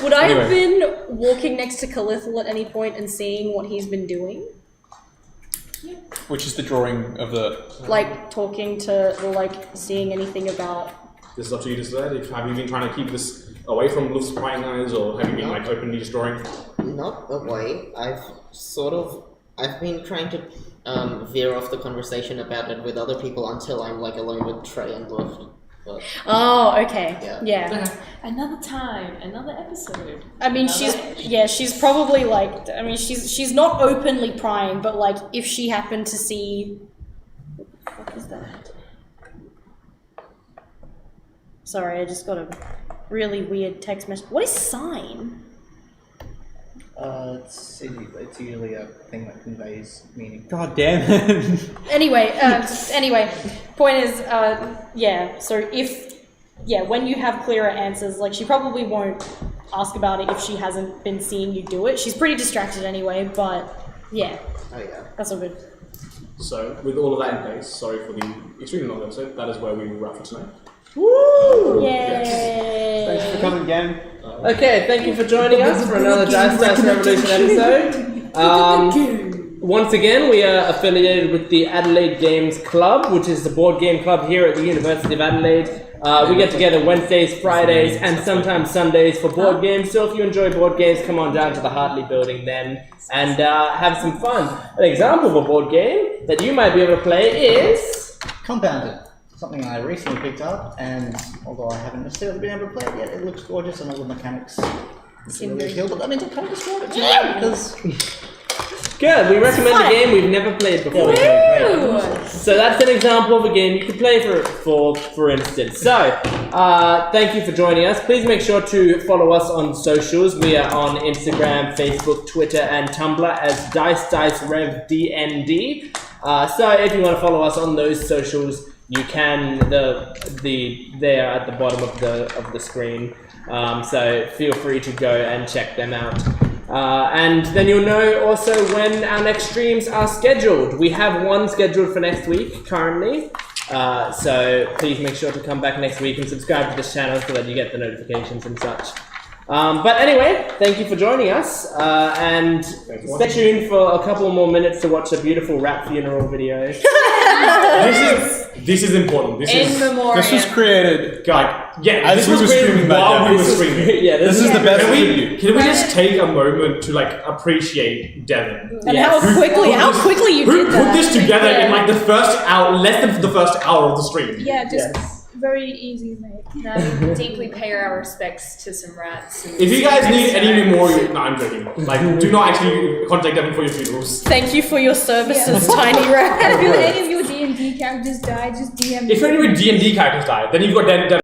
Would I have been walking next to Calithal at any point and seeing what he's been doing? Which is the drawing of the. Like talking to, or like seeing anything about. This is up to you to decide. Have you been trying to keep this away from Luft's prying eyes, or have you been like openly just drawing? Not away. I've been trying to veer off the conversation about it with other people until I'm like alone with Trey and Luft. But, Oh, okay. Yeah. Another time, another episode. I mean, she's probably like, I mean, she's not openly prying, but like, if she happened to see, what is that? Sorry, I just got a really weird text message. What is sign? It's usually a thing that conveys meaning. God damn it. Anyway, point is, so when you have clearer answers, like, she probably won't ask about it if she hasn't been seeing you do it. She's pretty distracted anyway, but, yeah. oh yeah. That's all good. So, with all of that in place, sorry for the extremely long episode, that is where we will wrap for tonight. Woo! Yay! Yes. Thanks for coming, gang. Okay, thank you for joining us for another Dice Revolution episode. Once again, we are affiliated with the Adelaide Games Club, which is the board game club here at the University of Adelaide. We get together Wednesdays, Fridays, and sometimes Sundays for board games. So if you enjoy board games, come on down to the Hartley building then and have some fun. An example of a board game that you might be able to play is... Compounded. Something I recently picked up, and although I haven't necessarily been able to play it yet, it looks gorgeous and all the mechanics seem really cool. But that means I kind of describe it to you because... Good, we recommend a game we've never played before. So that's an example of a game you could play for instance. So, thank you for joining us. Please make sure to follow us on socials. We are on Instagram, Facebook, Twitter, and Tumblr as DiceRevDND. So if you want to follow us on those socials, you can. They are at the bottom of the screen. So feel free to go and check them out. And then you'll know also when our next streams are scheduled. We have one scheduled for next week currently. So please make sure to come back next week and subscribe to this channel so that you get the notifications and such. But anyway, thank you for joining us. And stay tuned for a couple more minutes to watch a beautiful rat funeral video. This is important. In memoriam. This was created, this was created while we were streaming. Yeah, this is the best tribute. Can we just take a moment to like appreciate Devin? And how quickly you Who did that. put this together in like the first hour, less than the first hour of the stream? Yeah, just very easy made. Now we deeply pay our respects to some rats. If you guys need any memorial, no, I'm joking. Like, do not actually contact Devin for your funerals. Thank you for your services, Tiny If Rat. any of your D&D characters die, just DM me. If any of your D&D characters die, then you've got Devin.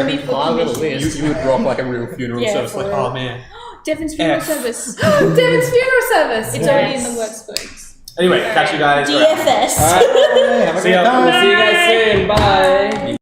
You would drop like a real funeral service, like, oh man. Devon's funeral service. Devon's funeral service! It's already in the works, folks. Anyway, catch you guys. DFS. Alright. See ya. We'll see you guys soon. Bye.